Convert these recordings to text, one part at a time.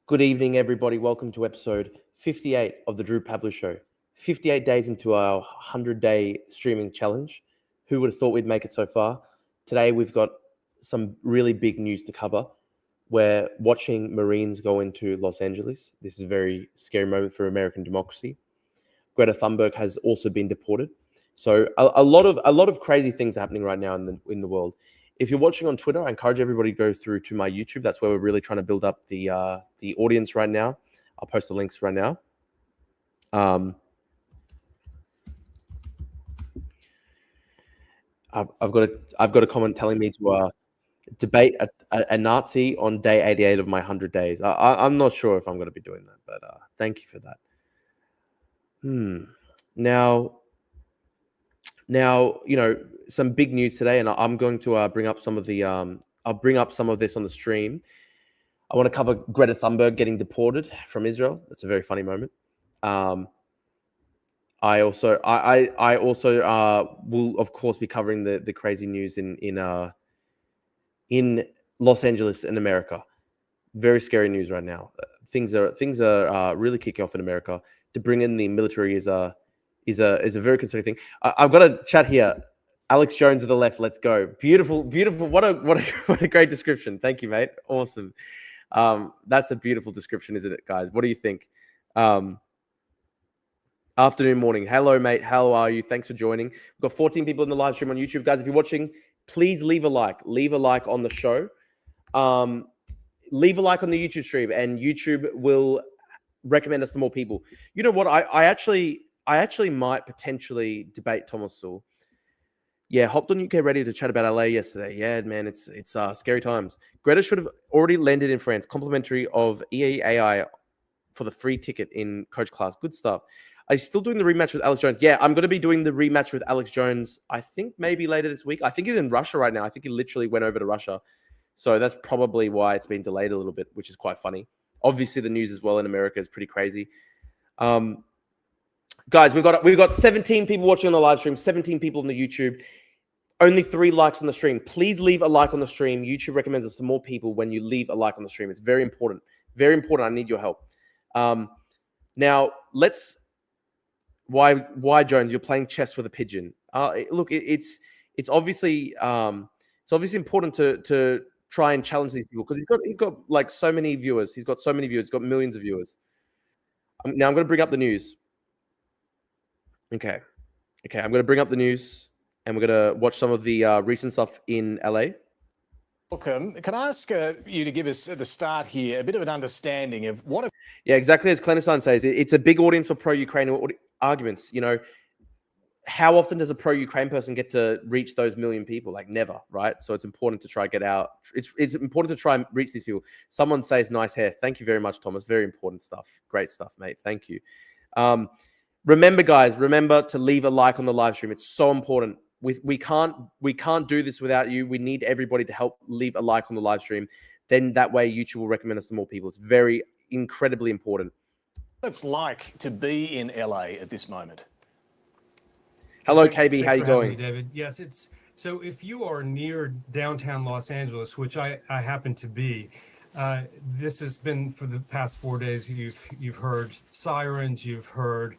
Good evening, everybody. Welcome to episode 58 of the Drew Pavlis Show. 58 days into our 100-day streaming challenge. Who would have thought we'd make it so far? Today, we've got some really big news to cover. We're watching Marines go into Los Angeles. This is a very scary moment for American democracy. Greta Thunberg has also been deported. So a lot of crazy things happening right now in the world. If you're watching on Twitter, I encourage everybody to go through to my YouTube. That's where we're really trying to build up the audience right now. I'll post the links right now. I've got a comment telling me to debate a Nazi on day 88 of my 100 days. I'm not sure if I'm going to be doing that, but thank you for that. Now, some big news today, and I'm going to bring up some of the. I'll bring up some of this on the stream. I want to cover Greta Thunberg getting deported from Israel. That's a very funny moment. I also will, of course, be covering the crazy news in Los Angeles in America. Very scary news right now. Things are really kicking off in America. To bring in the military is a very concerning thing. I've got a chat here. Alex Jones to the left. Let's go. Beautiful. What a great description. Thank you, mate. Awesome. That's a beautiful description, isn't it, guys? What do you think? Afternoon, morning. Hello, mate. How are you? Thanks for joining. We've got 14 people in the live stream on YouTube, guys. If you're watching, please leave a like. Leave a like on the show. Leave a like on the YouTube stream, and YouTube will recommend us to more people. You know what? I actually might potentially debate Thomas Sewell. Yeah, hopped on UK Ready to chat about LA yesterday. Yeah, man, it's scary times. Greta should have already landed in France, complimentary of EAAI for the free ticket in coach class. Good stuff. Are you still doing the rematch with Alex Jones? Yeah, I'm going to be doing the rematch with Alex Jones, I think maybe later this week. I think he's in Russia right now. I think he literally went over to Russia. So that's probably why it's been delayed a little bit, which is quite funny. Obviously, the news as well in America is pretty crazy. Guys, we've got 17 people watching on the live stream, 17 people on the YouTube. Only 3 likes on the stream. Please leave a like on the stream. YouTube recommends us to more people when you leave a like on the stream. It's very important. Very important. I need your help. Now, why Jones? You're playing chess with a pigeon. Look, it's obviously important to try and challenge these people because he's got like so many viewers. He's got so many viewers. He's got millions of viewers. Now I'm going to bring up the news. Okay. I'm going to bring up the news, and we're going to watch some of the recent stuff in LA. Welcome. Can I ask you to give us at the start here a bit of an understanding of what? Yeah, exactly as Cleniston says, it's a big audience for pro-Ukraine arguments. How often does a pro-Ukraine person get to reach those million people? Like never, right? So it's important to try and get out. It's important to try and reach these people. Someone says nice hair. Thank you very much, Thomas. Very important stuff. Great stuff, mate. Thank you. Remember, guys, to leave a like on the live stream. It's so important. We can't do this without you. We need everybody to help leave a like on the live stream. Then that way YouTube will recommend us to more people. It's very incredibly important. What it's like to be in LA at this moment. Hello, KB. How you going? Me, David. Yes, it's so if you are near downtown Los Angeles, which I happen to be, this has been for the past 4 days. You've heard sirens, you've heard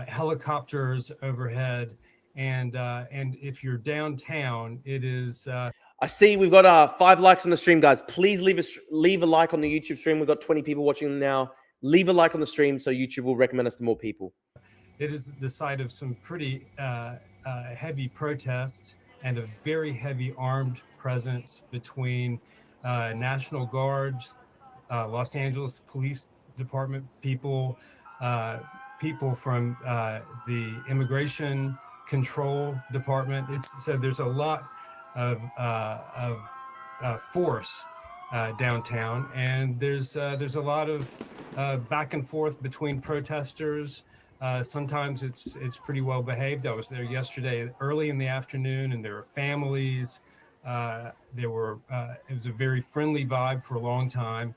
helicopters overhead, and if you're downtown, it is. I see we've got 5 likes on the stream, guys. Please leave a like on the YouTube stream. We've got 20 people watching now. Leave a like on the stream so YouTube will recommend us to more people. It is the site of some pretty heavy protests and a very heavy armed presence between National Guards, Los Angeles Police Department people, people from the Immigration Control Department. So there's a lot of force downtown, and there's a lot of back and forth between protesters. Sometimes it's pretty well behaved. I was there yesterday early in the afternoon, and there were families. It was a very friendly vibe for a long time.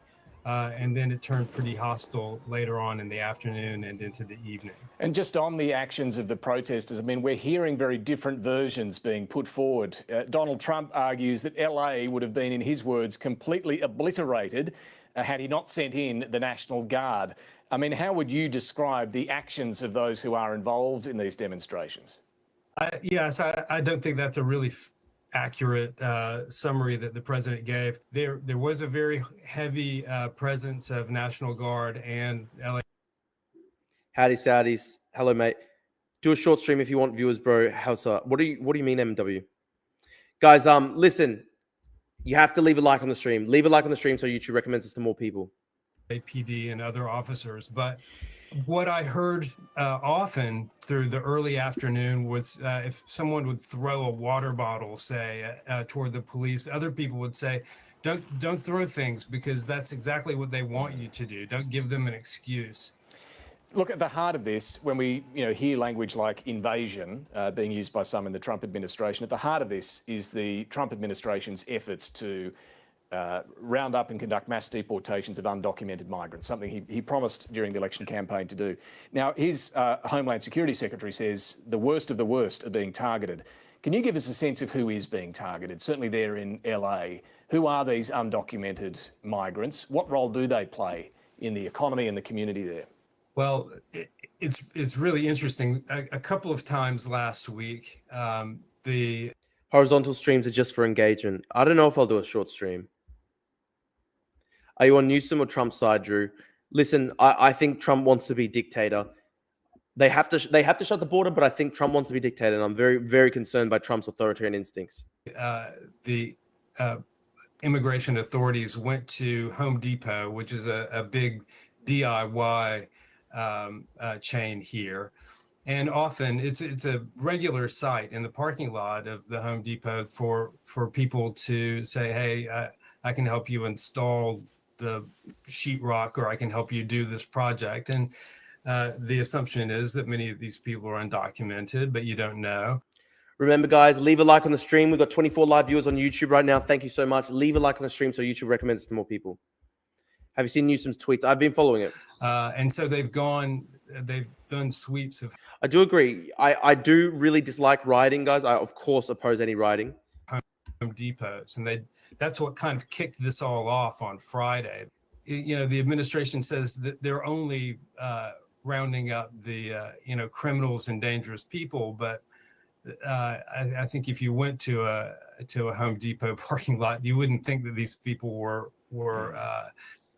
And then it turned pretty hostile later on in the afternoon and into the evening. And just on the actions of the protesters, I mean, we're hearing very different versions being put forward. Donald Trump argues that LA would have been, in his words, completely obliterated had he not sent in the National Guard. I mean, how would you describe the actions of those who are involved in these demonstrations? Yes, I don't think that's a really accurate summary that the president gave. There was a very heavy presence of National Guard and LA. Howdy, Saudis. Hello, mate. Do a short stream if you want viewers, bro. How's what do you mean, MW? Guys, listen. You have to leave a like on the stream. Leave a like on the stream so YouTube recommends us to more people. APD and other officers. But what I heard often through the early afternoon was if someone would throw a water bottle, say, toward the police, other people would say, don't throw things because that's exactly what they want you to do. Don't give them an excuse. Look, at the heart of this, when we hear language like invasion being used by some in the Trump administration, at the heart of this is the Trump administration's efforts to round up and conduct mass deportations of undocumented migrants, something he promised during the election campaign to do. Now, his Homeland Security Secretary says the worst of the worst are being targeted. Can you give us a sense of who is being targeted? Certainly there in LA. Who are these undocumented migrants? What role do they play in the economy and the community there? Well, it's really interesting. A couple of times last week, the horizontal streams are just for engagement. I don't know if I'll do a short stream. Are you on Newsom or Trump's side, Drew? Listen, I think Trump wants to be dictator. They have to shut the border, but I think Trump wants to be dictator, and I'm very, very concerned by Trump's authoritarian instincts. The immigration authorities went to Home Depot, which is a big DIY chain here, and often it's a regular sight in the parking lot of the Home Depot for people to say, hey, I can help you install the sheetrock, or I can help you do this project. And the assumption is that many of these people are undocumented, but you don't know. Remember, guys, leave a like on the stream. We've got 24 live viewers on YouTube right now. Thank you so much. Leave a like on the stream so YouTube recommends it to more people. Have you seen Newsom's tweets? I've been following it. And so they've done sweeps of. I do agree. I do really dislike rioting, guys. I, of course, oppose any rioting. Home Depots, and that's what kind of kicked this all off on Friday. The administration says that they're only rounding up the criminals and dangerous people, but I think if you went to a Home Depot parking lot, you wouldn't think that these people were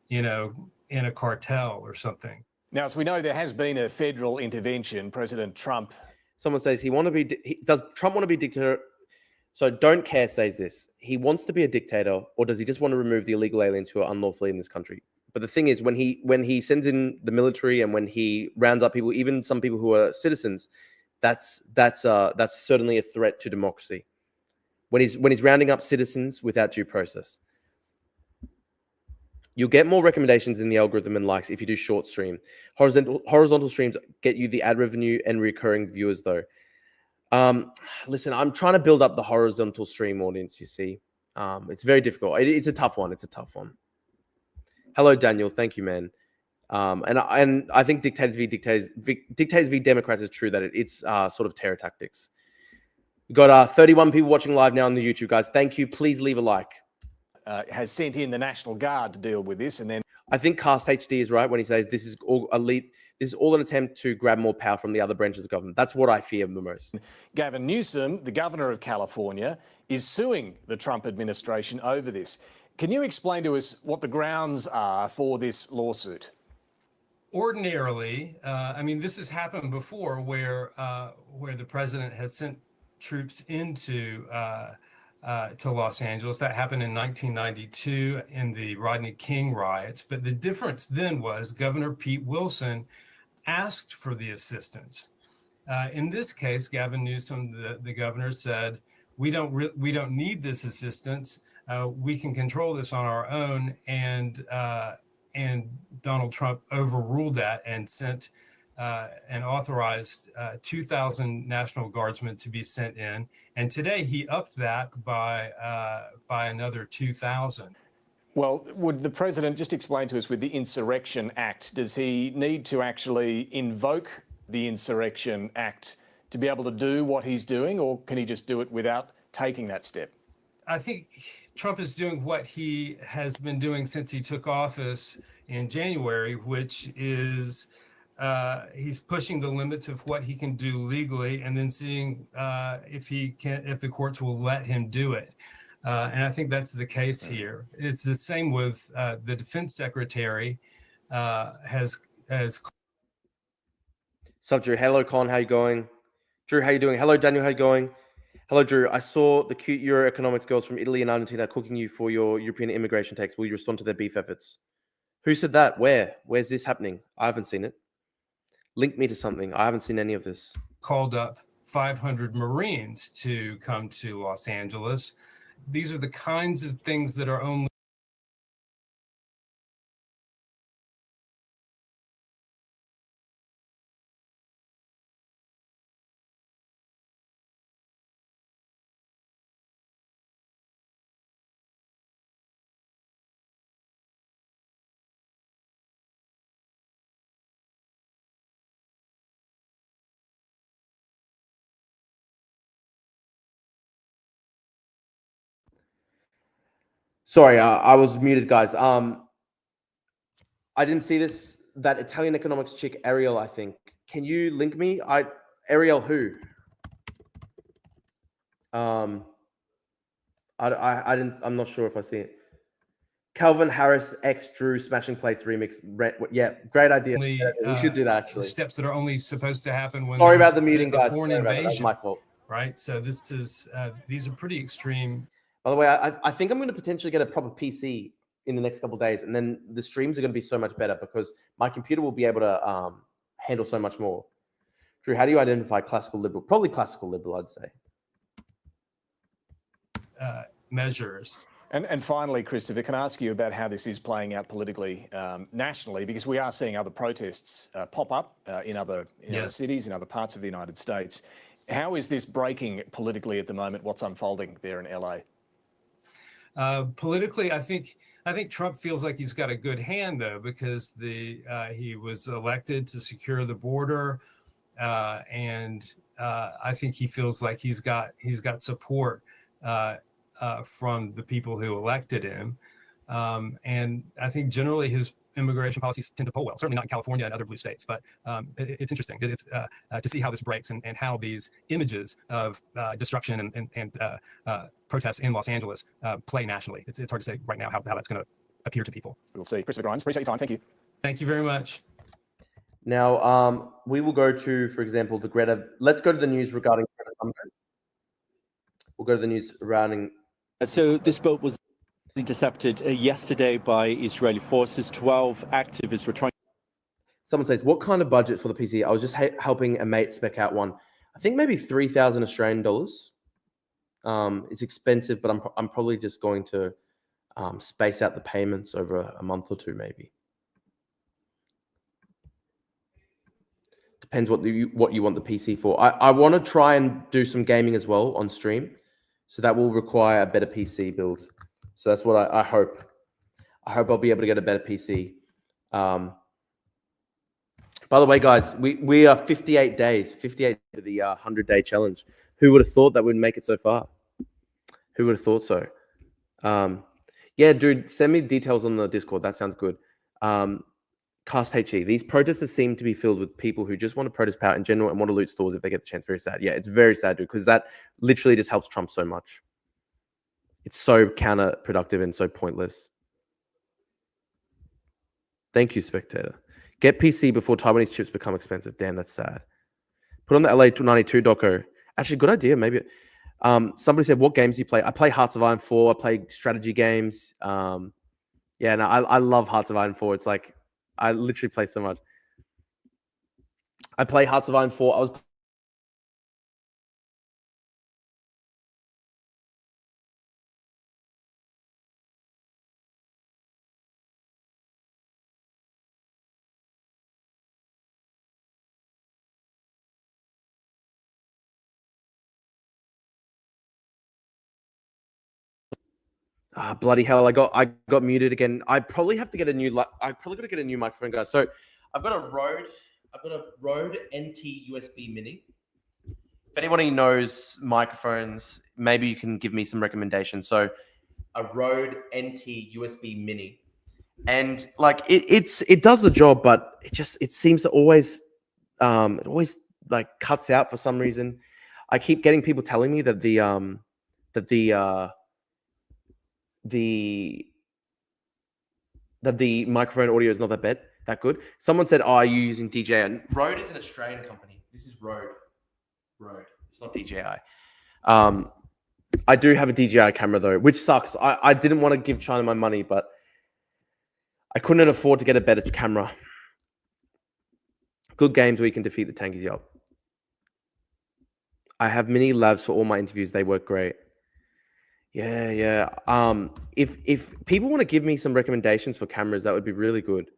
in a cartel or something. Now, as we know, there has been a federal intervention. President Trump. Someone says does Trump want to be dictator? So Don't Care says this. He wants to be a dictator, or does he just want to remove the illegal aliens who are unlawfully in this country? But the thing is, when he sends in the military and when he rounds up people, even some people who are citizens, that's certainly a threat to democracy. When he's rounding up citizens without due process. You'll get more recommendations in the algorithm and likes if you do short stream. Horizontal streams get you the ad revenue and recurring viewers, though. Listen, I'm trying to build up the horizontal stream audience, you see. It's very difficult. It's a tough one. Hello, Daniel. Thank you, man. And I think dictators v Democrats is true that it's sort of terror tactics. We've got 31 people watching live now on the YouTube, guys. Thank you. Please leave a like. Has sent in the National Guard to deal with this, and then I think Cast HD is right when he says this is all elite. This is all an attempt to grab more power from the other branches of government. That's what I fear the most. Gavin Newsom, the governor of California, is suing the Trump administration over this. Can you explain to us what the grounds are for this lawsuit? Ordinarily, this has happened before where the president has sent troops into to Los Angeles. That happened in 1992 in the Rodney King riots. But the difference then was Governor Pete Wilson asked for the assistance. In this case, Gavin Newsom, the governor, said, "We don't need this assistance. We can control this on our own." And Donald Trump overruled that and sent and authorized 2,000 National Guardsmen to be sent in. And today he upped that by another 2,000. Well, would the president just explain to us with the Insurrection Act, does he need to actually invoke the Insurrection Act to be able to do what he's doing, or can he just do it without taking that step? I think Trump is doing what he has been doing since he took office in January, which is he's pushing the limits of what he can do legally, and then seeing if the courts will let him do it. And I think that's the case here. It's the same with the defense secretary has. Sup, Drew? Hello, Con. How you going? Drew, how you doing? Hello, Daniel. How you going? Hello, Drew. I saw the cute Euro economics girls from Italy and Argentina cooking you for your European immigration tax. Will you respond to their beef efforts? Who said that? Where? Where's this happening? I haven't seen it. Link me to something. I haven't seen any of this. Called up 500 Marines to come to Los Angeles. These are the kinds of things that are only Sorry, I was muted, guys. I didn't see this. That Italian economics chick, Ariel, I think. Can you link me? Ariel who? I didn't. I'm not sure if I see it. Calvin Harris x Drew Smashing Plates remix. Yeah, great idea. We should do that actually. Steps that are only supposed to happen when. Sorry about the muting, guys. Foreign invasion. That was my fault. Right. So this is these are pretty extreme. By the way, I think I'm going to potentially get a proper PC in the next couple of days, and then the streams are going to be so much better because my computer will be able to handle so much more. Drew, how do you identify classical liberal? Probably classical liberal, I'd say. Measures. And finally, Christopher, can I ask you about how this is playing out politically nationally? Because we are seeing other protests pop up in other cities, in other parts of the United States. How is this breaking politically at the moment? What's unfolding there in LA? Politically, I think Trump feels like he's got a good hand though, because he was elected to secure the border, and I think he feels like he's got support from the people who elected him, and I think generally his immigration policies tend to poll well. Certainly not in California and other blue states, but it's interesting. It's to see how this breaks and how these images of destruction and protests in Los Angeles play nationally. It's hard to say right now how that's going to appear to people. We'll see. Christopher Grimes, appreciate your time. Thank you. Thank you very much. Now, we will go to, for example, the Greta. Let's go to the news regarding Greta Thunberg. We'll go to the news surrounding. So this boat was intercepted yesterday by Israeli forces. 12 activists were trying. Someone says, what kind of budget for the PC? I was just helping a mate spec out one. I think maybe 3,000 Australian dollars. It's expensive, but I'm probably just going to space out the payments over a month or two, maybe. Depends what you want the PC for. I want to try and do some gaming as well on stream, so that will require a better PC build. So that's what I hope. I hope I'll be able to get a better PC. By the way, guys, we are 58 days, 58 to the 100-day challenge. Who would have thought that we'd make it so far? Who would have thought so? Yeah, dude, send me details on the Discord. That sounds good. Cast HE. These protesters seem to be filled with people who just want to protest power in general and want to loot stores if they get the chance. Very sad. Yeah, it's very sad, dude, because that literally just helps Trump so much. It's so counterproductive and so pointless. Thank you, Spectator. Get PC before Taiwanese chips become expensive. Damn, that's sad. Put on the LA92 doco. Actually, good idea. Maybe. Somebody said, what games do you play? I play Hearts of Iron 4. I play strategy games. Yeah, no, I love Hearts of Iron 4. It's like, I literally play so much. I play Hearts of Iron 4. I was bloody hell! I got muted again. I probably have to get a new. I probably got to get a new microphone, guys. So I've got a Rode NT USB Mini. If anybody knows microphones, maybe you can give me some recommendations. So a Rode NT USB Mini, and like it does the job, but it seems to always it always like cuts out for some reason. I keep getting people telling me that the microphone audio is not that good. Someone said, "Oh, are you using DJI?" And Rode is an Australian company. This is Rode. It's not DJI. I do have a DJI camera though, which sucks. I didn't want to give China my money, but I couldn't afford to get a better camera. Good games where you can defeat the tankies. Yup. I have mini labs for all my interviews. They work great. Yeah. If people want to give me some recommendations for cameras, that would be really good.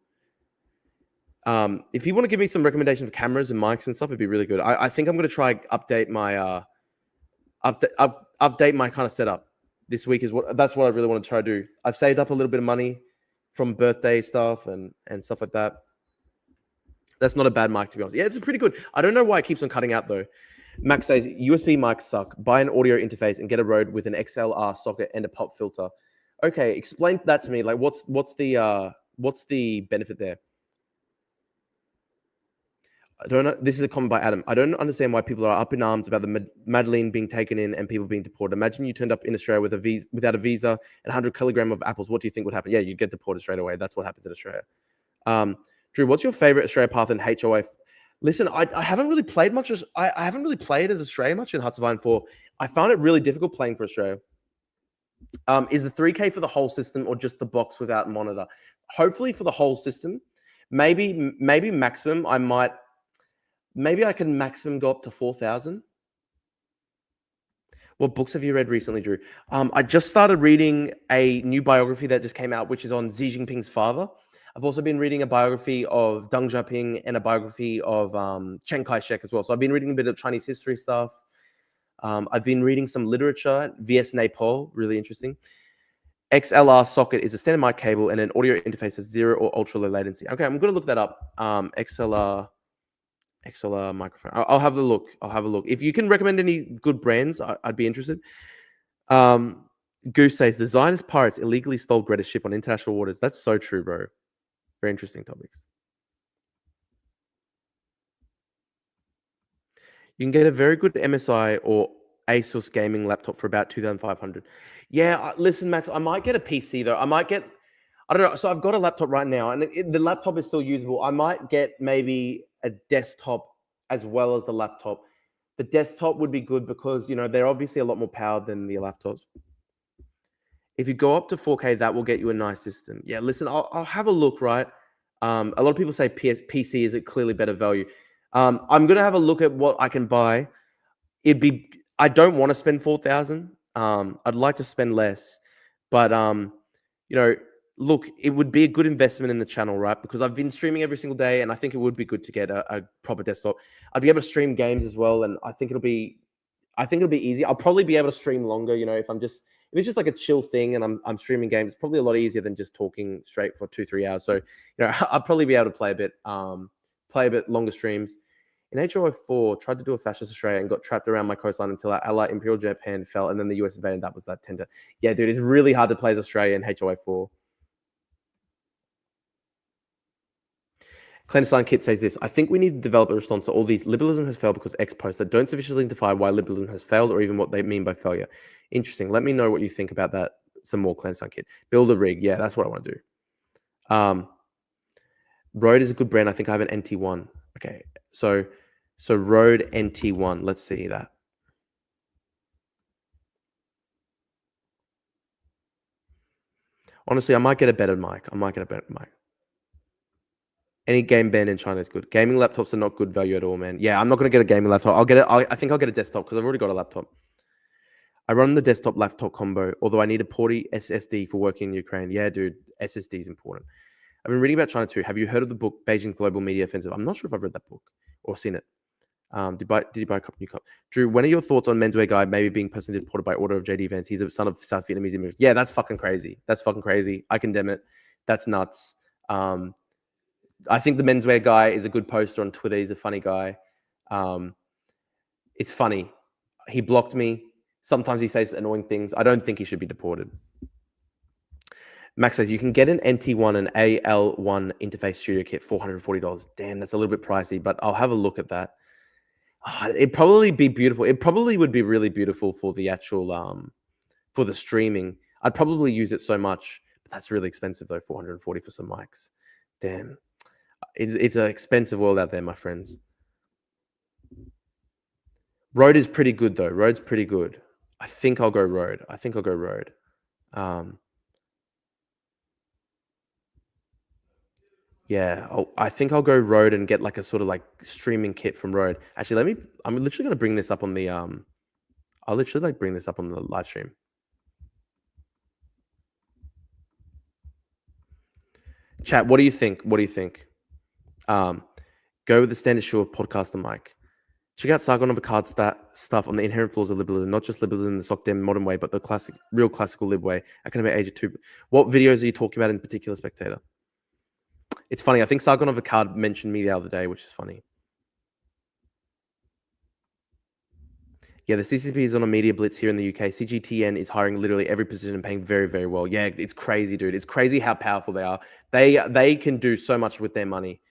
If you want to give me some recommendations for cameras and mics and stuff, it'd be really good. I think I'm going to try update my update my kind of setup this week. That's what I really want to try to do. I've saved up a little bit of money from birthday stuff and stuff like that. That's not a bad mic, to be honest. Yeah, it's pretty good. I don't know why it keeps on cutting out though. Max says USB mics suck. Buy an audio interface and get a Rode with an XLR socket and a pop filter. Okay, explain that to me. Like, what's the benefit there? I don't know. This is a comment by Adam. I don't understand why people are up in arms about the Madeleine being taken in and people being deported. Imagine you turned up in Australia with without a visa and 100 kilogram of apples. What do you think would happen? Yeah, you'd get deported straight away. That's what happens in Australia. Drew, what's your favorite Australia path in HOA? Listen, I haven't really played much. I haven't really played as Australia much in Hearts of Iron 4. I found it really difficult playing for Australia. Is the 3K for the whole system or just the box without monitor? Hopefully for the whole system. Maybe maximum. Maybe I can maximum go up to 4,000. What books have you read recently, Drew? I just started reading a new biography that just came out, which is on Xi Jinping's father. I've also been reading a biography of Deng Xiaoping and a biography of Chiang Kai-shek as well. So I've been reading a bit of Chinese history stuff. I've been reading some literature, VS Nepal, really interesting. XLR socket is a standard mic cable and an audio interface has 0 or ultra low latency. Okay, I'm going to look that up. XLR microphone. I'll have a look. If you can recommend any good brands, I'd be interested. Goose says the Zionist pirates illegally stole Greta's ship on international waters. That's so true, bro. Very interesting topics. You can get a very good MSI or Asus gaming laptop for about 2,500. Yeah, listen, Max, I might get a PC though. I don't know. So I've got a laptop right now, and the laptop is still usable. I might get maybe a desktop as well as the laptop. The desktop would be good because they're obviously a lot more powered than the laptops. If you go up to 4K, that will get you a nice system. Yeah, listen, I'll have a look, right? A lot of people say PC is a clearly better value. I'm going to have a look at what I can buy. I don't want to spend 4,000. I'd like to spend less. But, look, it would be a good investment in the channel, right? Because I've been streaming every single day, and I think it would be good to get a proper desktop. I'd be able to stream games as well, and I think it'll be easy. I'll probably be able to stream longer, if it's just like a chill thing and I'm streaming games, it's probably a lot easier than just talking straight for 2-3 hours. So, I'll probably be able to play a bit longer streams. In HO4, tried to do a fascist Australia and got trapped around my coastline until our ally Imperial Japan fell and then the US invaded. That was that tender. Yeah, dude, it's really hard to play as Australia in HO4. Clandestine Kit says this: I think we need to develop a response to all these. Liberalism has failed because X posts that don't sufficiently identify why liberalism has failed or even what they mean by failure. Interesting. Let me know what you think about that. Some more Clandestine Kit. Build a rig. Yeah, that's what I want to do. Rode is a good brand. I think I have an NT1. Okay, so Rode NT1. Let's see that. Honestly, I might get a better mic. Any game banned in China is good. Gaming laptops are not good value at all, man. Yeah, I'm not going to get a gaming laptop. I think I'll get a desktop because I've already got a laptop. I run the desktop laptop combo, although I need a porty SSD for working in Ukraine. Yeah, dude, SSD is important. I've been reading about China too. Have you heard of the book Beijing's Global Media Offensive? I'm not sure if I've read that book or seen it. Did you buy a new cup? Drew, when are your thoughts on menswear guy maybe being personally deported by order of JD Vance? He's a son of South Vietnamese immigrants. Yeah, that's fucking crazy. I condemn it. That's nuts. I think the menswear guy is a good poster on Twitter. He's a funny guy. It's funny. He blocked me. Sometimes he says annoying things. I don't think he should be deported. Max says, you can get an NT1 and AL1 interface studio kit, $440. Damn, that's a little bit pricey, but I'll have a look at that. It'd probably be beautiful. It probably would be really beautiful for the actual, for the streaming. I'd probably use it so much, but that's really expensive though, $440 for some mics. Damn. It's an expensive world out there, my friends. Rode is pretty good though. Rode's pretty good. I think I'll go Rode. Yeah, I think I'll go Rode and get like a sort of like streaming kit from Rode. Actually, I'm literally going to bring this up on the, I'll literally like bring this up on the live stream. Chat, what do you think? Go with the standard Shure podcaster mic. Check out Sargon of Akkad stuff on the inherent flaws of liberalism, not just liberalism in the sock damn modern way, but the real classical lib way. Academic age of 2. What videos are you talking about in particular, Spectator? It's funny. I think Sargon of Akkad mentioned me the other day, which is funny. Yeah, the CCP is on a media blitz here in the UK. CGTN is hiring literally every position and paying very, very well. Yeah, it's crazy, dude. It's crazy how powerful they are. They can do so much with their money.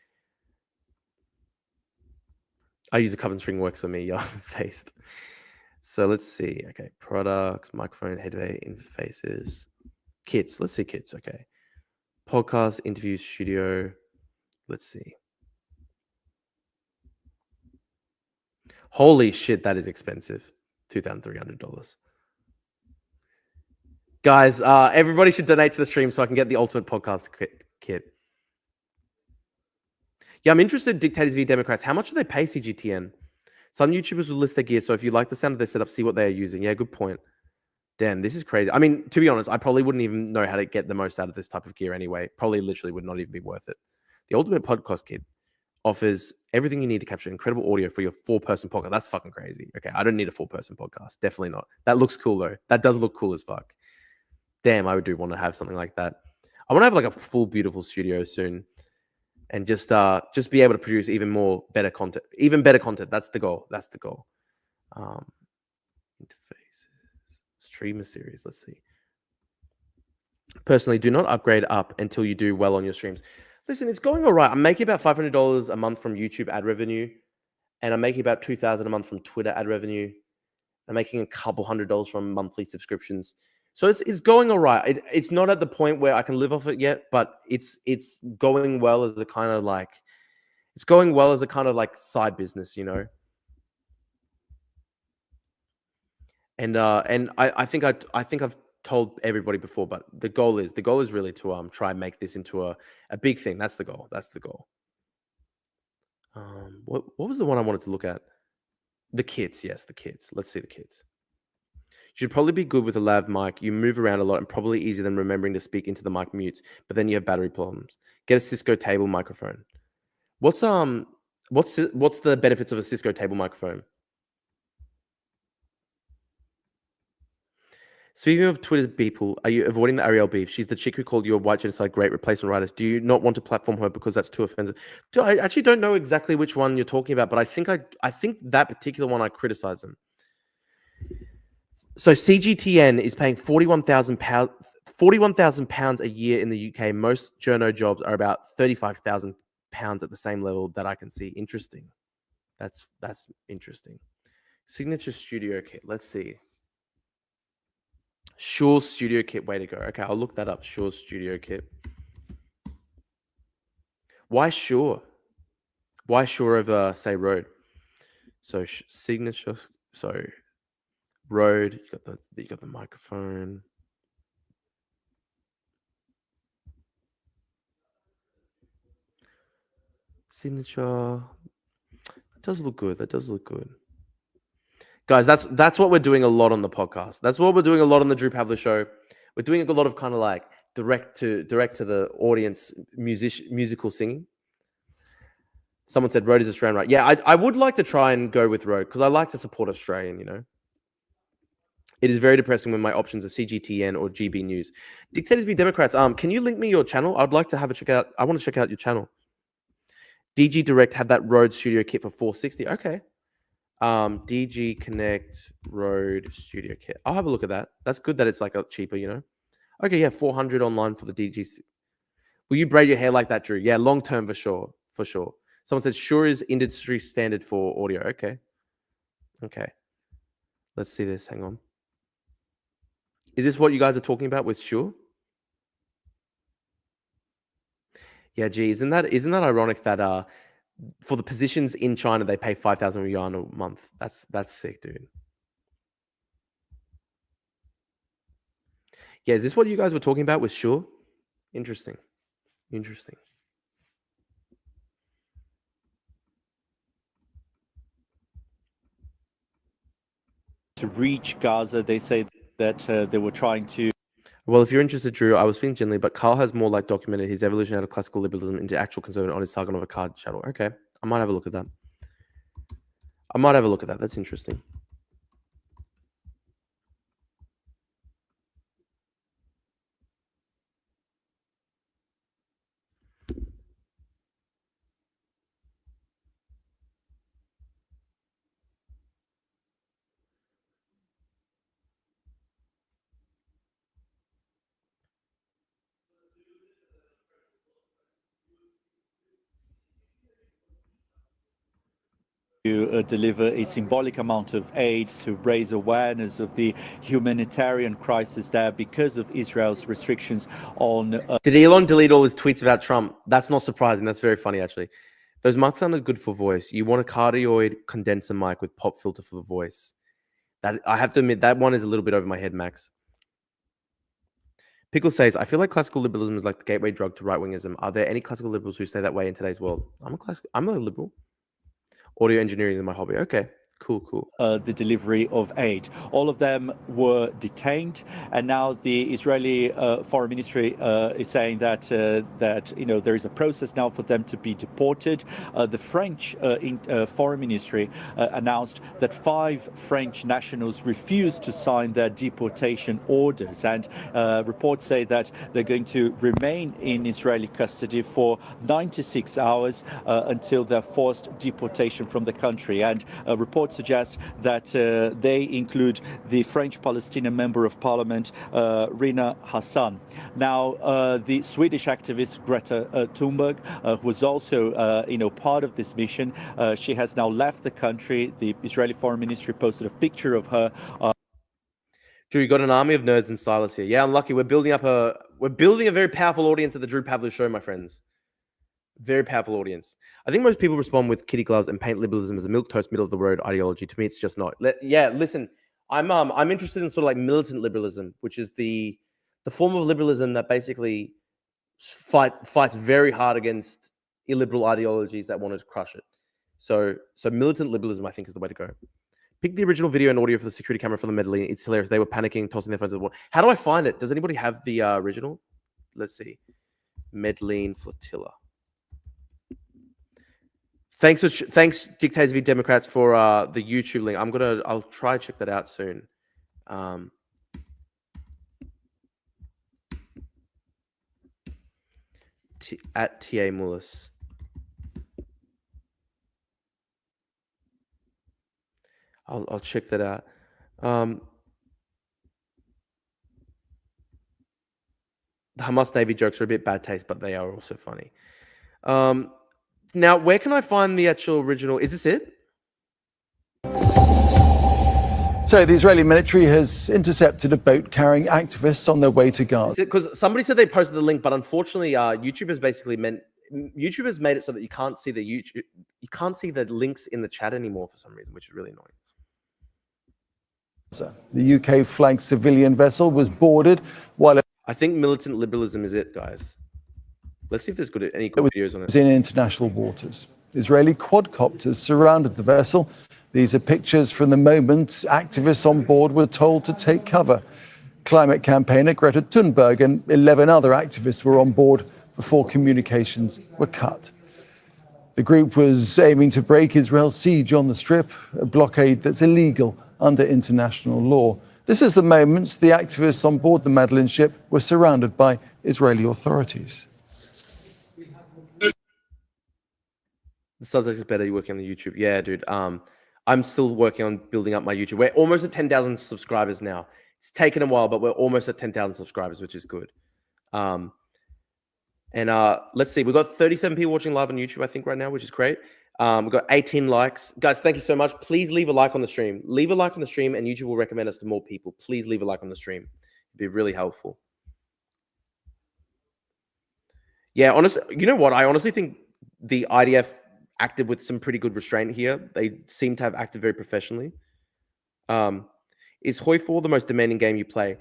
I use a cup and string works for me, yeah, faced. So let's see. Okay, products, microphone, headway, interfaces, kits. Let's see kits. Okay, podcast, interview, studio. Let's see. Holy shit, that is expensive. $2,300. Guys, everybody should donate to the stream so I can get the ultimate podcast kit. Yeah, I'm interested in Dictators v Democrats. How much do they pay CGTN? Some YouTubers will list their gear, so if you like the sound of their setup, see what they're using. Yeah, good point. Damn, this is crazy. I mean, to be honest, I probably wouldn't even know how to get the most out of this type of gear anyway. Probably literally would not even be worth it. The Ultimate Podcast Kit offers everything you need to capture incredible audio for your 4-person podcast. That's fucking crazy. Okay, I don't need a 4-person podcast. Definitely not. That looks cool, though. That does look cool as fuck. Damn, I do want to have something like that. I want to have like a full, beautiful studio soon. And just be able to produce better content. That's the goal. Interfaces, streamer series. Let's see. Personally, do not upgrade up until you do well on your streams. Listen, it's going all right. I'm making about $500 a month from YouTube ad revenue, and I'm making about $2,000 a month from Twitter ad revenue. I'm making a couple $100 from monthly subscriptions. So it's going all right. It's not at the point where I can live off it yet, but it's going well as a kind of like side business, you know. And I think I've told everybody before, but the goal is really to try and make this into a big thing. That's the goal. What was the one I wanted to look at? The kits, yes, the kits. Let's see the kits. You should probably be good with a lav mic. You move around a lot and probably easier than remembering to speak into the mic mutes, but then you have battery problems. Get a Cisco table microphone. What's the benefits of a Cisco table microphone? Speaking of Twitter's people, are you avoiding the Ariel beef? She's the chick who called you a white genocide great replacement writers. Do you not want to platform her because that's too offensive? Dude, I actually don't know exactly which one you're talking about, but I think that particular one I criticize them. So CGTN is paying £41,000 a year in the UK. Most journo jobs are about £35,000 at the same level that I can see. Interesting. That's interesting. Signature studio kit. Let's see. Shure studio kit. Way to go. Okay, I'll look that up. Shure studio kit. Why Shure? Why Shure over, say, Rode? So signature. So Rode. You got the microphone. Signature. That does look good. Guys, that's what we're doing a lot on the podcast. That's what we're doing a lot on the Drew Pavler show. We're doing a lot of kind of like direct to the audience musical singing. Someone said Rode is Australian, right? Yeah, I would like to try and go with Rode because I like to support Australian, you know. It is very depressing when my options are CGTN or GB News. Dictators v Democrats. Can you link me your channel? I'd like to have a check out. I want to check out your channel. DG Direct had that Rode studio kit for $460. Okay. DG Connect Road Studio Kit. I'll have a look at that. That's good that it's like a cheaper, you know. Okay, yeah, 400 online for the DG. Will you braid your hair like that, Drew? Yeah, long term for sure, for sure. Someone says Shure is industry standard for audio. Okay, okay. Let's see this. Hang on. Is this what you guys are talking about with Shure? Yeah, gee, isn't that ironic that for the positions in China they pay 5,000 yuan a month? That's sick, dude. Yeah, is this what you guys were talking about with Shure? Interesting. Interesting. To reach Gaza, they say that they were trying to. Well, if you're interested, Drew, I was speaking generally, but Carl has more like documented his evolution out of classical liberalism into actual conservative on his Sargon of Akkad channel. Okay, I might have a look at that. That's interesting. To deliver a symbolic amount of aid to raise awareness of the humanitarian crisis there because of Israel's restrictions on. Did Elon delete all his tweets about Trump? That's not surprising. That's very funny, actually. Those mics aren't as good for voice. You want a cardioid condenser mic with pop filter for the voice. That I have to admit, that one is a little bit over my head, Max. Pickle says, I feel like classical liberalism is like the gateway drug to right-wingism. Are there any classical liberals who stay that way in today's world? I'm a liberal. Audio engineering is my hobby. Okay, cool. The delivery of aid. All of them were detained, and now the Israeli Foreign Ministry is saying that there is a process now for them to be deported. The French Foreign Ministry announced that 5 French nationals refused to sign their deportation orders, and reports say that they're going to remain in Israeli custody for 96 hours until their forced deportation from the country. And reports suggest that they include the French Palestinian Member of Parliament, Rina Hassan. Now, the Swedish activist Greta Thunberg, who was also part of this mission, she has now left the country. The Israeli Foreign Ministry posted a picture of her. Drew, you got an army of nerds and stylists here. Yeah, I'm lucky. We're building a very powerful audience at the Drew Pavlou Show, my friends. Very powerful audience. I think most people respond with kitty gloves and paint liberalism as a milquetoast, middle of the road ideology. To me, it's just not. Listen, I'm interested in sort of like militant liberalism, which is the form of liberalism that basically fights very hard against illiberal ideologies that want to crush it. So militant liberalism, I think, is the way to go. Pick the original video and audio for the security camera for the Medellin. It's hilarious. They were panicking, tossing their phones at the wall. How do I find it? Does anybody have the original? Let's see. Medellin Flotilla. Thanks, Dictators v Democrats, for the YouTube link. I'll try to check that out soon. At TA Mullis. I'll check that out. The Hamas Navy jokes are a bit bad taste, but they are also funny. Now, where can I find the actual original? Is this it? So the Israeli military has intercepted a boat carrying activists on their way to Gaza. Because somebody said they posted the link, but unfortunately, YouTube has made it so that you can't see the links in the chat anymore for some reason, which is really annoying. The UK-flagged civilian vessel was boarded while I think militant liberalism is it, guys. Let's see if there's any good videos on it. In international waters. Israeli quadcopters surrounded the vessel. These are pictures from the moment activists on board were told to take cover. Climate campaigner Greta Thunberg and 11 other activists were on board before communications were cut. The group was aiming to break Israel's siege on the Strip, a blockade that's illegal under international law. This is the moment the activists on board the Madeleine ship were surrounded by Israeli authorities. The subject is better. You working on the YouTube, yeah, dude. I'm still working on building up my YouTube. We're almost at 10,000 subscribers now. It's taken a while, but we're almost at 10,000 subscribers, which is good. Let's see. We've got 37 people watching live on YouTube, I think, right now, which is great. We've got 18 likes. Guys, thank you so much. Please leave a like on the stream. Leave a like on the stream, and YouTube will recommend us to more people. Please leave a like on the stream. It'd be really helpful. Yeah, honestly, you know what? I honestly think the IDF acted with some pretty good restraint here. They seem to have acted very professionally. Is Hoi 4 the most demanding game you play?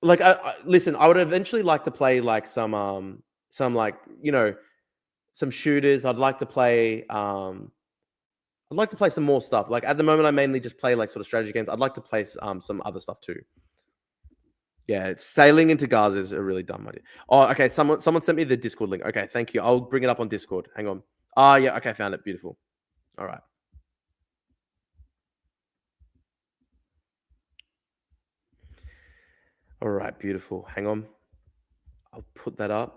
Listen, I would eventually like to play like some like, you know, some shooters. I'd like to play some more stuff. Like at the moment, I mainly just play like sort of strategy games. I'd like to play some other stuff too. Yeah, sailing into Gaza is a really dumb idea. Oh, okay. Someone sent me the Discord link. Okay, thank you. I'll bring it up on Discord. Hang on. Ah, yeah. Okay, found it. Beautiful. All right. All right, beautiful. Hang on. I'll put that up.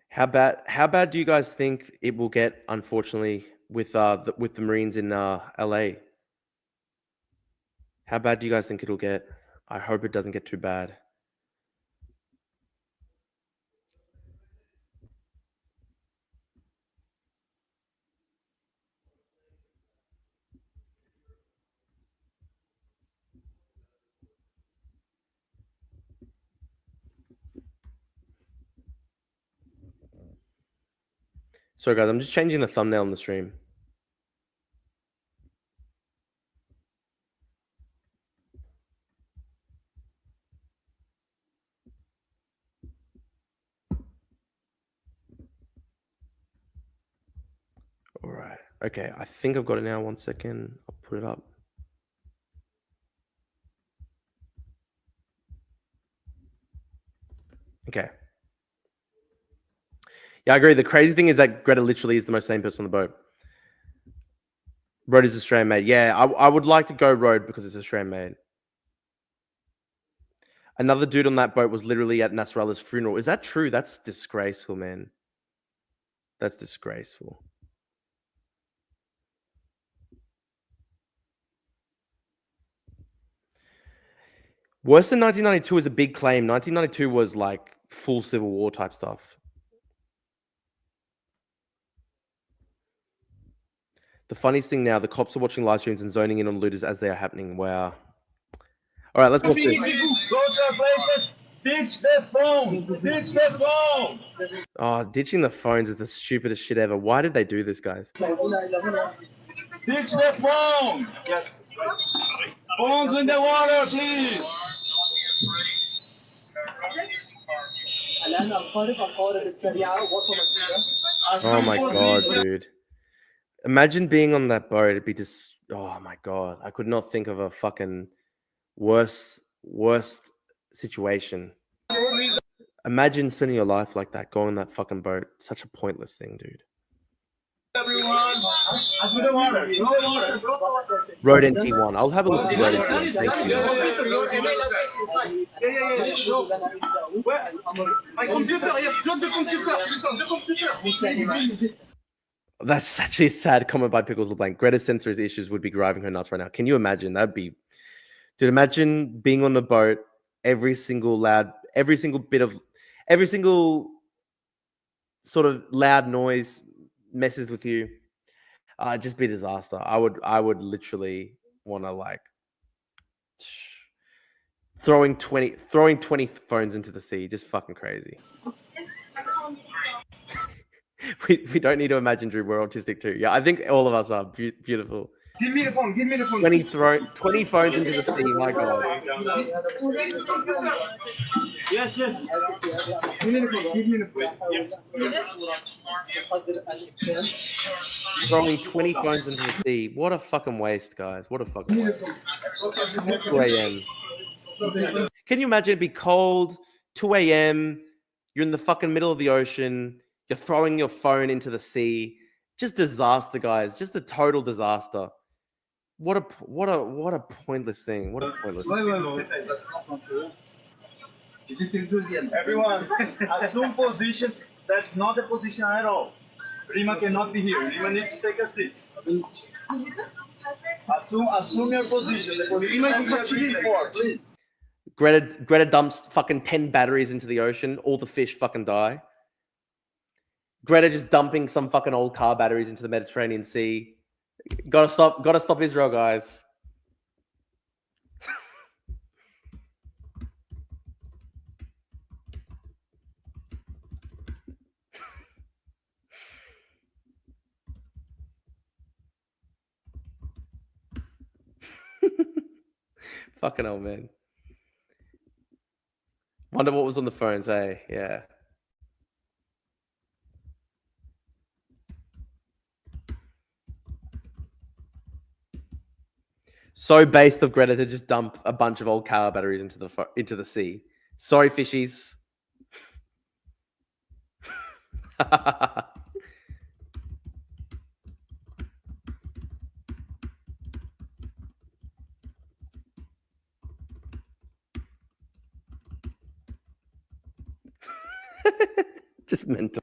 How bad do you guys think it will get, unfortunately, with the Marines in LA? How bad do you guys think it'll get? I hope it doesn't get too bad. Sorry, guys, I'm just changing the thumbnail on the stream. All right. Okay, I think I've got it now. 1 second. I'll put it up. Okay. Yeah, I agree. The crazy thing is that Greta literally is the most sane person on the boat. Road is Australian made. Yeah, I would like to go road because it's Australian made. Another dude on that boat was literally at Nasralla's funeral. Is that true? That's disgraceful, man. That's disgraceful. Worse than 1992 is a big claim. 1992 was like full civil war type stuff. The funniest thing now, the cops are watching live streams and zoning in on looters as they are happening. Wow. All right, let's go. Ditch the phones! Ditch the phones! Oh, ditching the phones is the stupidest shit ever. Why did they do this, guys? Ditch the phones! Yes. Phones in the water, please! Oh my god, dude. Imagine being on that boat. It'd be just, oh my god. I could not think of a fucking worst situation. Imagine spending your life like that, going on that fucking boat. Such a pointless thing, dude. Everyone, Road NT1. I'll have a look at Road NT1. Thank you. My computer, yes, just the computer. That's actually a sad comment by Pickles LeBlanc. Greta's sensory issues would be driving her nuts right now. Can you imagine? That'd be, dude. Imagine being on the boat. Every single sort of loud noise messes with you. It'd just be a disaster. I would literally want to like throwing 20 phones into the sea. Just fucking crazy. We don't need to imagine, Drew. We're autistic too. Yeah, I think all of us are beautiful. Give me the phone, give me the phone. 20 phones into the sea. My god. Yes, yes. Give me the phone, give me the phone. Throwing 20 phones into the sea. What a fucking waste, guys. What a fucking waste. 2 a.m. Can you imagine? It'd be cold, 2 a.m. You're in the fucking middle of the ocean. You're throwing your phone into the sea. Just disaster, guys. Just a total disaster. What a pointless thing. What a pointless thing. Everyone, assume position. That's not the position at all. Rima cannot be here. Rima needs to take a seat. Assume your position. Rima, please. Greta dumps fucking 10 batteries into the ocean. All the fish fucking die. Greta just dumping some fucking old car batteries into the Mediterranean Sea. Gotta stop Israel, guys. Fucking hell, man. Wonder what was on the phones, hey? Yeah. So based of Greta to just dump a bunch of old car batteries into the sea. Sorry, fishies. Just mental.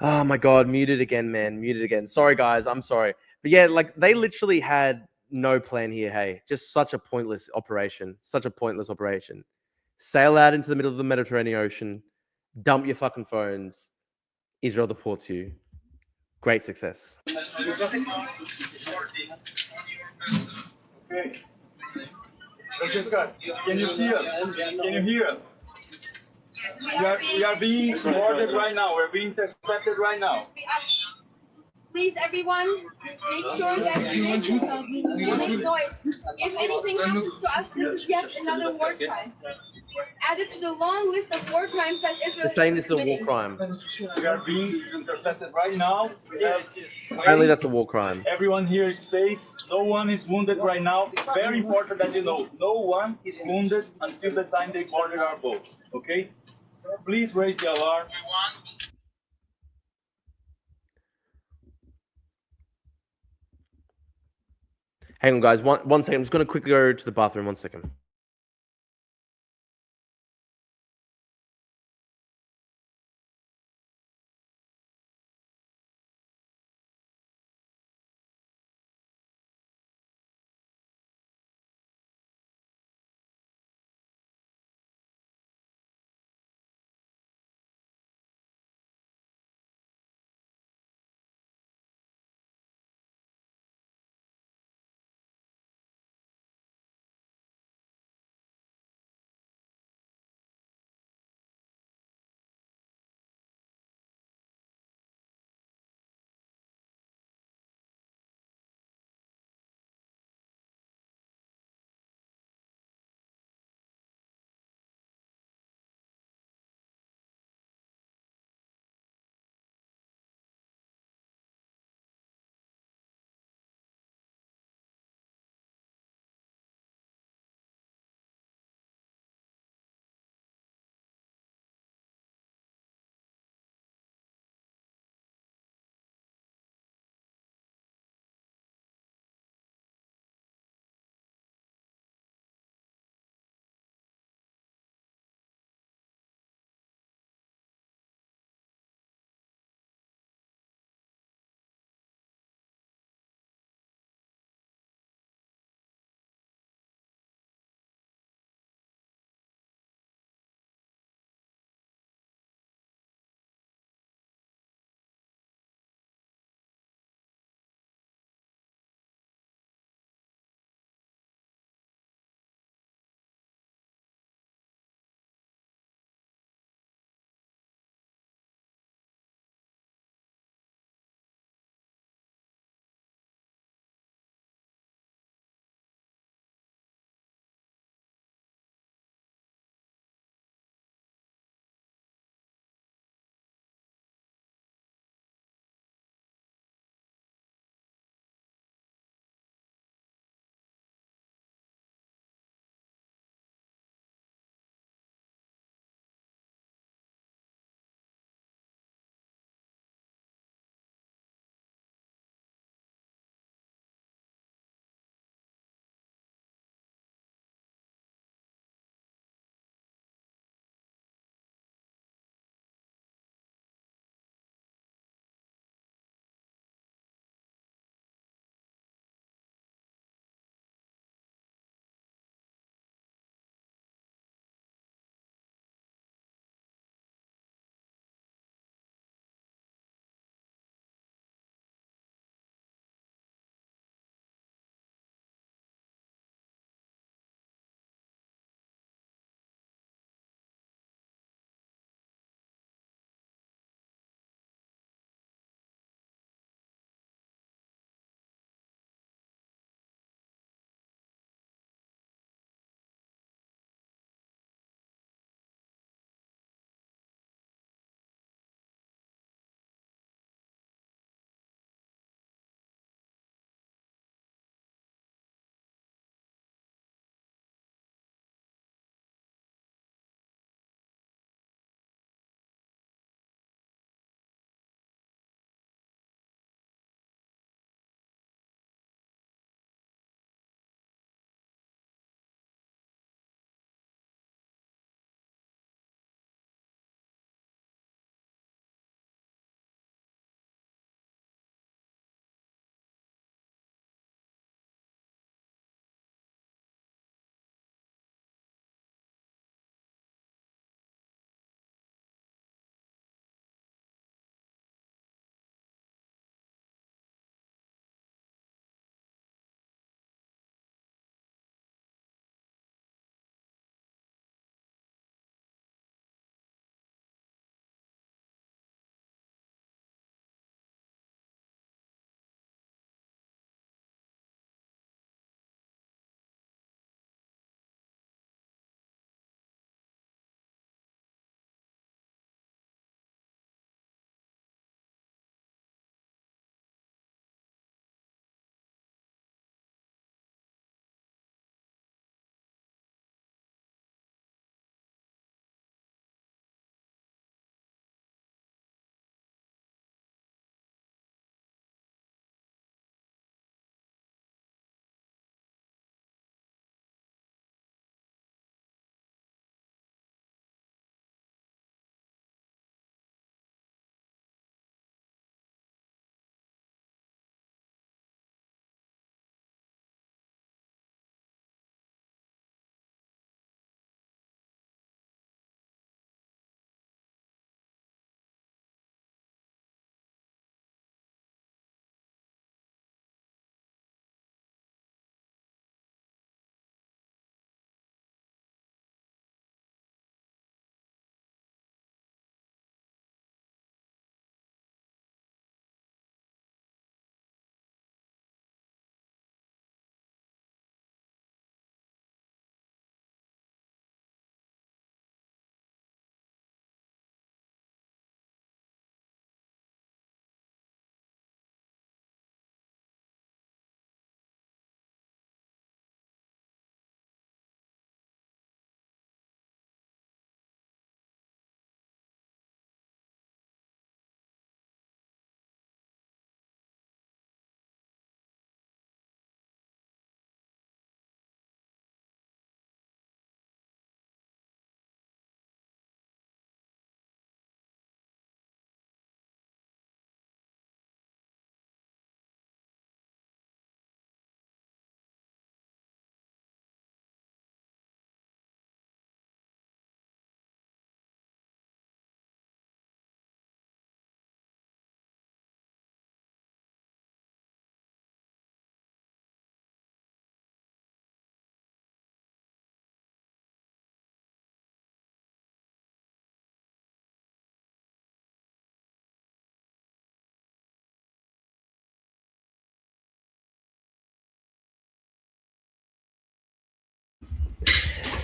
Oh my god, muted again, man. Muted again. Sorry, guys. I'm sorry. But yeah, like they literally had no plan here, hey. Just such a pointless operation. Such a pointless operation. Sail out into the middle of the Mediterranean Ocean, dump your fucking phones. Israel deports you. Great success. Okay. Francesca, can you see us? Can you hear us? We are being boarded right now. We're being intercepted right now. Please, everyone, make sure that you make noise. If anything happens to us, this is yet another war crime. Added to the long list of war crimes that Israel They're saying this is a war committing. crime. We are being intercepted right now. Apparently that's a war crime. Everyone here is safe. No one is wounded right now. Very important that you know, no one is wounded until the time they boarded our boat. Okay? Please raise the alarm. Hang on, guys. One second. I'm just going to quickly go to the bathroom. 1 second.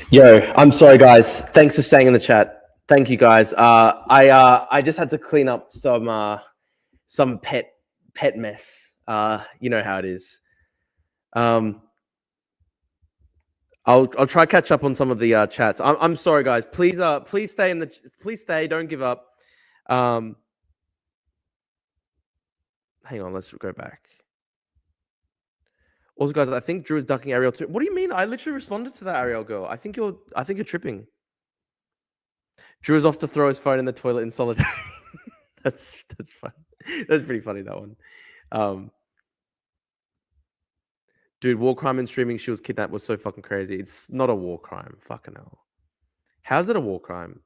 Yo, I'm sorry, guys. Thanks for staying in the chat. Thank you, guys. I just had to clean up some pet mess. You know how it is. I'll try catch up on some of the chats. I'm sorry, guys. Please stay in the please stay. Don't give up. Hang on. Let's go back. Also, guys, I think Drew is ducking Ariel too. What do you mean? I literally responded to that, Ariel girl. I think you're tripping. Drew is off to throw his phone in the toilet in solidarity. that's fun. That's pretty funny, that one. Dude, war crime in streaming. She was kidnapped was so fucking crazy. It's not a war crime. Fucking hell. How's it a war crime?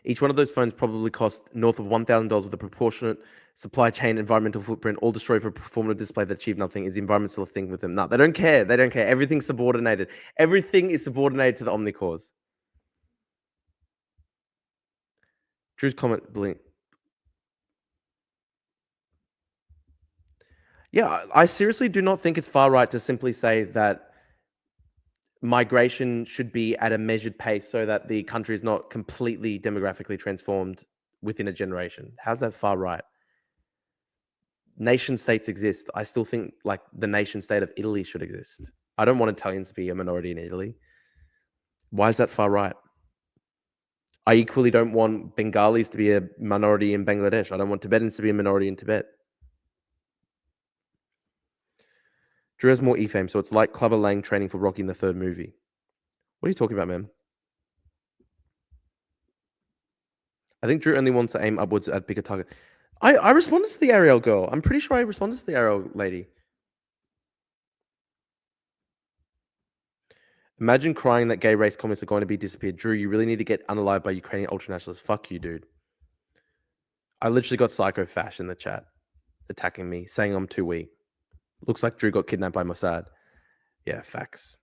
Each one of those phones probably cost north of $1,000 with a proportionate supply chain environmental footprint, all destroyed for a performative display that achieved nothing. Is the environment still a thing with them? No, they don't care. They don't care. Everything's subordinated. Everything is subordinated to the omnicores. Drew's comment, blink. Yeah, I seriously do not think it's far right to simply say that migration should be at a measured pace so that the country is not completely demographically transformed within a generation. How's that far right? Nation states exist. I still think like the nation state of Italy should exist. I don't want Italians to be a minority in Italy. Why is that far right? I equally don't want Bengalis to be a minority in Bangladesh. I don't want Tibetans to be a minority in Tibet. Drew has more e-fame, so it's like Clubber Lang training for Rocky in the third movie. What are you talking about, man? I think Drew only wants to aim upwards at bigger target. I responded to the Ariel girl. I'm pretty sure I responded to the Ariel lady. Imagine crying that gay race comments are going to be disappeared. Drew, you really need to get unalived by Ukrainian ultranationalists. Fuck you, dude. I literally got Psycho Fash in the chat attacking me, saying I'm too weak. Looks like Drew got kidnapped by Mossad. Yeah, facts.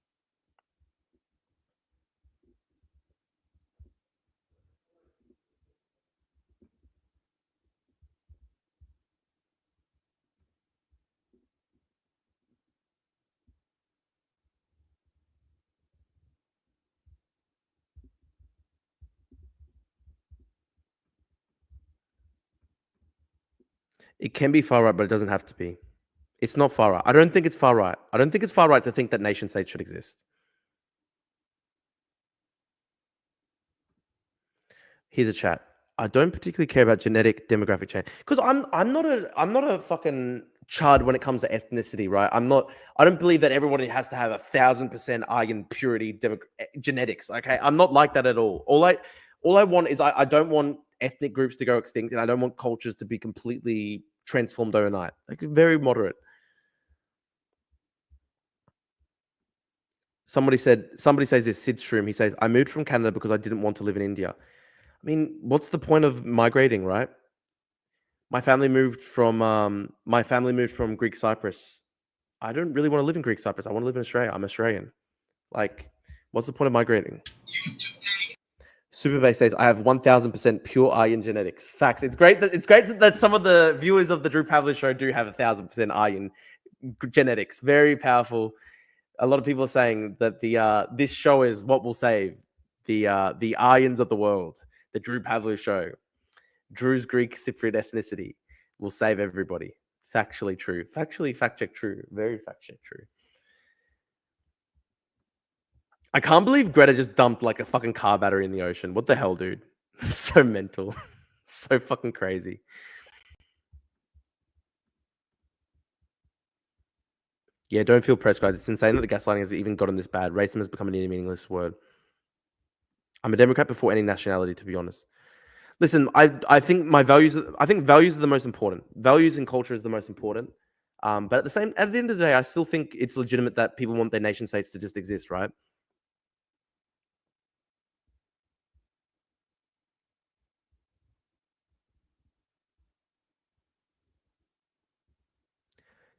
It can be far right, but it doesn't have to be. It's not far right. I don't think it's far right. I don't think it's far right to think that nation states should exist. Here's a chat. I don't particularly care about genetic demographic change because I'm not a fucking chud when it comes to ethnicity, right? I don't believe that everybody has to have 1,000% iron purity genetics. Okay, I'm not like that at all. All I want is I don't want ethnic groups to go extinct, and I don't want cultures to be completely transformed overnight. Like very moderate. Somebody says this, Sid Shroom. He says, I moved from Canada because I didn't want to live in India. I mean, what's the point of migrating, right? My family moved from Greek Cyprus. I don't really want to live in Greek Cyprus. I want to live in Australia. I'm Australian. Like, what's the point of migrating? Superbase says I have 1,000% pure iron genetics. Facts. It's great that some of the viewers of the Drew Pavlis show do have 1,000% iron genetics. Very powerful. A lot of people are saying that this show is what will save the irons of the world. The Drew Pavlis show. Drew's Greek Cypriot ethnicity will save everybody. Factually true. Factually fact check true. Very fact check true. I can't believe Greta just dumped like a fucking car battery in the ocean. What the hell, dude? So mental. So fucking crazy. Yeah, don't feel pressed, guys. It's insane that the gaslighting has even gotten this bad. Racism has become a nearly meaningless word. I'm a Democrat before any nationality, to be honest. Listen, I think values are the most important. Values and culture is the most important. But at the end of the day, I still think it's legitimate that people want their nation states to just exist, right?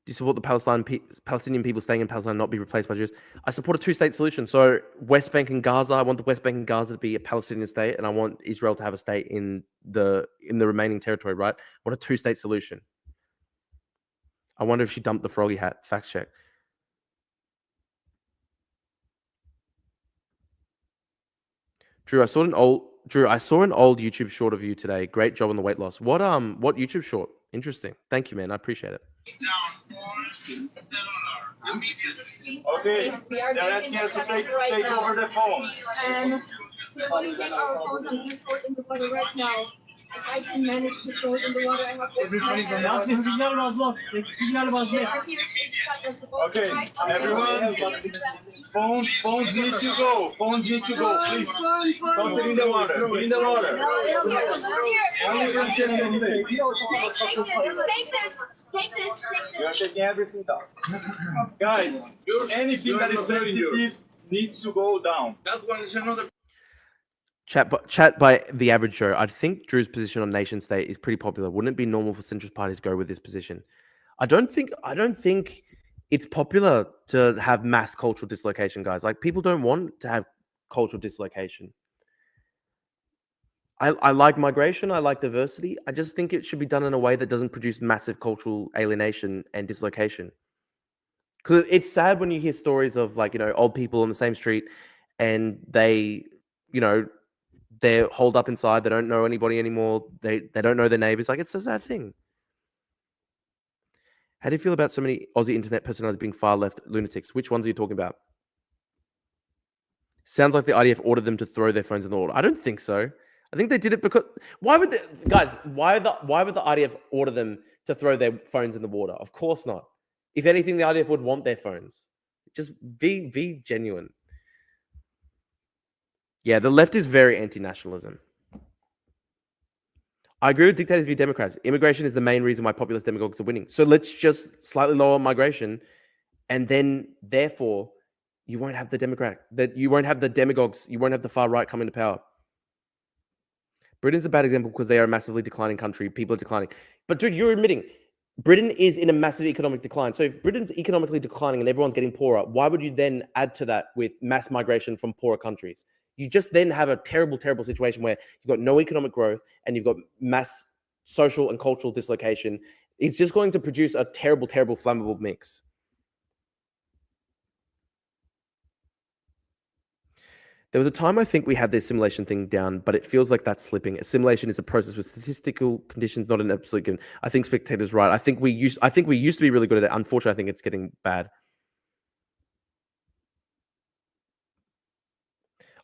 Do you support the Palestinian people staying in Palestine not be replaced by Jews? I support a two-state solution. So West Bank and Gaza, I want the West Bank and Gaza to be a Palestinian state, and I want Israel to have a state in the remaining territory, right? I want a two-state solution. I wonder if she dumped the froggy hat. Fact check. Drew, I saw an old YouTube short of you today. Great job on the weight loss. What YouTube short? Interesting. Thank you, man. I appreciate it. Okay, they're asking us to take over the phone. And we're going to take our phones and be stored in the water right now. If I can manage to throw it in the water, I have to. Okay, everyone, phones need to go. Phones need to go, please. Don't sit in the water. Put in the water. Take this. We are taking everything down. Guys, anything that is sensitive needs to go down. That one is another. Chat by the average Joe. I think Drew's position on nation state is pretty popular. Wouldn't it be normal for centrist parties to go with this position? I don't think it's popular to have mass cultural dislocation, guys. Like, people don't want to have cultural dislocation. I like migration. I like diversity. I just think it should be done in a way that doesn't produce massive cultural alienation and dislocation. Because it's sad when you hear stories of, like, old people on the same street and they, they're holed up inside. They don't know anybody anymore. They don't know their neighbors. Like, it's a sad thing. How do you feel about so many Aussie internet personalities being far left lunatics? Which ones are you talking about? Sounds like the IDF ordered them to throw their phones in the water. I don't think so. I think they did it because why would the IDF order them to throw their phones in the water? Of course not. If anything, the IDF would want their phones. Just be genuine. Yeah, the left is very anti-nationalism. I agree with dictators view Democrats. Immigration is the main reason why populist demagogues are winning. So let's just slightly lower migration, and then therefore you won't have the you won't have the demagogues, you won't have the far right come into power. Britain's a bad example because they are a massively declining country. People are declining. But dude, you're admitting Britain is in a massive economic decline. So if Britain's economically declining and everyone's getting poorer, why would you then add to that with mass migration from poorer countries? You just then have a terrible, terrible situation where you've got no economic growth and you've got mass social and cultural dislocation. It's just going to produce a terrible, terrible flammable mix. There was a time I think we had the assimilation thing down, but it feels like that's slipping. Assimilation is a process with statistical conditions, not an absolute given. I think Spectator's right. I think we used to be really good at it. Unfortunately, I think it's getting bad.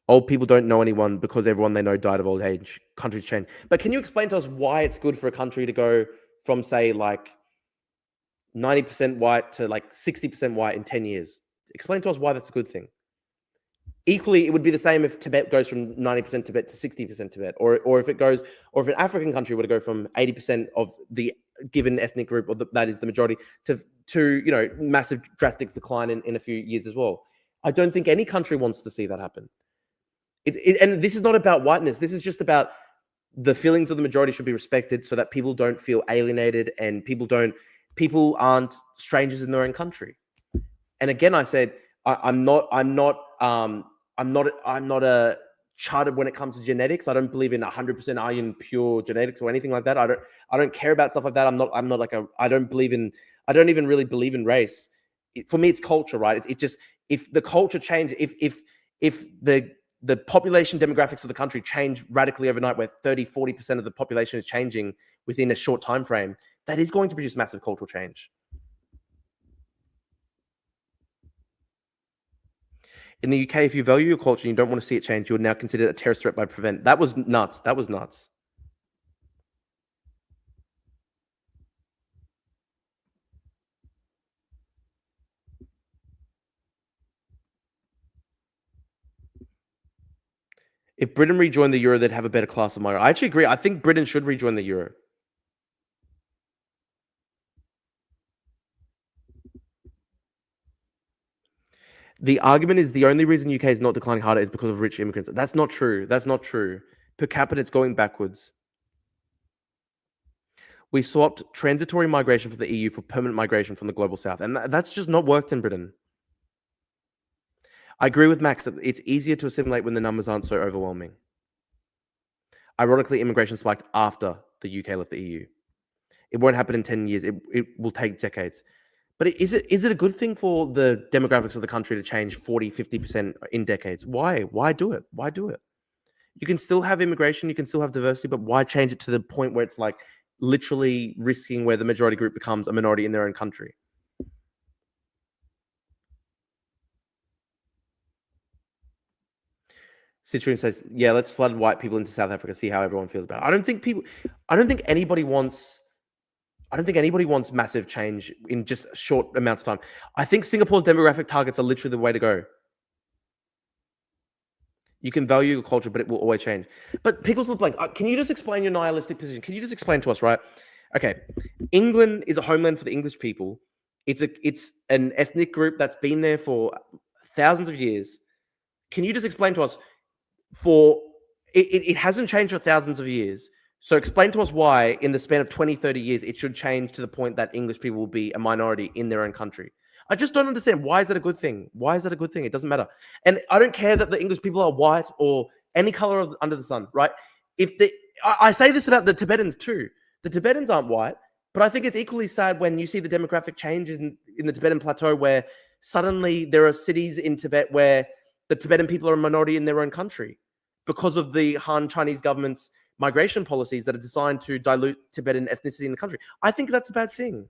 Old people don't know anyone because everyone they know died of old age. Countries change. But can you explain to us why it's good for a country to go from, say, like 90% white to like 60% white in 10 years? Explain to us why that's a good thing. Equally, it would be the same if Tibet goes from 90% Tibet to 60% Tibet, or if an African country were to go from 80% of the given ethnic group, or that is the majority, to massive drastic decline in a few years as well. I don't think any country wants to see that happen. And this is not about whiteness. This is just about the feelings of the majority should be respected, so that people don't feel alienated and people aren't strangers in their own country. And again, I said I'm not a chartered when it comes to genetics. I don't believe in 100% iron pure genetics or anything like that. I don't care about stuff like that. I don't even really believe in race. For me, it's culture, right? It's just, if the culture changes, if the population demographics of the country change radically overnight, where 30-40% of the population is changing within a short time frame, that is going to produce massive cultural change. In the UK, if you value your culture and you don't want to see it change, you're now considered a terrorist threat by Prevent. That was nuts. That was nuts. If Britain rejoined the euro, they'd have a better class of migrant. I actually agree. I think Britain should rejoin the euro. The argument is the only reason UK is not declining harder is because of rich immigrants. That's not true. That's not true. Per capita, it's going backwards. We swapped transitory migration from the EU for permanent migration from the global south. And that's just not worked in Britain. I agree with Max that it's easier to assimilate when the numbers aren't so overwhelming. Ironically, immigration spiked after the UK left the EU. It won't happen in 10 years. It will take decades. But is it a good thing for the demographics of the country to change 40, 50% in decades? Why? Why do it? Why do it? You can still have immigration, you can still have diversity, but why change it to the point where it's like literally risking where the majority group becomes a minority in their own country? Citroen says, yeah, let's flood white people into South Africa, see how everyone feels about it. I don't think anybody wants massive change in just short amounts of time. I think Singapore's demographic targets are literally the way to go. You can value your culture, but it will always change. But Pickles with Blank, can you just explain your nihilistic position? Can you just explain to us, right? Okay, England is a homeland for the English people. It's an ethnic group that's been there for thousands of years. Can you just explain to us, it hasn't changed for thousands of years. So explain to us why in the span of 20, 30 years, it should change to the point that English people will be a minority in their own country. I just don't understand. Why is that a good thing? Why is that a good thing? It doesn't matter. And I don't care that the English people are white or any color under the sun, right? I say this about the Tibetans too. The Tibetans aren't white, but I think it's equally sad when you see the demographic change in the Tibetan plateau where suddenly there are cities in Tibet where the Tibetan people are a minority in their own country because of the Han Chinese government's migration policies that are designed to dilute Tibetan ethnicity in the country. I think that's a bad thing.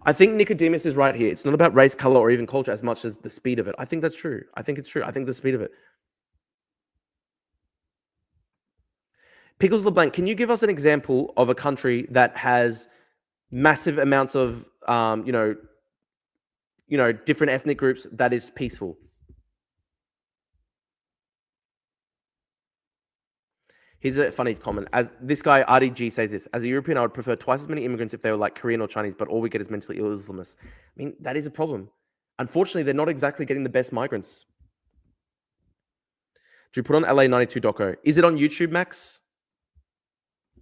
I think Nicodemus is right here. It's not about race, color, or even culture as much as the speed of it. I think that's true. I think it's true. I think the speed of it. Pickles LeBlanc, can you give us an example of a country that has massive amounts of, different ethnic groups that is peaceful? Here's a funny comment. As this guy, RDG, says this, as a European, I would prefer twice as many immigrants if they were like Korean or Chinese, but all we get is mentally ill Islamists. I mean, that is a problem. Unfortunately, they're not exactly getting the best migrants. Do you put on LA92 doco? Is it on YouTube, Max?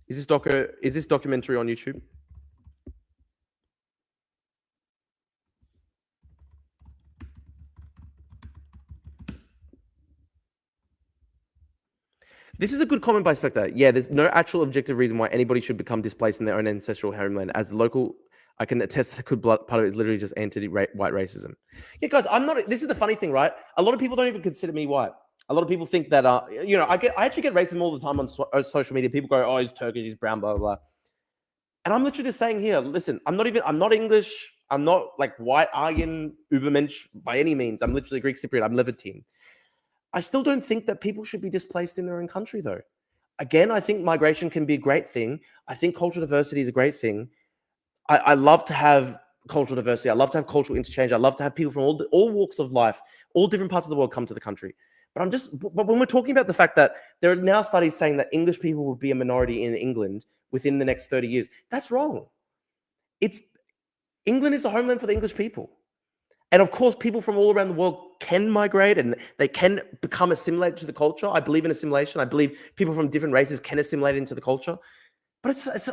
Is this documentary on YouTube? This is a good comment by Spectre. Yeah, there's no actual objective reason why anybody should become displaced in their own ancestral homeland. As local, I can attest that a good part of it is literally just anti-white racism. Yeah, guys, I'm not. This is the funny thing, right? A lot of people don't even consider me white. A lot of people think that, I actually get racism all the time on social media. People go, "Oh, he's Turkish, he's brown, blah blah blah." And I'm literally just saying here, listen, I'm not English. I'm not like white Aryan Ubermensch by any means. I'm literally Greek Cypriot. I'm Levantine. I still don't think that people should be displaced in their own country, though. Again, I think migration can be a great thing. I think cultural diversity is a great thing. I love to have cultural diversity. I love to have cultural interchange. I love to have people from all walks of life, all different parts of the world come to the country. But when we're talking about the fact that there are now studies saying that English people will be a minority in England within the next 30 years, that's wrong. England is a homeland for the English people. And of course, people from all around the world can migrate and they can become assimilated to the culture. I believe in assimilation. I believe people from different races can assimilate into the culture. But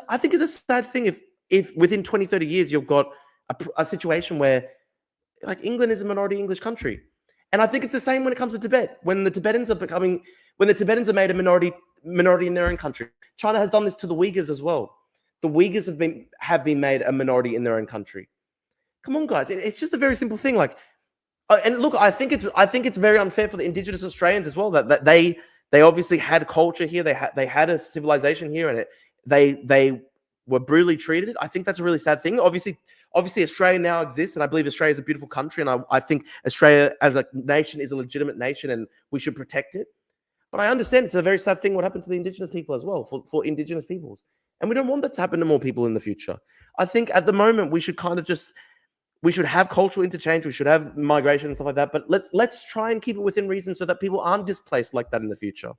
I think it's a sad thing if within 20, 30 years, you've got a situation where like England is a minority English country. And I think it's the same when it comes to Tibet. When the Tibetans are made a minority in their own country. China has done this to the Uyghurs as well. The Uyghurs have been made a minority in their own country. Come on, guys. It's just a very simple thing. Like, and look, I think it's very unfair for the Indigenous Australians as well that they obviously had culture here. They had a civilization here, and they were brutally treated. I think that's a really sad thing. Obviously, Australia now exists, and I believe Australia is a beautiful country, and I think Australia as a nation is a legitimate nation, and we should protect it. But I understand it's a very sad thing what happened to the Indigenous people as well, for Indigenous peoples, and we don't want that to happen to more people in the future. I think at the moment we should kind of we should have cultural interchange, we should have migration and stuff like that, but let's try and keep it within reason so that people aren't displaced like that in the future.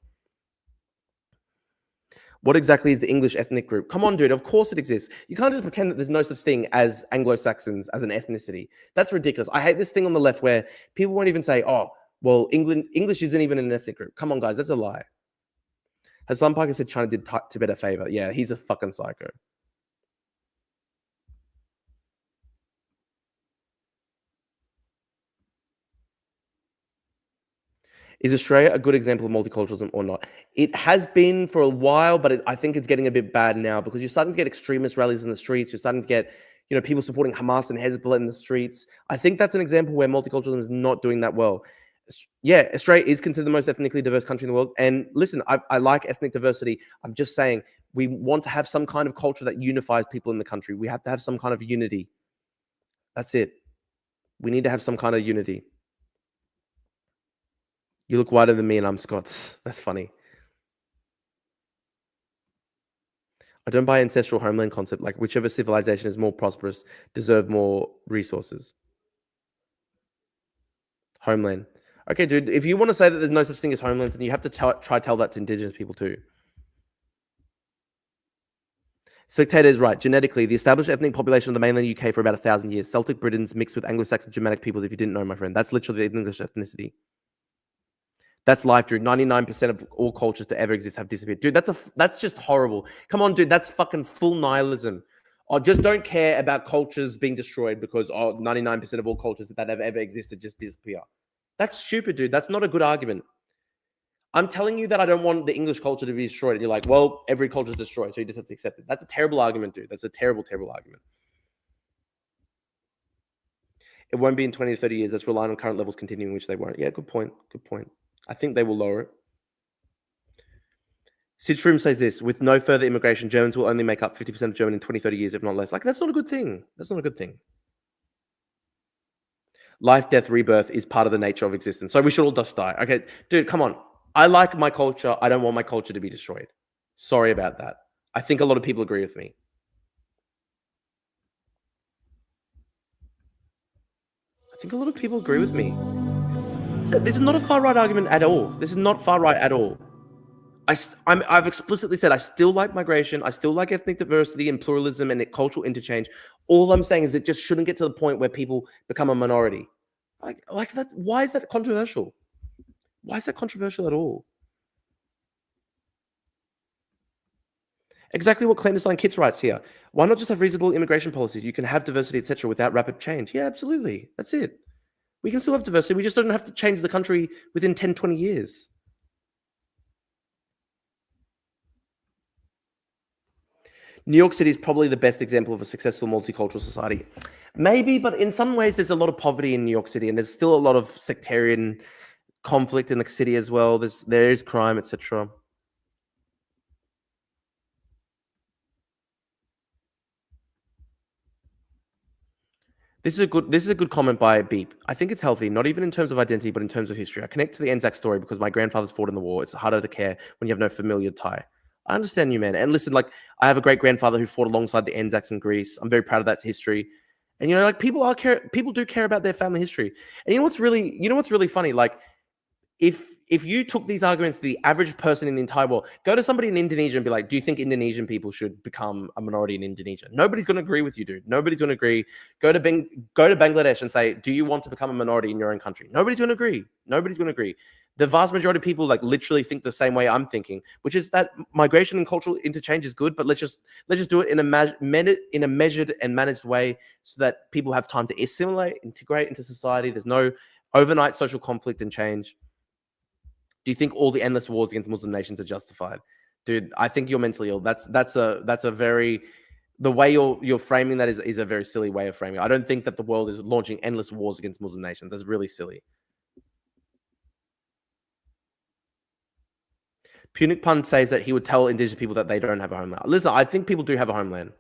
What exactly is the English ethnic group? Come on, dude, of course it exists. You can't just pretend that there's no such thing as Anglo-Saxons as an ethnicity. That's ridiculous. I hate this thing on the left where people won't even say, oh, well, English isn't even an ethnic group. Come on, guys, that's a lie. Hassan Parker said China did Tibet a favor. Yeah, he's a fucking psycho. Is Australia a good example of multiculturalism or not? It has been for a while, but I think it's getting a bit bad now because you're starting to get extremist rallies in the streets. You're starting to get, people supporting Hamas and Hezbollah in the streets. I think that's an example where multiculturalism is not doing that well. Yeah, Australia is considered the most ethnically diverse country in the world. And listen, I like ethnic diversity. I'm just saying we want to have some kind of culture that unifies people in the country. We have to have some kind of unity. That's it. We need to have some kind of unity. You look whiter than me and I'm Scots. That's funny. I don't buy ancestral homeland concept. Like whichever civilization is more prosperous deserve more resources. Homeland. Okay, dude, if you want to say that there's no such thing as homelands, then you have to try tell that to Indigenous people too. Spectator is right. Genetically, the established ethnic population of the mainland UK for about 1,000 years. Celtic Britons mixed with Anglo-Saxon Germanic peoples, if you didn't know, my friend. That's literally the English ethnicity. That's life, dude. 99% of all cultures to ever exist have disappeared. Dude, that's just horrible. Come on, dude. That's fucking full nihilism. I just don't care about cultures being destroyed because 99% of all cultures that have ever existed just disappear. That's stupid, dude. That's not a good argument. I'm telling you that I don't want the English culture to be destroyed. And you're like, well, every culture is destroyed, so you just have to accept it. That's a terrible argument, dude. That's a terrible, terrible argument. It won't be in 20 to 30 years. That's relying on current levels continuing, which they won't. Yeah, good point. Good point. I think they will lower it. Sidstrom says this, with no further immigration, Germans will only make up 50% of German in 20, 30 years, if not less. Like, that's not a good thing. That's not a good thing. Life, death, rebirth is part of the nature of existence. So we should all just die. Okay, dude, come on. I like my culture. I don't want my culture to be destroyed. Sorry about that. I think a lot of people agree with me. I think a lot of people agree with me. So this is not a far-right argument at all. This is not far-right at all. I've explicitly said I still like migration. I still like ethnic diversity and pluralism and cultural interchange. All I'm saying is it just shouldn't get to the point where people become a minority. Like that. Why is that controversial? Why is that controversial at all? Exactly what clandestine Kits writes here. Why not just have reasonable immigration policies? You can have diversity, etc., without rapid change. Yeah, absolutely. That's it. We can still have diversity. We just don't have to change the country within 10, 20 years. New York City is probably the best example of a successful multicultural society. Maybe, but in some ways, there's a lot of poverty in New York City, and there's still a lot of sectarian conflict in the city as well. There is crime, etc. This is a good comment by Beep. I think it's healthy, not even in terms of identity, but in terms of history. I connect to the Anzac story because my grandfather's fought in the war. It's harder to care when you have no familiar tie. I understand you, man. And listen, like, I have a great grandfather who fought alongside the Anzacs in Greece. I'm very proud of that history. And like people do care about their family history. And you know what's really funny? Like, if you took these arguments to the average person in the entire world, go to somebody in Indonesia and be like, do you think Indonesian people should become a minority in Indonesia? Nobody's going to agree with you, dude. Nobody's going to agree. Go to Bangladesh and say, do you want to become a minority in your own country? Nobody's going to agree. Nobody's going to agree. The vast majority of people like literally think the same way I'm thinking, which is that migration and cultural interchange is good, but let's just do it in a measured and managed way so that people have time to assimilate, integrate into society. There's no overnight social conflict and change. Do you think all the endless wars against Muslim nations are justified? Dude, I think you're mentally ill. That's a very, the way you're framing that is a very silly way of framing it. I don't think that the world is launching endless wars against Muslim nations. That's really silly. Punic Pun says that he would tell Indigenous people that they don't have a homeland. Listen, I think people do have a homeland.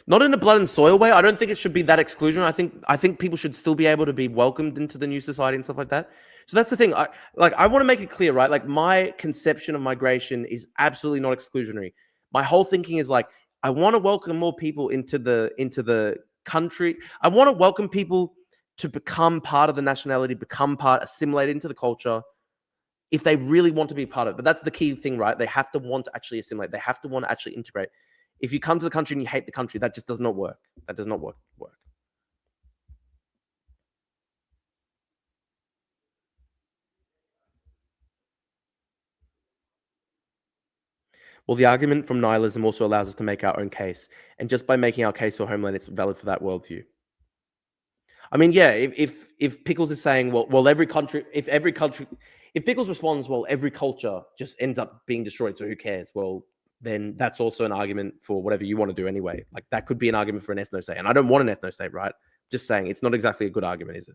Not in a blood and soil way. I don't think it should be that exclusion. I think people should still be able to be welcomed into the new society and stuff like that. So that's the thing. I want to make it clear, right? Like, my conception of migration is absolutely not exclusionary. My whole thinking is like, I want to welcome more people into the country. I want to welcome people to become part of the nationality, assimilate into the culture, if they really want to be part of it. But that's the key thing, right? They have to want to actually assimilate. They have to want to actually integrate. If you come to the country and you hate the country, that just does not work. That does not work. Well, the argument from nihilism also allows us to make our own case, and just by making our case for homeland, it's valid for that worldview. I mean, yeah, if Pickles is saying, well, if Pickles responds, well, every culture just ends up being destroyed, so who cares? Well, then that's also an argument for whatever you want to do anyway. Like that could be an argument for an ethno state, and I don't want an ethno state, right? Just saying, it's not exactly a good argument, is it?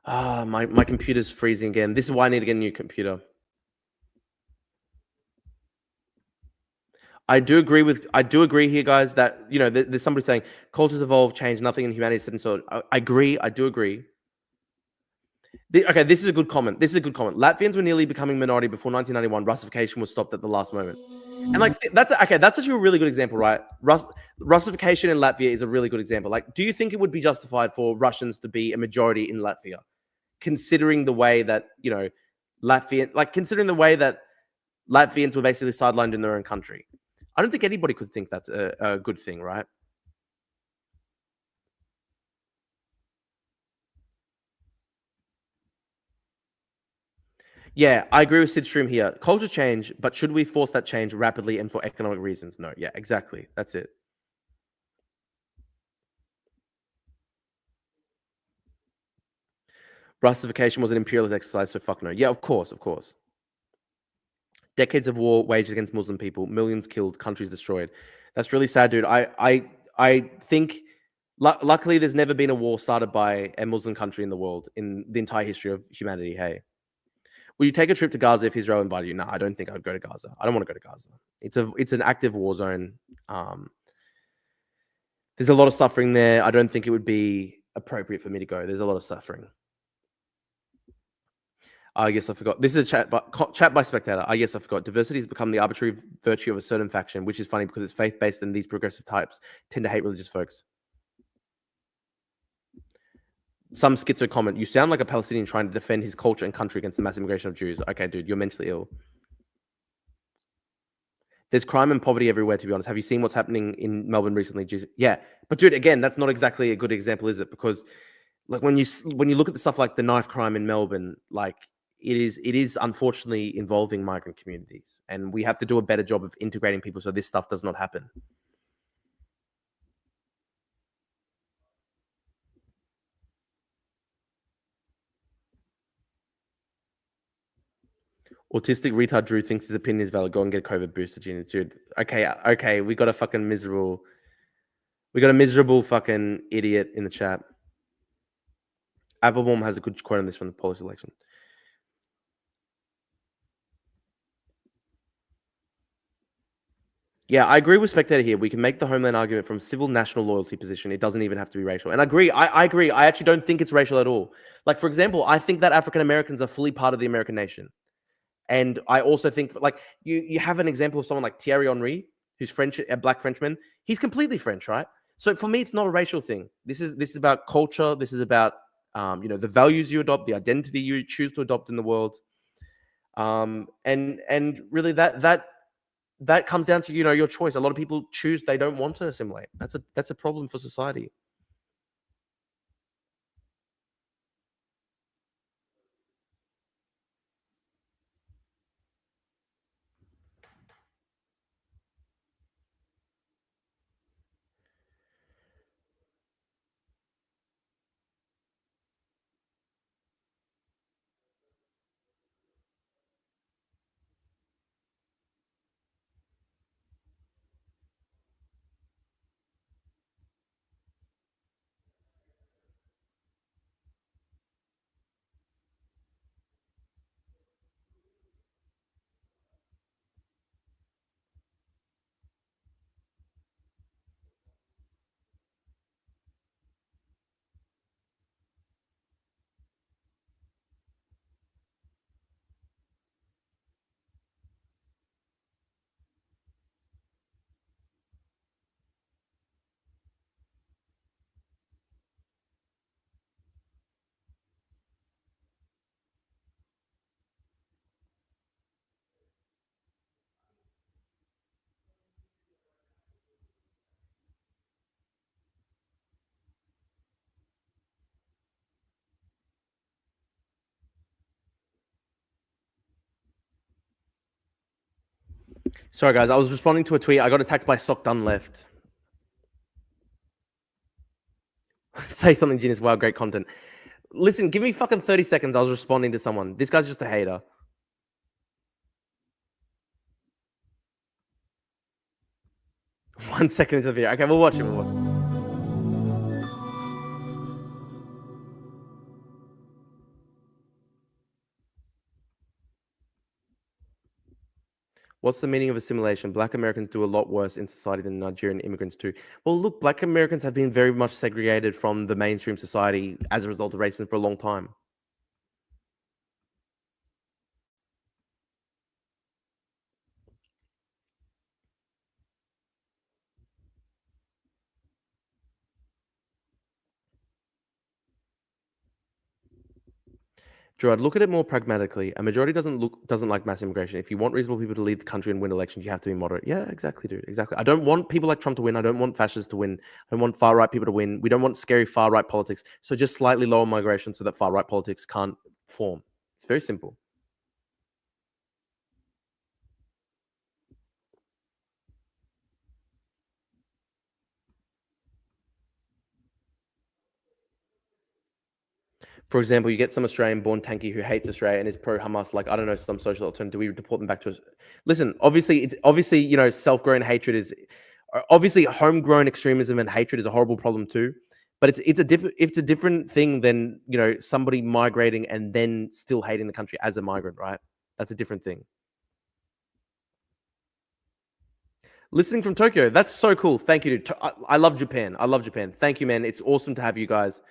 Ah, my computer's freezing again. This is why I need to get a new computer. I do agree here, guys, that, you know, there's somebody saying cultures evolve, change, nothing in humanity is set in stone. I agree. I do agree. Okay, this is a good comment. Latvians were nearly becoming minority before 1991. Russification was stopped at the last moment. And like that's actually a really good example, right? Russification in Latvia is a really good example. Like, do you think it would be justified for Russians to be a majority in Latvia, considering the way that, you know, considering the way that Latvians were basically sidelined in their own country? I don't think anybody could think that's a good thing, right? Yeah, I agree with Sid Stream here. Culture change, but should we force that change rapidly and for economic reasons? No. Yeah, exactly. That's it. Russification was an imperialist exercise, so fuck no. Yeah, of course. Decades of war waged against Muslim people, millions killed, countries destroyed. That's really sad, dude. I think, luckily, there's never been a war started by a Muslim country in the world in the entire history of humanity. Hey, will you take a trip to Gaza if Israel invited you? No, I don't think I would go to Gaza. I don't want to go to Gaza. It's an active war zone. There's a lot of suffering there. I don't think it would be appropriate for me to go. There's a lot of suffering. I guess I forgot. This is a chat by spectator. I guess I forgot. Diversity has become the arbitrary virtue of a certain faction, which is funny because it's faith-based and these progressive types tend to hate religious folks. Some schizo comment. You sound like a Palestinian trying to defend his culture and country against the mass immigration of Jews. Okay, dude, you're mentally ill. There's crime and poverty everywhere, to be honest. Have you seen what's happening in Melbourne recently? Yeah. But dude, again, that's not exactly a good example, is it? Because like when you look at the stuff like the knife crime in Melbourne, like it is unfortunately involving migrant communities, and we have to do a better job of integrating people so this stuff does not happen. Autistic retard Drew thinks his opinion is valid. Go and get a COVID booster, Gina. Dude. Okay. We got a miserable fucking idiot in the chat. Applebaum has a good quote on this from the Polish election. Yeah, I agree with Spectator here. We can make the homeland argument from civil national loyalty position. It doesn't even have to be racial. And I agree. I agree. I actually don't think it's racial at all. Like, for example, I think that African Americans are fully part of the American nation. And I also think, like, you have an example of someone like Thierry Henry, who's French, a black Frenchman. He's completely French, right? So for me, it's not a racial thing. This is about culture. This is about the values you adopt, the identity you choose to adopt in the world. And really that comes down to, your choice. A lot of people choose they don't want to assimilate. That's a problem for society. Sorry, guys. I was responding to a tweet. I got attacked by Sock Done Left. Say something, genius. Wow, great content. Listen, give me fucking 30 seconds. I was responding to someone. This guy's just a hater. One second into the video. Okay, we'll watch it. We'll watch it. What's the meaning of assimilation? Black Americans do a lot worse in society than Nigerian immigrants do. Well, look, Black Americans have been very much segregated from the mainstream society as a result of racism for a long time. Gerard, look at it more pragmatically. A majority doesn't like mass immigration. If you want reasonable people to lead the country and win elections, you have to be moderate. Yeah, exactly, dude. Exactly. I don't want people like Trump to win. I don't want fascists to win. I don't want far-right people to win. We don't want scary far-right politics. So just slightly lower migration so that far-right politics can't form. It's very simple. For example, you get some Australian-born tanky who hates Australia and is pro-Hamas, like, I don't know, some social alternative. Do we deport them back to... Listen, obviously, you know, self-grown hatred is... Obviously, homegrown extremism and hatred is a horrible problem too. But it's a different thing than, you know, somebody migrating and then still hating the country as a migrant, right? That's a different thing. Listening from Tokyo, that's so cool. Thank you, dude. I love Japan. I love Japan. Thank you, man. It's awesome to have you guys.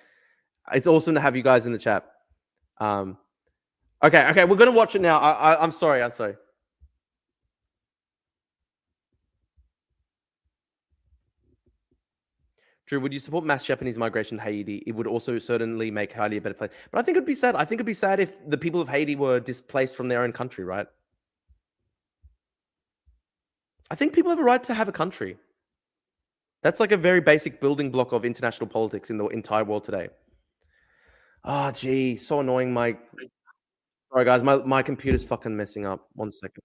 It's awesome to have you guys in the chat. Okay, we're gonna watch it now. I'm sorry. Drew, would you support mass Japanese migration to Haiti? It would also certainly make Haiti a better place. But I think it'd be sad. I think it'd be sad if the people of Haiti were displaced from their own country, right? I think people have a right to have a country. That's like a very basic building block of international politics in the entire world today. Ah, gee, so annoying. Sorry, guys, my computer's fucking messing up. 1 second.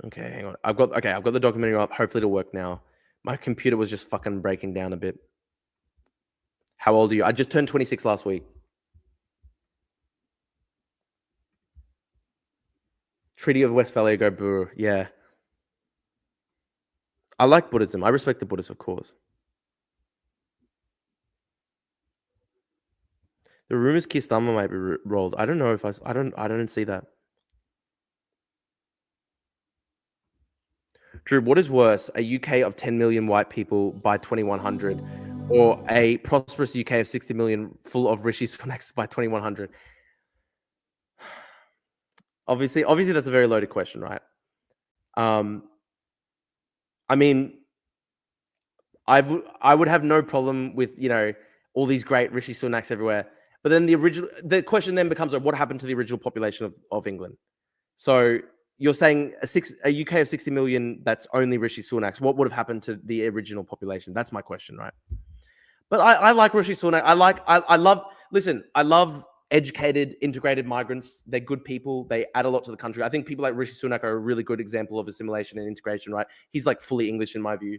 Okay, hang on. I've got the documentary up. Hopefully it'll work now. My computer was just fucking breaking down a bit. How old are you? I just turned 26 last week. Treaty of Westphalia, go boo. Yeah. I like Buddhism. I respect the Buddhists, of course. The rumors Kistama might be rolled. I don't know if I don't see that. Drew, what is worse, a UK of 10 million white people by 2100 or a prosperous UK of 60 million full of Rishi Sunaks by 2100? Obviously that's a very loaded question, right? I mean, I would have no problem with, you know, all these great Rishi Sunaks everywhere. But then the question then becomes, what happened to the original population of England? So you're saying a UK of 60 million, that's only Rishi Sunaks. What would have happened to the original population? That's my question, right? But I like Rishi Sunak. I love educated, integrated migrants. They're good people. They add a lot to the country. I think people like Rishi Sunak are a really good example of assimilation and integration, right? He's like fully English in my view.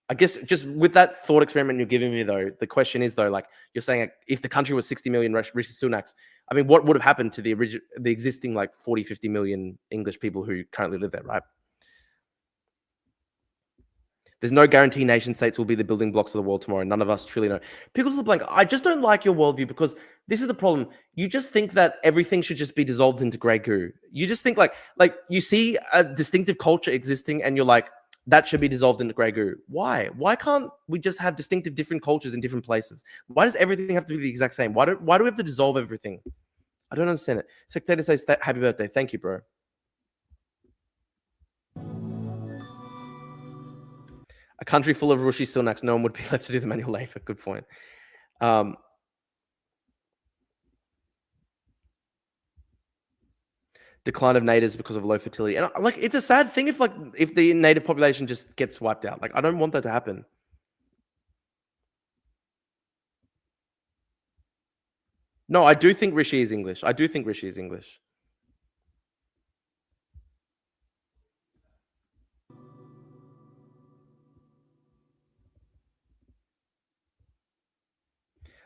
I guess just with that thought experiment you're giving me, though, the question is, though, like you're saying, like, if the country was 60 million Rishi Sunaks, I mean, what would have happened to the existing like 40, 50 million English people who currently live there, right? There's no guarantee nation states will be the building blocks of the world tomorrow. None of us truly know. Pickles the blank. I just don't like your worldview because this is the problem. You just think that everything should just be dissolved into grey goo. You just think like you see a distinctive culture existing and you're like, that should be dissolved into grey goo. Why? Why can't we just have distinctive different cultures in different places? Why does everything have to be the exact same? Why do we have to dissolve everything? I don't understand it. Spectator says, happy birthday. Thank you, bro. A country full of Rishi Sunaks, no one would be left to do the manual labor. Good point. decline of natives because of low fertility. And like, it's a sad thing if the native population just gets wiped out. Like, I don't want that to happen. No, I do think Rishi is English. I do think Rishi is English.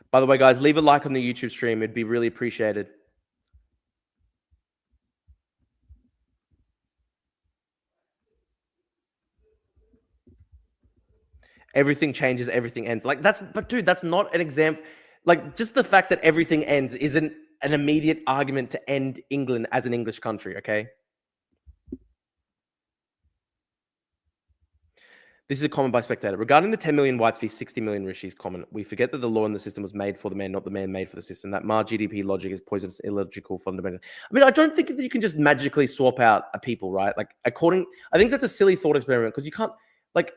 By the way, guys, leave a like on the YouTube stream. It'd be really appreciated. Everything changes, everything ends. Like, but dude, that's not an example. Like, just the fact that everything ends isn't an immediate argument to end England as an English country, okay? This is a comment by Spectator. Regarding the 10 million whites v 60 million Rishi's comment, we forget that the law in the system was made for the man, not the man made for the system. That Ma GDP logic is poisonous, illogical, fundamental. I mean, I don't think that you can just magically swap out a people, right? Like, I think that's a silly thought experiment because you can't, like,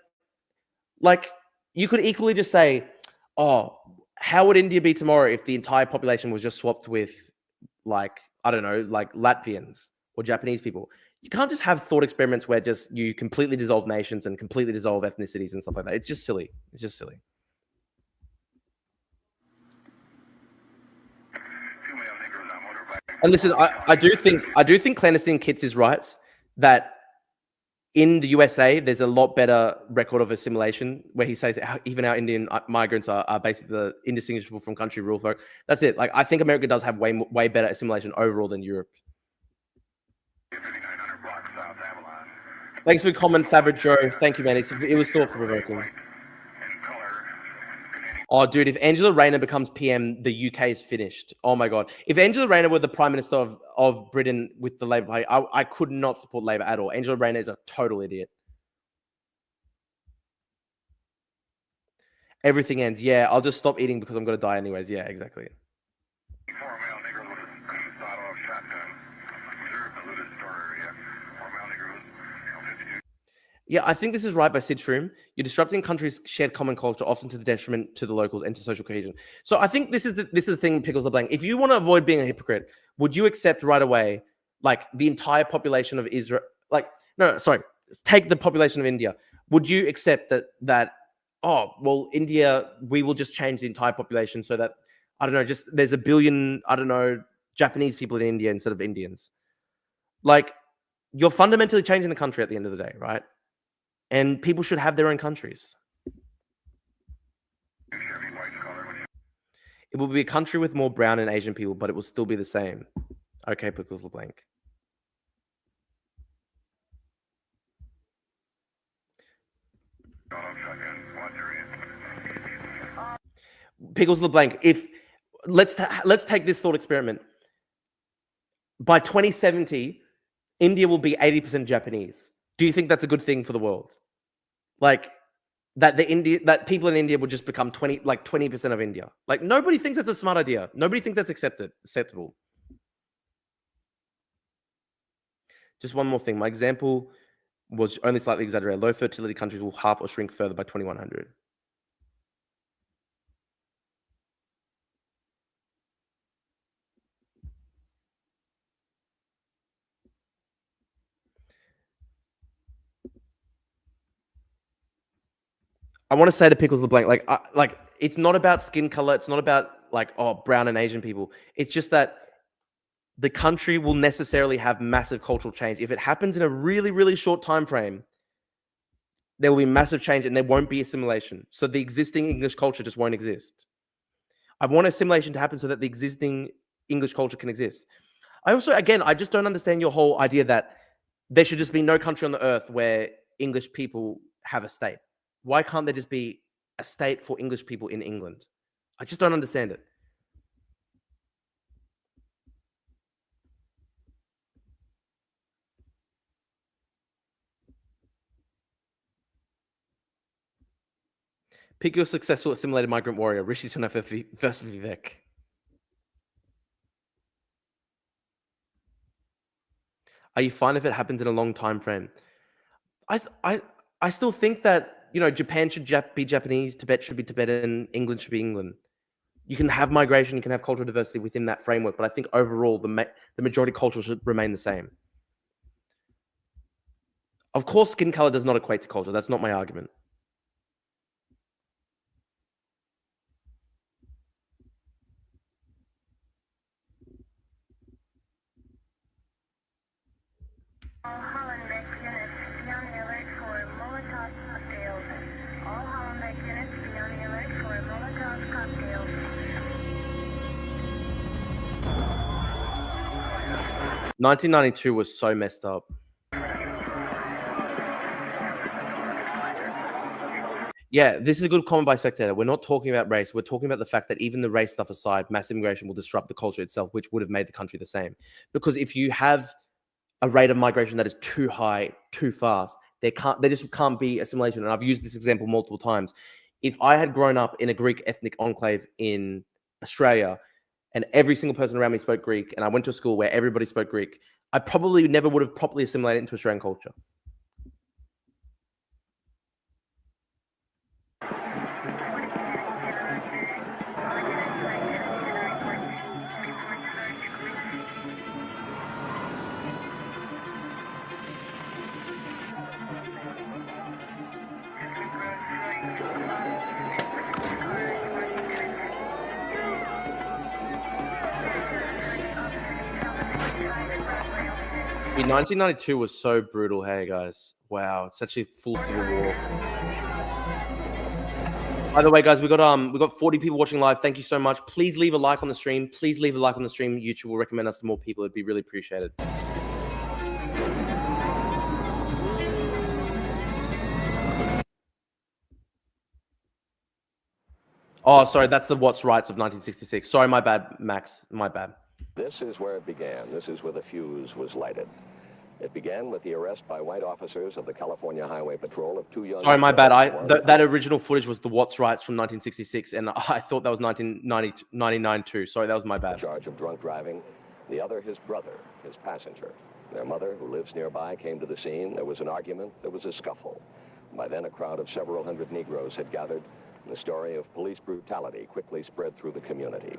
you could equally just say, oh, how would India be tomorrow if the entire population was just swapped with, like, I don't know, like Latvians or Japanese people? You can't just have thought experiments where just you completely dissolve nations and completely dissolve ethnicities and stuff like that. It's just silly. It's just silly. And listen, I do think clandestine kits is right that in the USA there's a lot better record of assimilation where he says even our Indian migrants are basically indistinguishable from country rule folk. That's it. Like, I think America does have way better assimilation overall than Europe. Thanks for your comment, Savage Joe. Thank you, man. It was thought-provoking. Oh, dude, if Angela Rayner becomes PM, the UK is finished. Oh, my God. If Angela Rayner were the Prime Minister of Britain with the Labour Party, I could not support Labour at all. Angela Rayner is a total idiot. Everything ends. Yeah, I'll just stop eating because I'm going to die anyways. Yeah, exactly. Yeah, I think this is right by Sid Shroom. You're disrupting countries' shared common culture, often to the detriment to the locals and to social cohesion. So I think this is the thing, Pickles LeBlanc. If you want to avoid being a hypocrite, would you accept right away, like, the entire population of Israel? Like, no, sorry, take the population of India. Would you accept that? Oh, well, India, we will just change the entire population so that, I don't know, just there's a billion, I don't know, Japanese people in India instead of Indians. Like, you're fundamentally changing the country at the end of the day, right? And people should have their own countries. It will be a country with more brown and Asian people, but it will still be the same. Okay, Pickles LeBlanc. Pickles LeBlanc, let's take this thought experiment. By 2070, India will be 80% Japanese. Do you think that's a good thing for the world? Like, that people in India would just become 20% of India. Like, nobody thinks that's a smart idea. Nobody thinks that's acceptable. Just one more thing. My example was only slightly exaggerated. Low fertility countries will half or shrink further by 2100. I want to say to Pickles LeBlanc, like it's not about skin color. It's not about like, oh, brown and Asian people. It's just that the country will necessarily have massive cultural change. If it happens in a really, really short time frame, there will be massive change and there won't be assimilation. So the existing English culture just won't exist. I want assimilation to happen so that the existing English culture can exist. I just don't understand your whole idea that there should just be no country on the earth where English people have a state. Why can't there just be a state for English people in England? I just don't understand it. Pick your successful assimilated migrant warrior, Rishi Sunak versus Vivek. Are you fine if it happens in a long time frame? I still think that, you know, Japan should be Japanese, Tibet should be Tibetan, England should be England. You can have migration, you can have cultural diversity within that framework, but I think overall the majority culture should remain the same. Of course, skin color does not equate to culture. That's not my argument. All Holland-based units be on the alert for Molotov cocktails. All Holland-based units be on the alert for Molotov cocktails. 1992 was so messed up. Yeah, this is a good comment by Spectator. We're not talking about race. We're talking about the fact that even the race stuff aside, mass immigration will disrupt the culture itself, which would have made the country the same. Because if you have a rate of migration that is too high, too fast, there just can't be assimilation. And I've used this example multiple times. If I had grown up in a Greek ethnic enclave in Australia, and every single person around me spoke Greek, and I went to a school where everybody spoke Greek, I probably never would have properly assimilated into Australian culture. In 1992 was so brutal. Hey guys, wow, it's actually full civil war. By the way, guys, we got 40 people watching live. Thank you so much. Please leave a like on the stream. Please leave a like on the stream. YouTube will recommend us to more people. It'd be really appreciated. Oh, sorry, that's the What's Rights of 1966. Sorry, my bad, Max. My bad. This is where it began. This is where the fuse was lighted. It began with the arrest by white officers of the California Highway Patrol of two young... Sorry, my bad. That original footage was the What's Rights from 1966, and I thought that was 1999 too. Sorry, that was my bad. In charge of drunk driving. The other, his brother, his passenger. Their mother, who lives nearby, came to the scene. There was an argument. There was a scuffle. By then, a crowd of several hundred Negroes had gathered. The story of police brutality quickly spread through the community.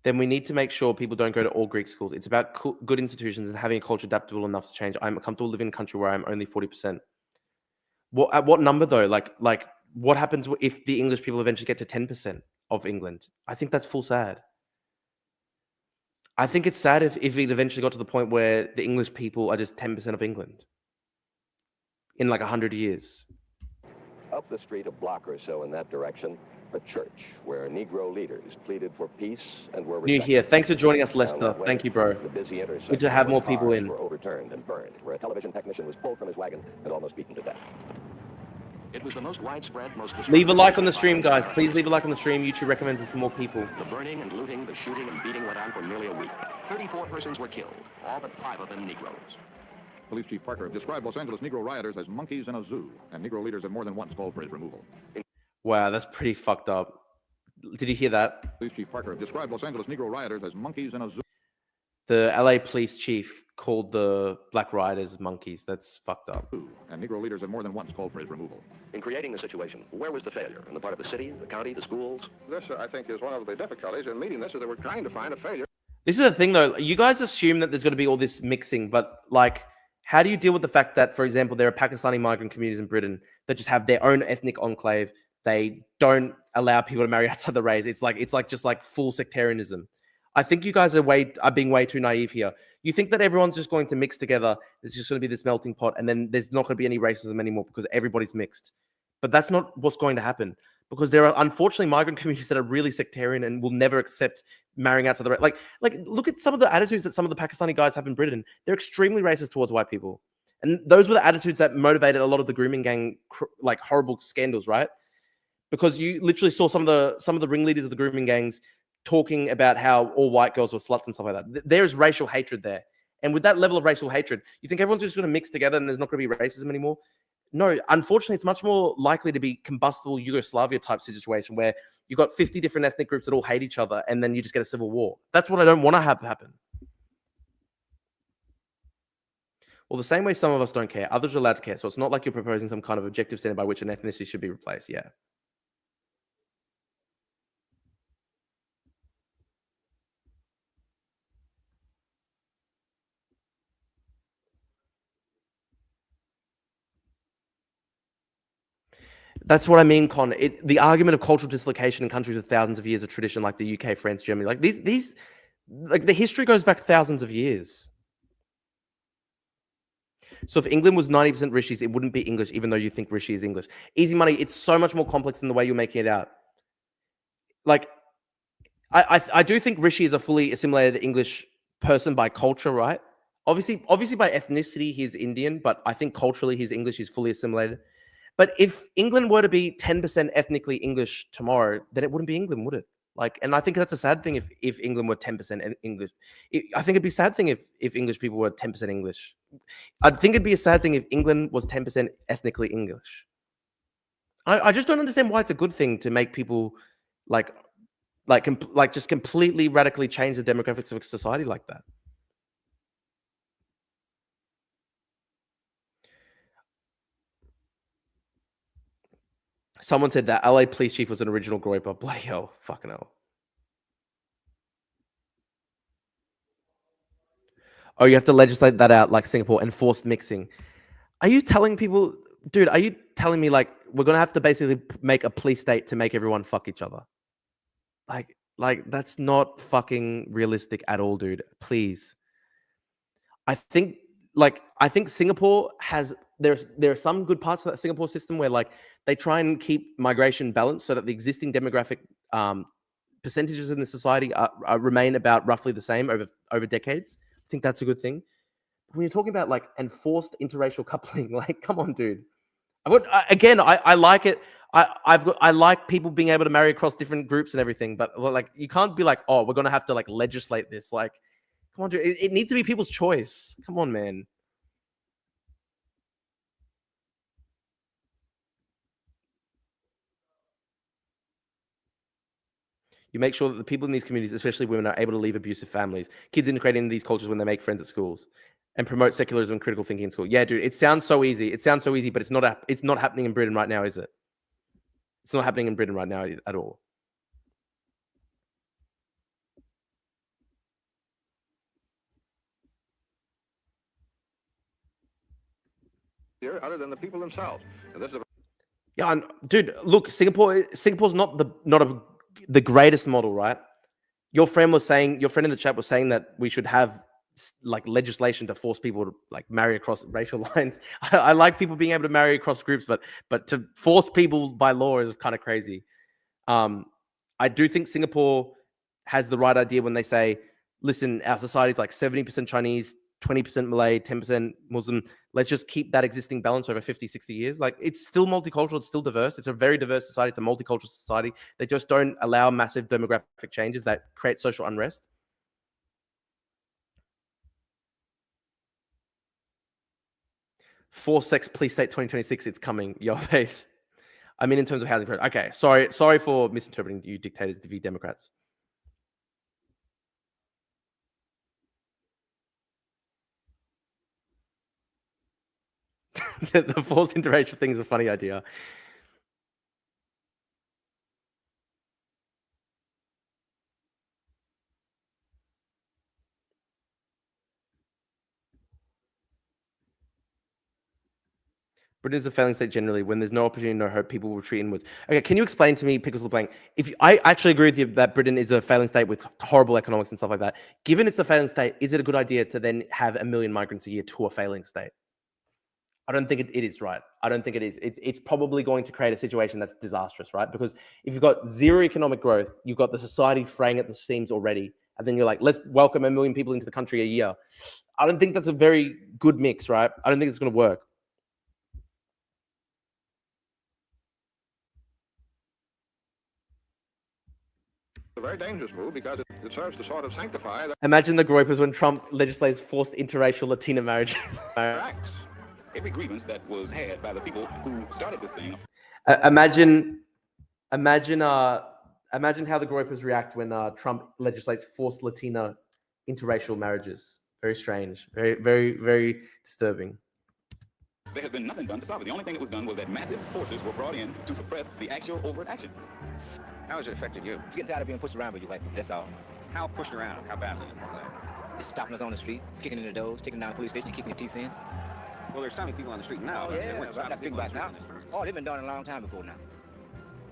Then we need to make sure people don't go to all Greek schools. It's about good institutions and having a culture adaptable enough to change. I'm comfortable living in a country where I'm only 40%. At what number though? Like what happens if the English people eventually get to 10% of England? I think that's full sad. I think it's sad if it eventually got to the point where the English people are just 10% of England in like 100 years. Up the street a block or so in that direction, a church where Negro leaders pleaded for peace and were New here. Thanks for joining us, Lester. Thank you, bro. The busy intersection Good to have more people in. Were overturned and burned, where a television technician was pulled from his wagon and almost beaten to death. It was the most widespread, most... Leave a like on the stream, guys. Please leave a like on the stream. YouTube recommends it to more people. The burning and looting, the shooting and beating went on for nearly a week. 34 persons were killed, all but 5 of them Negroes. Police Chief Parker described Los Angeles Negro rioters as monkeys in a zoo, and Negro leaders have more than once called for his removal. Wow, that's pretty fucked up. Did you hear that? Police Chief Parker described Los Angeles Negro rioters as monkeys in a zoo. The LA police chief called the black rioters monkeys. That's fucked up. And Negro leaders have more than once called for his removal. In creating the situation, where was the failure? On the part of the city, the county, the schools? This, I think, is one of the difficulties in meeting this, is that we're trying to find a failure. This is the thing, though. You guys assume that there's going to be all this mixing, but like, how do you deal with the fact that, for example, there are Pakistani migrant communities in Britain that just have their own ethnic enclave? They don't allow people to marry outside the race. It's like full sectarianism. I think you guys are being way too naive here. You think that everyone's just going to mix together. There's just going to be this melting pot, and then there's not going to be any racism anymore because everybody's mixed. But that's not what's going to happen, because there are unfortunately migrant communities that are really sectarian and will never accept marrying outside the race. Like look at some of the attitudes that some of the Pakistani guys have in Britain. They're extremely racist towards white people, and those were the attitudes that motivated a lot of the grooming gang like horrible scandals, right? Because you literally saw some of the ringleaders of the grooming gangs talking about how all white girls were sluts and stuff like that. There is racial hatred there. And with that level of racial hatred, you think everyone's just going to mix together and there's not going to be racism anymore? No, unfortunately, it's much more likely to be combustible Yugoslavia type situation where you've got 50 different ethnic groups that all hate each other and then you just get a civil war. That's what I don't want to have happen. Well, the same way some of us don't care, others are allowed to care. So it's not like you're proposing some kind of objective standard by which an ethnicity should be replaced. Yeah. That's what I mean, Con. The argument of cultural dislocation in countries with thousands of years of tradition, like the UK, France, Germany, like these, like the history goes back thousands of years. So if England was 90% Rishi's, it wouldn't be English, even though you think Rishi is English. Easy money. It's so much more complex than the way you're making it out. Like, I do think Rishi is a fully assimilated English person by culture, right? Obviously by ethnicity, he's Indian, but I think culturally his English is fully assimilated. But if England were to be 10% ethnically English tomorrow, then it wouldn't be England, would it? Like, and I think that's a sad thing if England were 10% English. I think it'd be a sad thing if English people were 10% English. I think it'd be a sad thing if England was 10% ethnically English. I just don't understand why it's a good thing to make people like just completely radically change the demographics of society like that. Someone said that LA police chief was an original groyper. Bloody hell. Fucking hell. Oh, you have to legislate that out like Singapore, enforced mixing. Are you telling people, dude, are you telling me like we're going to have to basically make a police state to make everyone fuck each other? Like that's not fucking realistic at all, dude. Please. I think Singapore has, there are some good parts of that Singapore system where like they try and keep migration balanced so that the existing demographic percentages in the society remain about roughly the same over decades. I think that's a good thing. But when you're talking about like enforced interracial coupling, like come on, dude. I like it. I like people being able to marry across different groups and everything, but like you can't be like, oh, we're gonna have to like legislate this. Like, come on, dude. It needs to be people's choice. Come on, man. You make sure that the people in these communities, especially women, are able to leave abusive families. Kids integrating into these cultures when they make friends at schools, and promote secularism and critical thinking in school. Yeah, dude, it sounds so easy. It sounds so easy, but it's not happening in Britain right now, is it? It's not happening in Britain right now at all. Here, other than the people themselves. And this is Yeah, dude, look, Singapore's not the greatest model, right? Your friend in the chat was saying that we should have like legislation to force people to like marry across racial lines. I like people being able to marry across groups, but to force people by law is kind of crazy. I do think Singapore has the right idea when they say, listen, our society is like 70% Chinese, 20% Malay, 10% Muslim. Let's just keep that existing balance over 50, 60 years. Like it's still multicultural, it's still diverse. It's a very diverse society. It's a multicultural society. They just don't allow massive demographic changes that create social unrest. Forced sex police state 2026, it's coming. Your face. I mean, in terms of housing. Okay, sorry for misinterpreting you dictators to be Democrats. The forced interracial thing is a funny idea. Britain is a failing state generally. When there's no opportunity, no hope, people will retreat inwards. Okay, can you explain to me, Pickles LeBlanc, I actually agree with you that Britain is a failing state with horrible economics and stuff like that. Given it's a failing state, is it a good idea to then have 1 million migrants a year to a failing state? I don't think it is, right? I don't think it is. It's probably going to create a situation that's disastrous, right? Because if you've got zero economic growth, you've got the society fraying at the seams already, and then you're like, let's welcome 1 million people into the country a year. I don't think that's a very good mix, right? I don't think it's going to work. a very dangerous move because it serves to sort of sanctify the Imagine the groypers when Trump legislates forced interracial Latina marriages. acts. Every grievance that was had by the people who started this thing. Imagine how the groypers react when Trump legislates forced Latina interracial marriages. Very strange. Very, very, very disturbing. There has been nothing done to stop it. The only thing that was done was that massive forces were brought in to suppress the actual overt action. How has it affected you? It's getting tired of being pushed around by you like that's all. How pushed around? How badly? It's stopping us on the street, kicking in the doors, taking down the police station, kicking your teeth in. Well, they're stopping people on the street now. Oh, yeah, but I'm not thinking about now. Oh, they've been done a long time before now.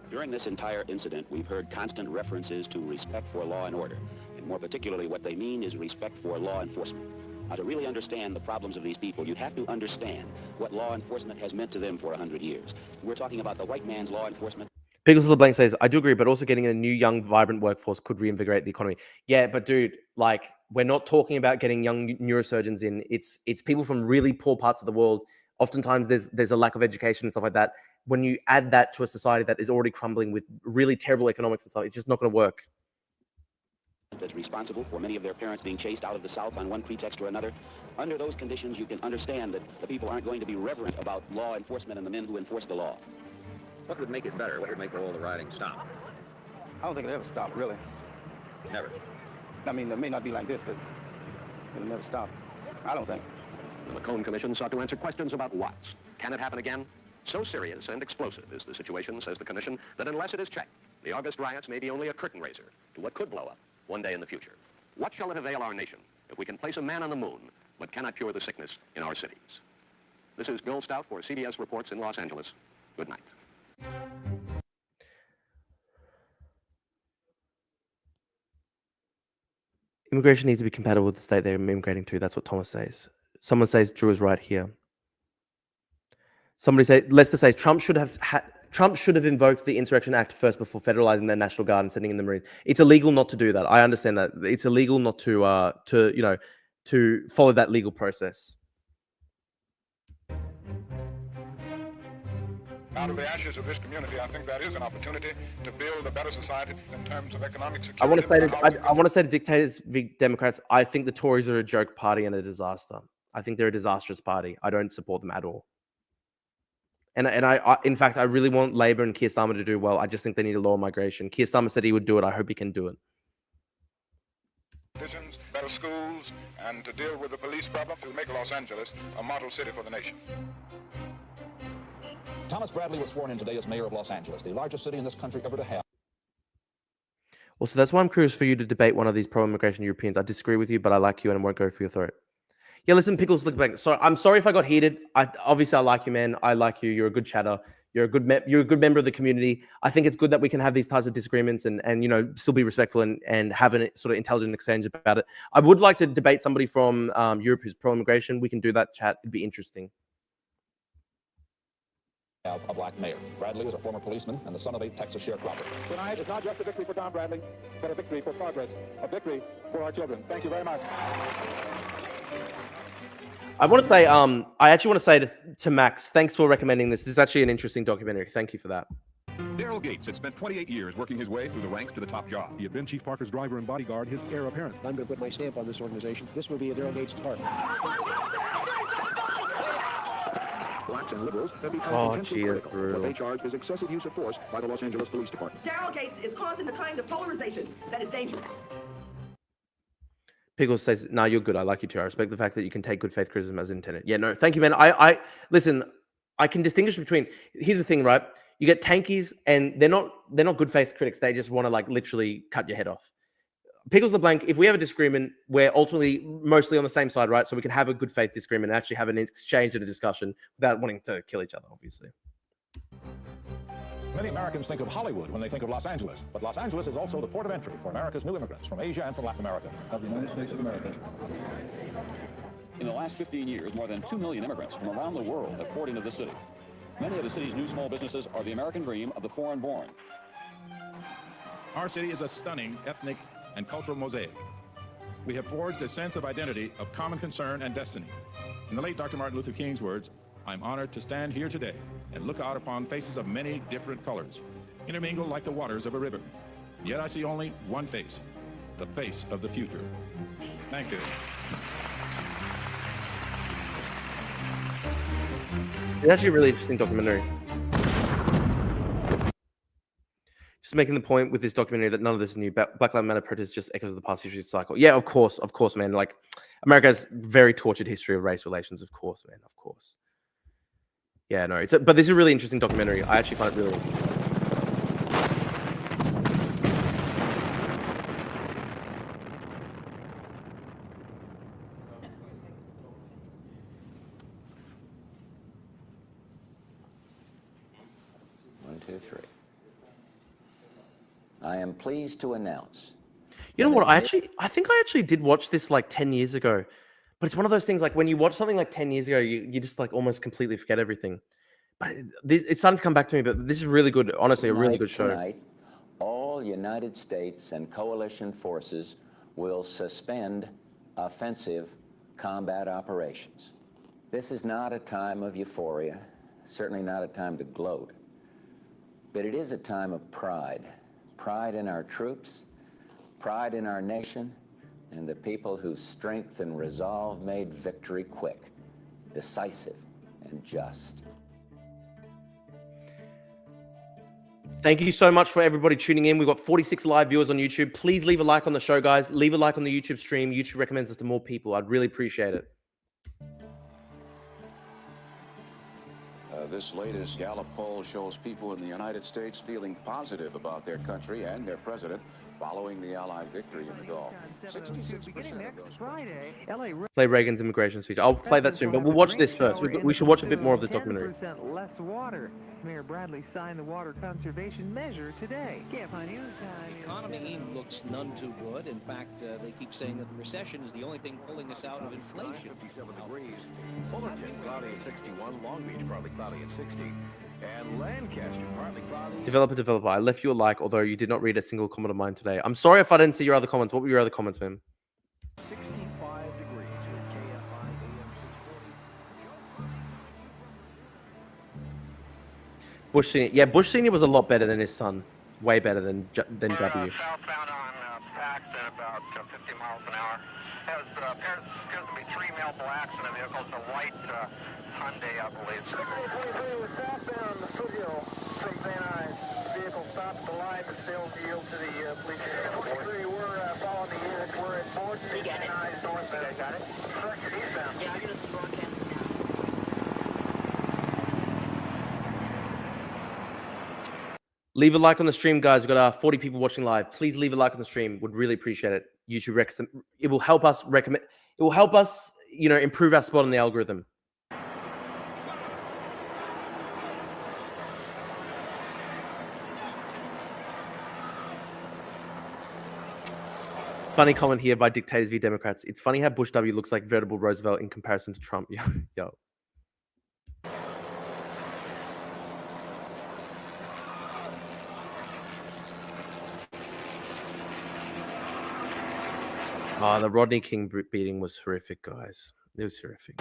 During this entire incident, we've heard constant references to respect for law and order. And more particularly, what they mean is respect for law enforcement. Now, to really understand the problems of these people, you'd have to understand what law enforcement has meant to them for 100 years. We're talking about the white man's law enforcement. Pickles of the Blank says, I do agree, but also getting a new, young, vibrant workforce could reinvigorate the economy. Yeah, but dude, like, we're not talking about getting young neurosurgeons in. It's people from really poor parts of the world. Oftentimes, there's a lack of education and stuff like that. When you add that to a society that is already crumbling with really terrible economics and stuff, it's just not going to work. That's responsible for many of their parents being chased out of the South on one pretext or another. Under those conditions, you can understand that the people aren't going to be reverent about law enforcement and the men who enforce the law. What would make it better? What would make all the rioting stop? I don't think it'll ever stop, really. Never. I mean, it may not be like this, but it'll never stop. I don't think. The McCone Commission sought to answer questions about Watts. Can it happen again? So serious and explosive is the situation, says the commission, that unless it is checked, the August riots may be only a curtain raiser to what could blow up one day in the future. What shall it avail our nation if we can place a man on the moon but cannot cure the sickness in our cities? This is Bill Stout for CBS Reports in Los Angeles. Good night. Immigration needs to be compatible with the state they're immigrating to. That's what Thomas says. Someone says Drew is right here. Somebody say, Lester says Trump should have invoked the Insurrection Act first before federalizing the National Guard and sending in the Marines. It's illegal not to do that. I understand that. It's illegal not to follow that legal process. Out of the ashes of this community, I think that is an opportunity to build a better society in terms of economic security. I want to say to dictators, Democrats, I think the Tories are a joke party and a disaster. I think they're a disastrous party. I don't support them at all. And I in fact, I really want Labour and Keir Starmer to do well. I just think they need to lower migration. Keir Starmer said he would do it. I hope he can do it. Better schools, and to deal with the police problem to make Los Angeles a model city for the nation. Thomas Bradley was sworn in today as mayor of Los Angeles, the largest city in this country ever to have. Also, that's why I'm curious for you to debate one of these pro-immigration Europeans. I disagree with you, but I like you and I won't go for your throat. Yeah, listen, Pickles, look back. So I'm sorry if I got heated. Obviously I like you, man. I like you. You're a good chatter. You're a good member of the community. I think it's good that we can have these types of disagreements and still be respectful and have a sort of intelligent exchange about it. I would like to debate somebody from Europe who's pro-immigration. We can do that chat. It'd be interesting. A black mayor. Bradley was a former policeman and the son of a Texas sharecropper. Tonight is not just a victory for Tom Bradley, but a victory for progress, a victory for our children. Thank you very much. I want to say, I actually want to say to Max, thanks for recommending this. This is actually an interesting documentary. Thank you for that. Daryl Gates had spent 28 years working his way through the ranks to the top job. He had been Chief Parker's driver and bodyguard, his heir apparent. I'm going to put my stamp on this organization. This will be a Daryl Gates department. Blacks and liberals have become intensely critical. What they charge is excessive use of force by the Los Angeles Police Department. Daryl Gates is causing the kind of polarization that is dangerous. Pickles says, "No, you're good. I like you too. I respect the fact that you can take good faith criticism as intended." Yeah, no, thank you, man. I listen. I can distinguish between. Here's the thing, right? You get tankies, and they're not good faith critics. They just want to like literally cut your head off. Pickles the blank. If we have a disagreement, we're ultimately mostly on the same side, right? So we can have a good faith disagreement and actually have an exchange and a discussion without wanting to kill each other, obviously. Many Americans think of Hollywood when they think of Los Angeles, but Los Angeles is also the port of entry for America's new immigrants from Asia and from Latin America. Of the United States of America. In the last 15 years, more than 2 million immigrants from around the world have poured into the city. Many of the city's new small businesses are the American dream of the foreign-born. Our city is a stunning ethnic and cultural mosaic. We have forged a sense of identity, of common concern and destiny. In the late Dr. Martin Luther King's words, I'm honored to stand here today and look out upon faces of many different colors, intermingled like the waters of a river. Yet I see only one face, the face of the future. Thank you. It's actually a really interesting documentary. Just making the point with this documentary that none of this is new. Black Lives Matter protests just echoes of the past history cycle. Yeah, of course, man. Like, America has very tortured history of race relations. Of course, man. Of course. Yeah, no. But this is a really interesting documentary. I actually find it really interesting. 2, 3. I am pleased to announce. You know what? I think I actually did watch this like 10 years ago, but it's one of those things like when you watch something like 10 years ago, you just like almost completely forget everything. But it's starting to come back to me. But this is really good. Honestly, a really good show. Tonight, all United States and coalition forces will suspend offensive combat operations. This is not a time of euphoria, certainly not a time to gloat, but it is a time of pride. Pride in our troops, pride in our nation, and the people whose strength and resolve made victory quick, decisive, and just. Thank you so much for everybody tuning in. We've got 46 live viewers on YouTube. Please leave a like on the show, guys. Leave a like on the YouTube stream. YouTube recommends us to more people. I'd really appreciate it. This latest Gallup poll shows people in the United States feeling positive about their country and their president following the Allied victory in the Gulf. 66% of those Play Reagan's immigration speech. I'll play that soon, but we'll watch this first. We should watch a bit more of this documentary. 10% less water. Mayor Bradley signed the water conservation measure today. KFI News. The economy looks none too good. In fact, they keep saying that the recession is the only thing pulling us out of inflation. 57 degrees. Fullerton, cloudy at 61. Long Beach, partly cloudy at 60. And Lancaster, partly cloudy. Developer, I left you a like, although you did not read a single comment of mine today. I'm sorry if I didn't see your other comments. What were your other comments, man? 65 degrees with KFI AM 640. Bush Senior. Yeah, Bush Senior was a lot better than his son. Way better than W. Southbound on Paxton, about 50 miles an hour. Appears to be 3 male blacks in a vehicle. It's a white Hyundai, I believe. 623 was southbound the foothill from Van Nuys. Vehicle stopped the line and failed to yield to the police. 23, we're following the units. We're at Borden, Van Nuys, northbound. Got it? Second eastbound. Yeah, I get it. Broadcast. Leave a like on the stream, guys. We've got 40 people watching live. Please leave a like on the stream. Would really appreciate it. YouTube it will help us recommend. It will help us, improve our spot on the algorithm. Funny comment here by Dictators v Democrats. It's funny how Bush W looks like veritable Roosevelt in comparison to Trump. Yo. Oh, the Rodney King beating was horrific, guys. It was horrific.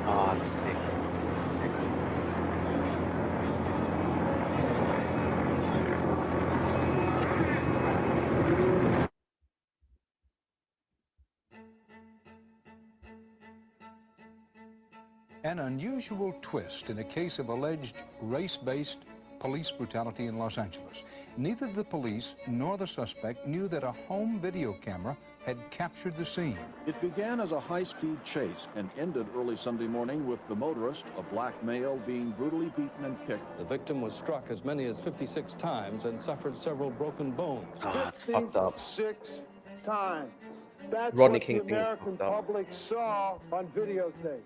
Ah, this big. An unusual twist in a case of alleged race-based police brutality in Los Angeles. Neither the police nor the suspect knew that a home video camera had captured the scene. It began as a high-speed chase and ended early Sunday morning with the motorist, a black male, being brutally beaten and kicked. The victim was struck as many as 56 times and suffered several broken bones. Ah, it's fucked up. 6 times. That's Rodney what King the American public saw on videotape.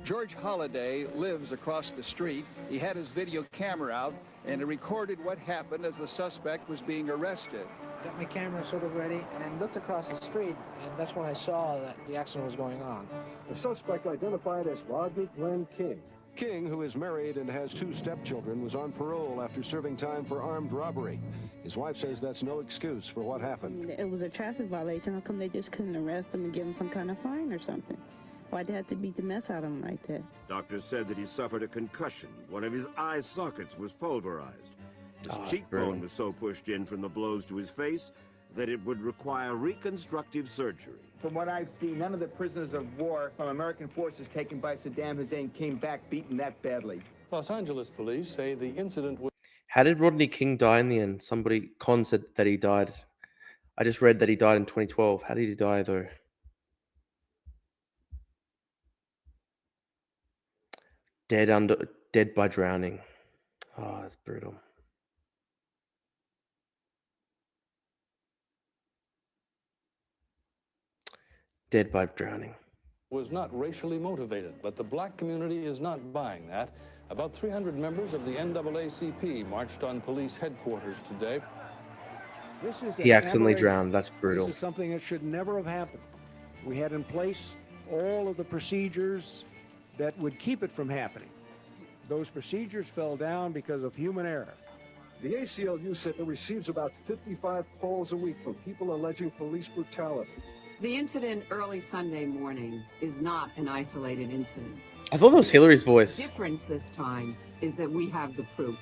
George Holliday lives across the street. He had his video camera out and it recorded what happened as the suspect was being arrested. Got my camera sort of ready and looked across the street, and that's when I saw that the accident was going on. The suspect, identified as Rodney Glenn King. King, who is married and has 2 stepchildren, was on parole after serving time for armed robbery. His wife says that's no excuse for what happened. It was a traffic violation. How come they just couldn't arrest him and give him some kind of fine or something? Why'd they have to beat the mess out of him like that? Doctors said that he suffered a concussion. One of his eye sockets was pulverized. His cheekbone was so pushed in from the blows to his face that it would require reconstructive surgery. From what I've seen, none of the prisoners of war from American forces taken by Saddam Hussein came back beaten that badly. Los Angeles police say the incident was... How did Rodney King die in the end? Con said that he died. I just read that he died in 2012. How did he die, though? Dead by drowning. Oh, that's brutal. Dead by drowning. was not racially motivated, but the black community is not buying that. About 300 members of the NAACP marched on police headquarters today. This is He an accidentally aberration. drowned. That's brutal. This is something that should never have happened. We had in place all of the procedures that would keep it from happening. Those procedures fell down because of human error. The ACLU said it receives about 55 calls a week from people alleging police brutality. The incident early Sunday morning is not an isolated incident. I thought that was Hillary's voice. The difference this time is that we have the proof.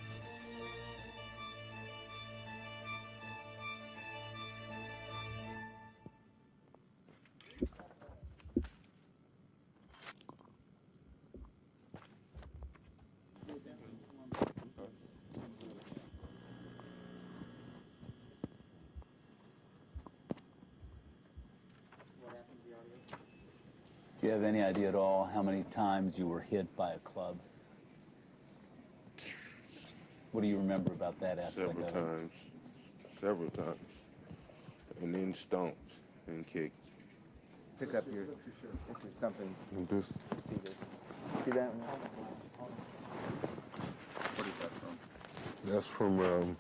Do you have any idea at all how many times you were hit by a club? What do you remember about that aspect Several of times. Several times. And then stomped and kicked. Pick up your, this is something, And this, see this? See that one? what is that from? That's from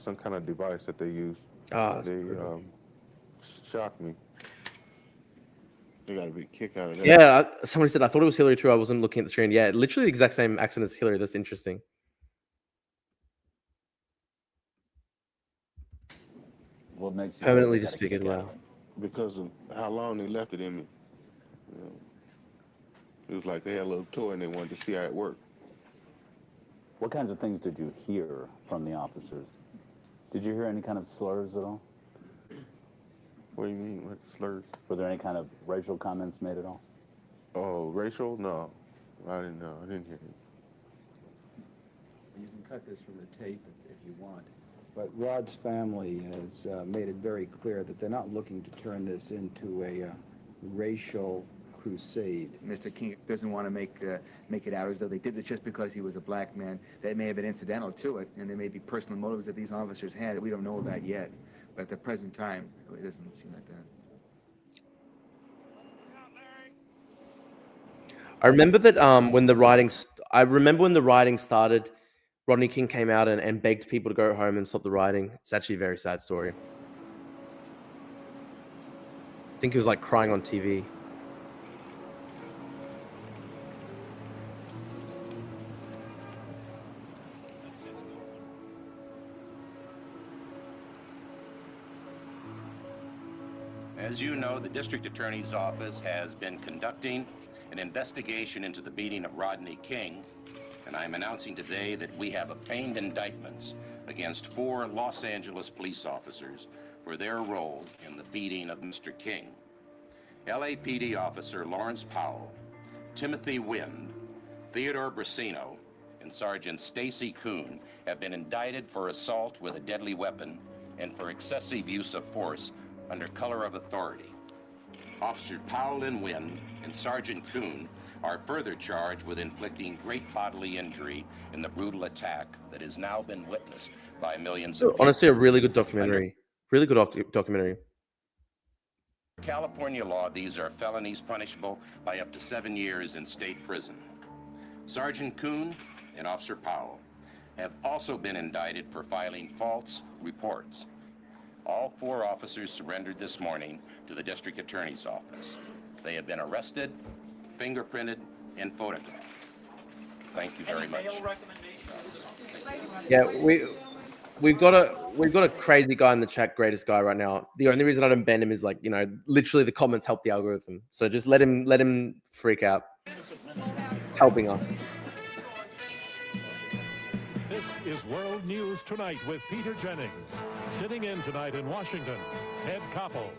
some kind of device that they use. Ah, they shocked me. They got a big kick out of that. Yeah, somebody said I thought it was Hillary too. I wasn't looking at the screen. Yeah, literally the exact same accent as Hillary. That's interesting. What makes you Permanently say they got a disfigured. kick out Wow. of it? Because of how long they left it in me. You know, it was like they had a little toy and they wanted to see how it worked. What kinds of things did you hear from the officers? Did you hear any kind of slurs at all? What do you mean, what slurs? Were there any kind of racial comments made at all? Oh, racial? No, I didn't know. I didn't hear it. You can cut this from the tape if you want. But Rod's family has made it very clear that they're not looking to turn this into a racial crusade. Mr. King doesn't want to make it out as though they did this just because he was a black man. That may have been incidental to it, and there may be personal motives that these officers had that we don't know about yet. But at the present time, it doesn't seem like that. I remember that when the rioting started, Rodney King came out and begged people to go home and stop the rioting. It's actually a very sad story. I think he was like crying on TV. As you know, the District Attorney's Office has been conducting an investigation into the beating of Rodney King, and I'm announcing today that we have obtained indictments against 4 Los Angeles police officers for their role in the beating of Mr. King. LAPD officer Lawrence Powell, Timothy Wind, Theodore Brasino, and Sergeant Stacy Kuhn have been indicted for assault with a deadly weapon and for excessive use of force under color of authority. Officers Powell and Wind and Sergeant Kuhn are further charged with inflicting great bodily injury in the brutal attack that has now been witnessed by millions of people. Honestly, a really good documentary. Really good documentary. California law, these are felonies punishable by up to 7 years in state prison. Sergeant Kuhn and Officer Powell have also been indicted for filing false reports. All 4 officers surrendered this morning to the District Attorney's Office. They have been arrested, fingerprinted, and photographed. Thank you very much. Yeah, we've got a crazy guy in the chat, greatest guy right now. The only reason I don't ban him is like, you know, literally the comments help the algorithm. So just let him freak out. It's helping us. This is World News Tonight with Peter Jennings. Sitting in tonight in Washington, Ted Koppel.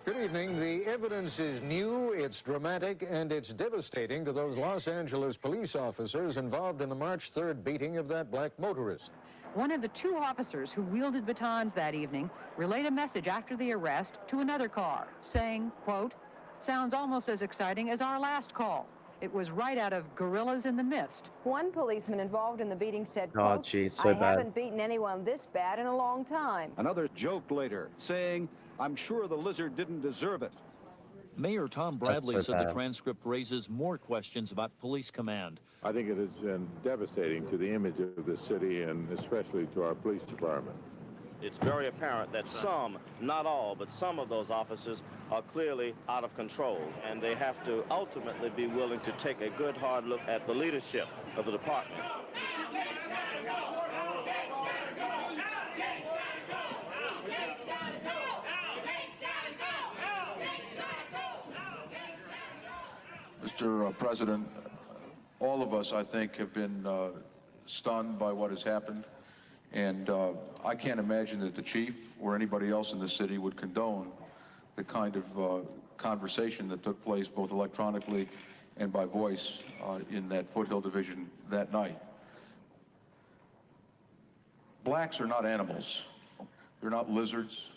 Good evening. The evidence is new, it's dramatic, and it's devastating to those Los Angeles police officers involved in the March 3rd beating of that black motorist. One of the 2 officers who wielded batons that evening relayed a message after the arrest to another car, saying, quote, "Sounds almost as exciting as our last call. It was right out of Gorillas in the Mist." One policeman involved in the beating said, Oh, quote, geez, so I bad. haven't beaten anyone this bad in a long time. Another joked later, saying, I'm sure the lizard didn't deserve it. Mayor Tom Bradley so said the bad. transcript raises more questions about police command. I think it has been devastating to the image of the city and especially to our police department. It's very apparent that some, not all, but some of those officers are clearly out of control, and they have to ultimately be willing to take a good hard look at the leadership of the department. Mr. President, all of us, I think, have been stunned by what has happened, and I can't imagine that the chief or anybody else in the city would condone the kind of conversation that took place both electronically and by voice in that Foothill Division that night. Blacks are not animals. They're not lizards.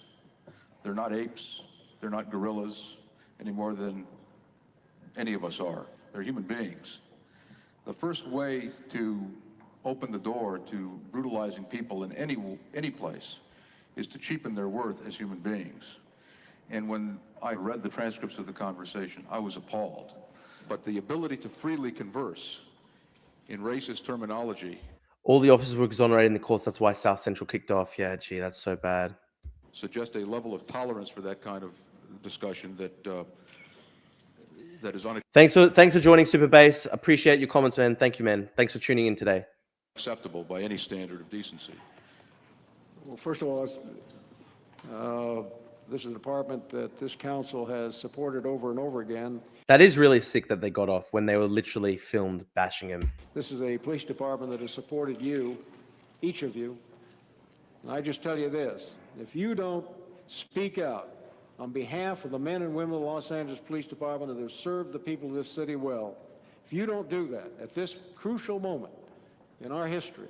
They're not apes. They're not gorillas any more than any of us are. They're human beings. The first way to open the door to brutalizing people in any place is to cheapen their worth as human beings. And when I read the transcripts of the conversation, I was appalled. But the ability to freely converse in racist terminology. All the officers were exonerated in the course. That's why South Central kicked off. Yeah, gee, that's so bad. Suggest a level of tolerance for that kind of discussion that that is Thanks for joining, Super Bass. Appreciate your comments, man. Thank you, man. Thanks for tuning in today. Unacceptable by any standard of decency. Well, first of all, this is a department that this council has supported over and over again. That is really sick that they got off when they were literally filmed bashing him. This is a police department that has supported you, each of you. And I just tell you this, if you don't speak out on behalf of the men and women of the Los Angeles Police Department that have served the people of this city well, if you don't do that at this crucial moment in our history,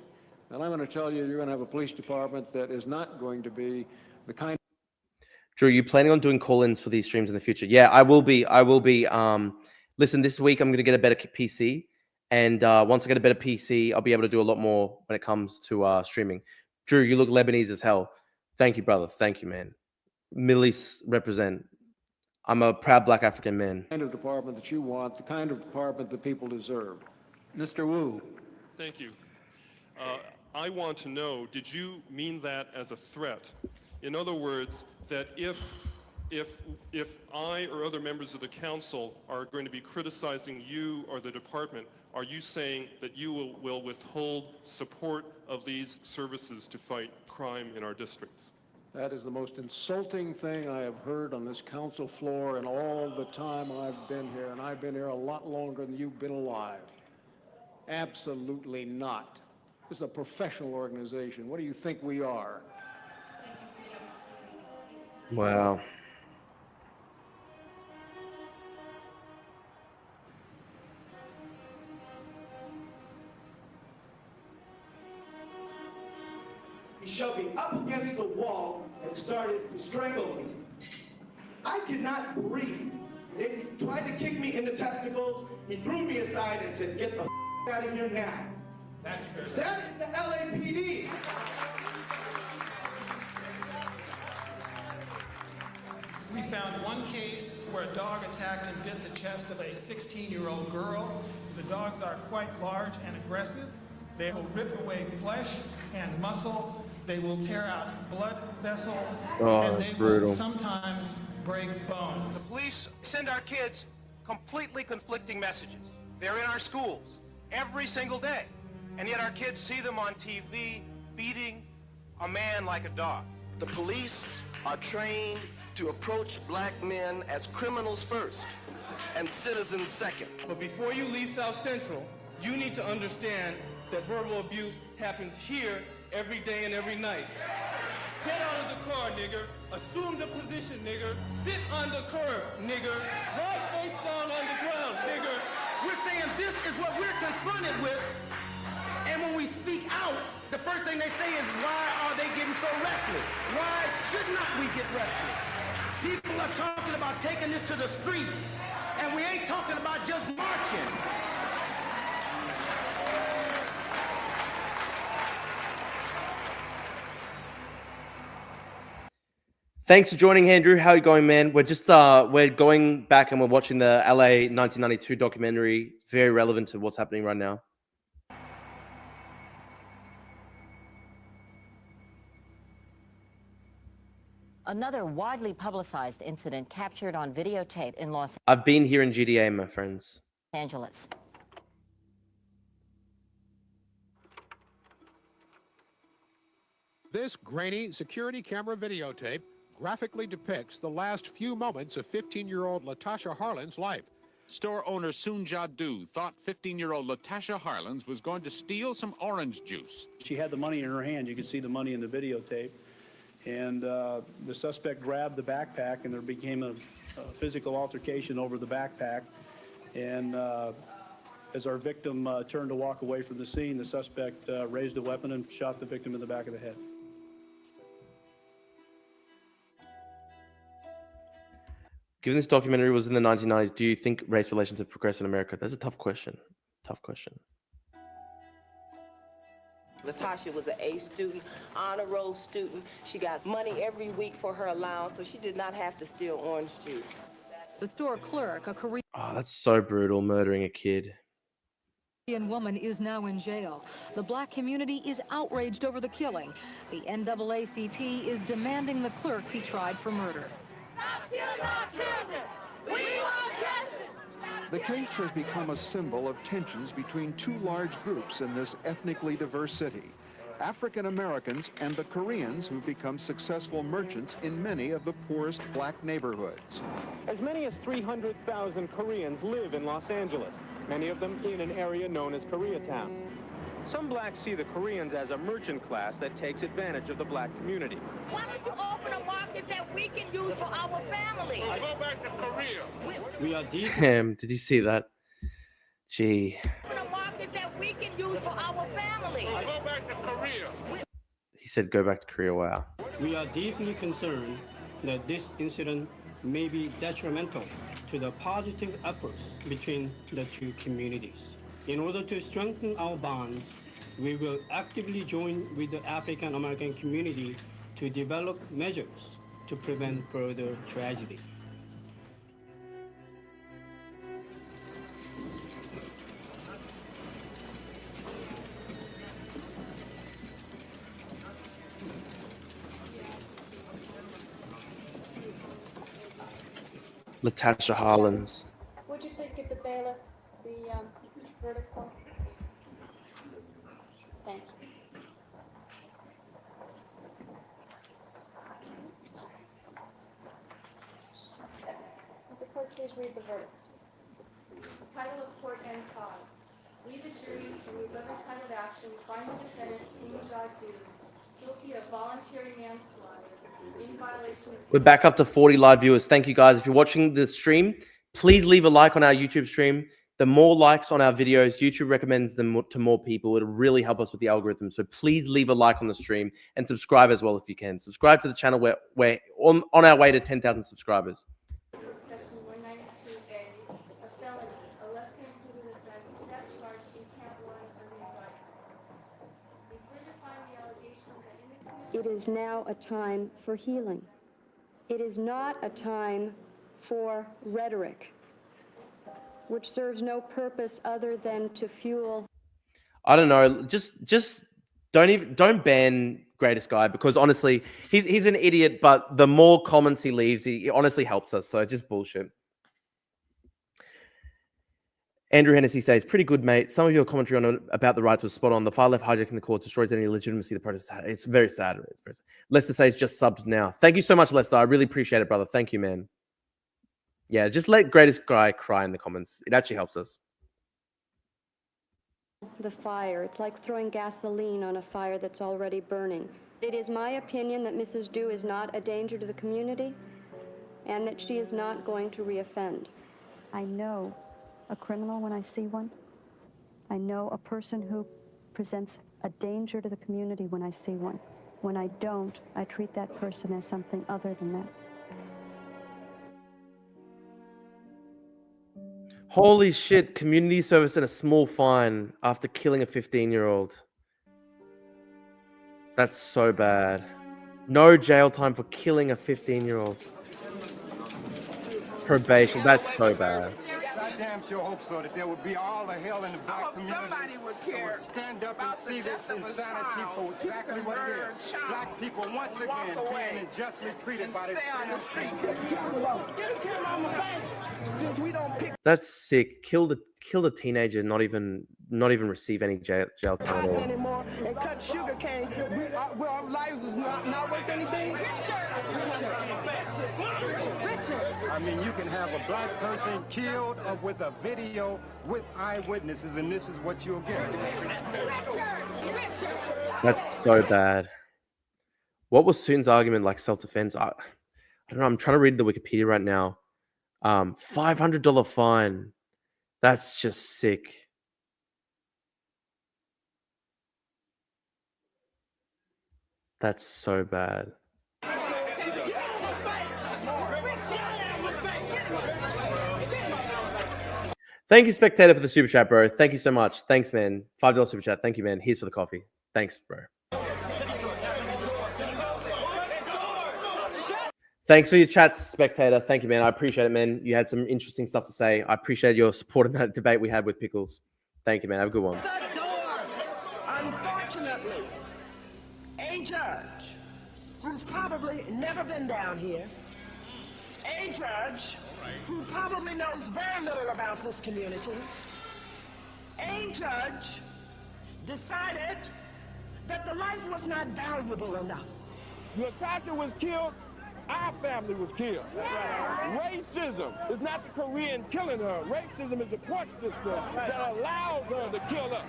then I'm going to tell you you're going to have a police department that is not going to be the kind. Drew, you planning on doing call-ins for these streams in the future? Yeah, I will be. Listen, this week I'm going to get a better PC, and once I get a better PC, I'll be able to do a lot more when it comes to streaming. Drew, you look Lebanese as hell. Thank you, brother. Thank you, man. Middle East represent. I'm a proud Black African man. The kind of department that you want, the kind of department that people deserve. Mr. Wu. Thank you. I want to know, did you mean that as a threat? In other words, that if I or other members of the council are going to be criticizing you or the department, are you saying that you will withhold support of these services to fight crime in our districts? That is the most insulting thing I have heard on this council floor in all the time I've been here, and I've been here a lot longer than you've been alive. Absolutely not. This is a professional organization. What do you think we are? Wow. He shoved me up against the wall and started to strangle me. I could not breathe. They tried to kick me in the testicles. He threw me aside and said, "Get the out of here now." That is the LAPD. We found one case where a dog attacked and bit the chest of a 16-year-old girl. The dogs are quite large and aggressive. They will rip away flesh and muscle. They will tear out blood vessels, and they will sometimes break bones. The police send our kids completely conflicting messages. They're in our schools every single day, and yet our kids see them on TV beating a man like a dog. The police are trained to approach black men as criminals first and citizens second. But before you leave South Central, you need to understand that verbal abuse happens here every day and every night. Get out of the car, nigger. Assume the position, nigger. Sit on the curb, nigger. Lie face down on the ground, nigger. We're saying this is what we're confronted with. And when we speak out, the first thing they say is, why are they getting so restless? Why should not we get restless? People are talking about taking this to the streets, and we ain't talking about just marching. Thanks for joining, Andrew. How are you going, man? We're just we're going back and we're watching the LA 1992 documentary. It's very relevant to what's happening right now. Another widely publicized incident captured on videotape in Los I've been here in GDA, my friends. Angeles. This grainy security camera videotape graphically depicts the last few moments of 15-year-old Latasha Harlan's life. Store owner Sunja Du thought 15-year-old Latasha Harlins was going to steal some orange juice. She had the money in her hand. You could see the money in the videotape. And the suspect grabbed the backpack, and there became a physical altercation over the backpack. And as our victim turned to walk away from the scene, the suspect raised a weapon and shot the victim in the back of the head. Given this documentary was in the 1990s, do you think race relations have progressed in America? That's a tough question. Tough question. Latasha was an A student, honor roll student. She got money every week for her allowance, so she did not have to steal orange juice. The store clerk, a Korean Oh, that's so brutal, murdering a kid. woman, is now in jail. The black community is outraged over the killing. The NAACP is demanding the clerk be tried for murder. The case has become a symbol of tensions between two large groups in this ethnically diverse city. African Americans and the Koreans who've become successful merchants in many of the poorest black neighborhoods. As many as 300,000 Koreans live in Los Angeles, many of them in an area known as Koreatown. Some blacks see the Koreans as a merchant class that takes advantage of the black community. Why don't you open a market that we can use for our family? Go back to Korea. We are deep. Did you see that? Gee. Open a market that we can use for our family. Go back to Korea. He said go back to Korea. Wow. We are deeply concerned that this incident may be detrimental to the positive efforts between the two communities. In order to strengthen our bonds, we will actively join with the African American community to develop measures to prevent further tragedy. Latasha Harlins. Would you please give the bailiff the verdict form? Thank you. Would the clerk please read the verdicts? Title of court and cause. We, the jury, in the above-entitled action, find the defendant, Sunja Du, guilty of voluntary manslaughter in violation of... We're back up to 40 live viewers. Thank you, guys. If you're watching the stream, please leave a like on our YouTube stream. The more likes on our videos, YouTube recommends them to more people. It'll really help us with the algorithm. So please leave a like on the stream and subscribe as well if you can. Subscribe to the channel. We're on our way to 10,000 subscribers. Section 192A, a felony, a lesser included offense to that charge in count 1 of the indictment. We further find the allegation that in the... It is now a time for healing. It is not a time for rhetoric, which serves no purpose other than to fuel. I don't know. Just don't ban Greatest Guy, because honestly, he's an idiot. But the more comments he leaves, he honestly helps us. So just bullshit. Andrew Hennessy says, "Pretty good, mate. Some of your commentary about the rights was spot on. The far left hijacking the courts destroys any legitimacy of the protest. It's very sad. It's very sad." Lester says, "Just subbed now. Thank you so much, Lester. I really appreciate it, brother. Thank you, man." Yeah, just let Greatest Guy cry in the comments. It actually helps us. The fire. It's like throwing gasoline on a fire that's already burning. It is my opinion that Mrs. Du is not a danger to the community and that she is not going to reoffend. I know a criminal when I see one. I know a person who presents a danger to the community when I see one. When I don't, I treat that person as something other than that. Holy shit, community service and a small fine after killing a 15-year-old. That's so bad. No jail time for killing a 15-year-old. Probation. That's so bad. I damn sure hope so, that there would be all the hell in the black community somebody would care stand up and see this insanity for exactly what it is. Black people once again being unjustly treated by their That's sick. Kill the teenager, not even receive any jail time at all. anymore and cut sugar cane. Our lives is not worth anything. I mean, you can have a black person killed with a video with eyewitnesses, and this is what you'll get. That's so bad. What was Soon's argument? Like self-defense? I don't know. I'm trying to read the Wikipedia right now. $500 fine. That's just sick. That's so bad. Thank you, Spectator, for the super chat, bro. Thank you so much. Thanks, man. $5 super chat. Thank you, man. Here's for the coffee. Thanks, bro. Thanks for your chats, Spectator. Thank you, man. I appreciate it, man. You had some interesting stuff to say. I appreciate your support in that debate we had with Pickles. Thank you, man. Have a good one. Unfortunately, a judge who's probably never been down here, a judge who probably knows very little about this community, a judge decided that the life was not valuable enough. Latasha was killed, our family was killed. Racism is not the Korean killing her. Racism is the court system that allows her to kill her.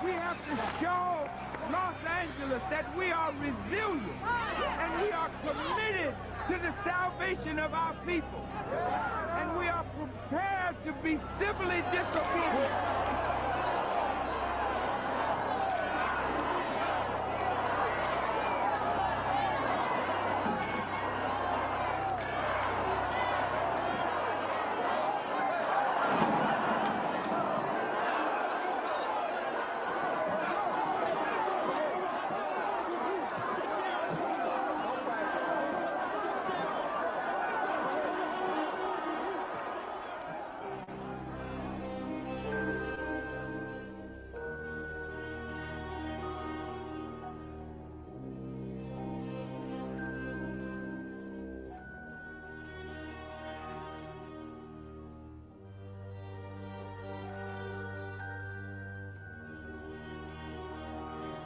We have to show Los Angeles that we are resilient and we are committed to the salvation of our people. And we are prepared to be civilly disobedient.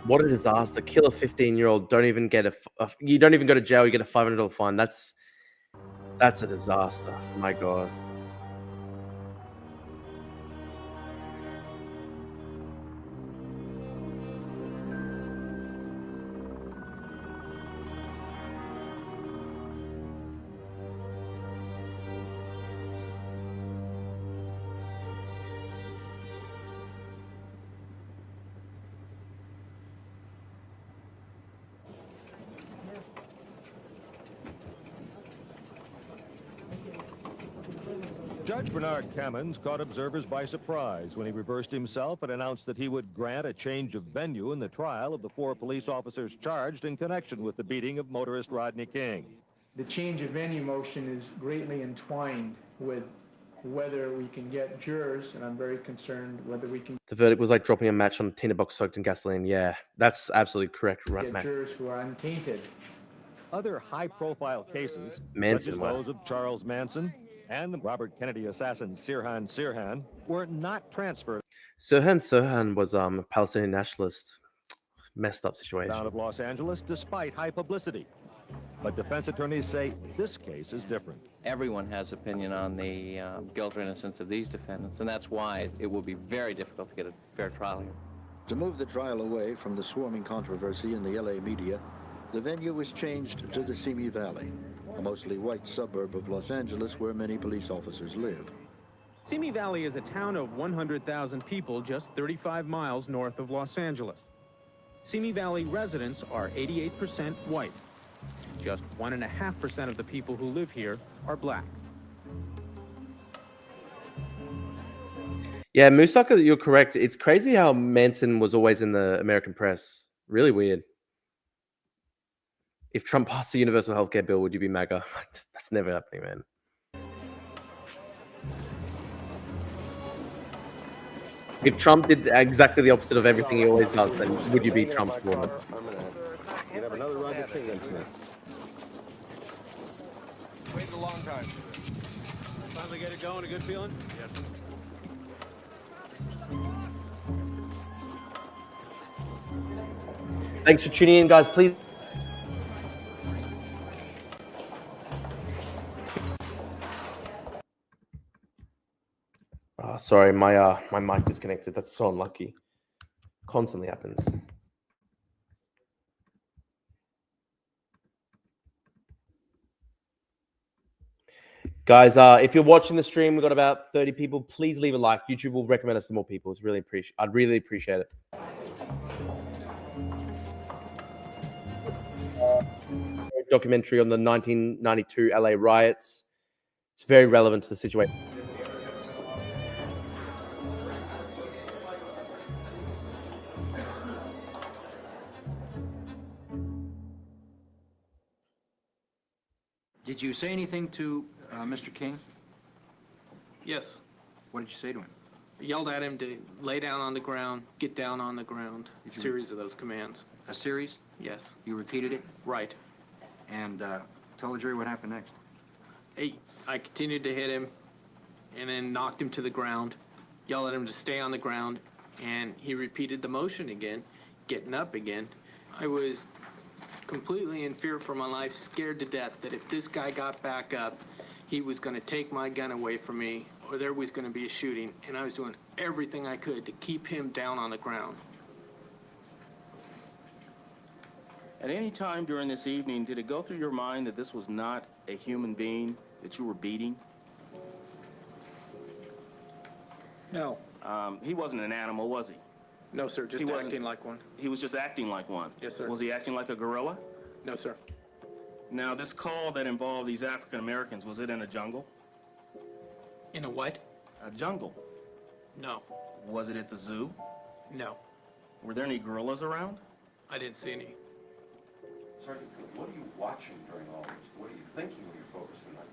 What a disaster. Kill a 15-year-old. Don't even get you don't even go to jail. You get a $500 fine. That's a disaster. My God. Judge Bernard Kamens caught observers by surprise when he reversed himself and announced that he would grant a change of venue in the trial of the 4 police officers charged in connection with the beating of motorist Rodney King. The change of venue motion is greatly entwined with whether we can get jurors, and I'm very concerned whether we can The verdict was like dropping a match on a tinderbox box soaked in gasoline. Yeah, that's absolutely correct, get Max. jurors who are untainted. Other high-profile cases, Manson, such as those of Charles Manson and the Robert Kennedy assassin Sirhan Sirhan, were not transferred. Sirhan was a Palestinian nationalist. Messed up situation. Out of Los Angeles despite high publicity. But defense attorneys say this case is different. Everyone has opinion on the guilt or innocence of these defendants, and that's why it will be very difficult to get a fair trial here. To move the trial away from the swarming controversy in the LA media, the venue was changed to the Simi Valley, a mostly white suburb of Los Angeles where many police officers live. Simi Valley is a town of 100,000 people just 35 miles north of Los Angeles. Simi Valley residents are 88% white. Just 1.5% of the people who live here are black. Yeah, Musaka, you're correct. It's crazy how Manson was always in the American press. Really weird. If Trump passed the universal healthcare bill, would you be MAGA? That's never happening, man. If Trump did exactly the opposite of everything he always does, then would you be Trump's woman? You have another Rodney King incident. Waited a long time. Finally get it going, a good feeling? Yes. Thanks for tuning in, guys. Please. Sorry, my mic disconnected. That's so unlucky. Constantly happens. Guys, if you're watching the stream, we've got about 30 people. Please leave a like. YouTube will recommend us to more people. It's really I'd really appreciate it. Documentary on the 1992 LA riots. It's very relevant to the situation. Did you say anything to Mr. King? Yes. What did you say to him? I yelled at him to lay down on the ground, get down on the ground. A series of those commands. A series? Yes. You repeated it? Right. And tell the jury what happened next. I continued to hit him and then knocked him to the ground, yelled at him to stay on the ground, and he repeated the motion again, getting up again. I was completely in fear for my life, scared to death that if this guy got back up, he was going to take my gun away from me, or there was going to be a shooting, and I was doing everything I could to keep him down on the ground. At any time during this evening, did it go through your mind that this was not a human being that you were beating? No. He wasn't an animal, was he? No, sir, just acting like one. He was just acting like one? Yes, sir. Was he acting like a gorilla? No, sir. Now, this call that involved these African Americans, was it in a jungle? In a what? A jungle. No. Was it at the zoo? No. Were there any gorillas around? I didn't see any. Sergeant, what are you watching during all this? What are you thinking when you're focusing on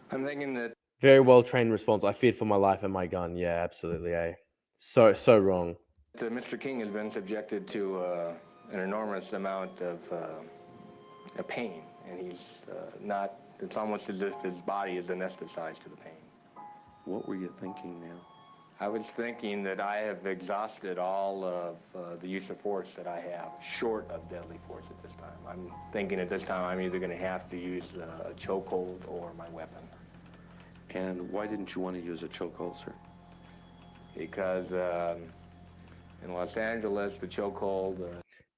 that? I'm thinking that... Very well trained response. I feared for my life and my gun. Yeah, absolutely. So wrong. Mr. King has been subjected to an enormous amount of pain, and he's not, it's almost as if his body is anesthetized to the pain. What were you thinking now? I was thinking that I have exhausted all of the use of force that I have, short of deadly force at this time. I'm thinking at this time I'm either going to have to use a chokehold or my weapon. And why didn't you want to use a chokehold, sir? Because in Los Angeles, the chokehold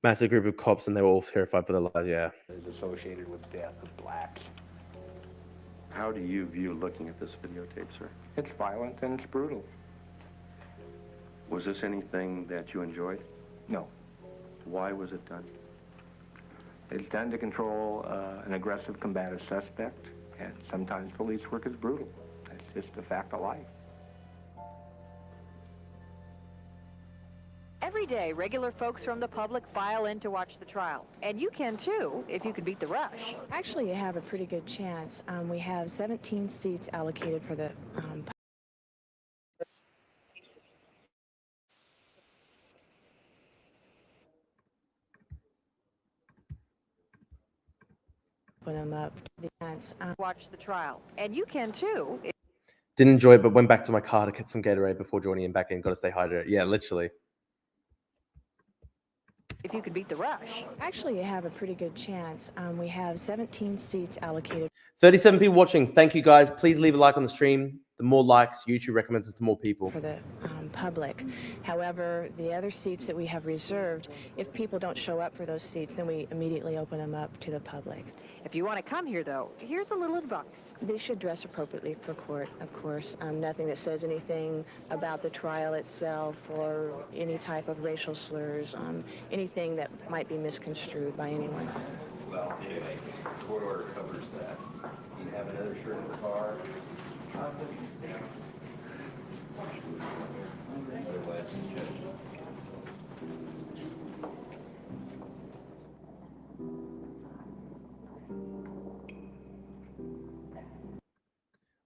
Massive group of cops, and they were all terrified for their lives. Yeah. is associated with death of blacks. How do you view looking at this videotape, sir? It's violent and it's brutal. Was this anything that you enjoyed? No. Why was it done? It's done to control an aggressive combative suspect, and sometimes police work is brutal. That's just a fact of life. Every day, regular folks from the public file in to watch the trial. And you can too, if you could beat the rush. Actually, you have a pretty good chance. We have 17 seats allocated for the put them up to the chance. Watch the trial. And you can too. Didn't enjoy it, but went back to my car to get some Gatorade before joining him back in. Got to stay hydrated. Yeah, literally. If you could beat the rush. Actually, you have a pretty good chance. We have 17 seats allocated. 37 people watching. Thank you, guys. Please leave a like on the stream. The more likes, YouTube recommends us to more people. For the public. However, the other seats that we have reserved, if people don't show up for those seats, then we immediately open them up to the public. If you want to come here, though, here's a little advice. They should dress appropriately for court, of course. Nothing that says anything about the trial itself or any type of racial slurs, anything that might be misconstrued by anyone. Well, anyway, court order covers that. You have another shirt in the car. Otherwise, judge.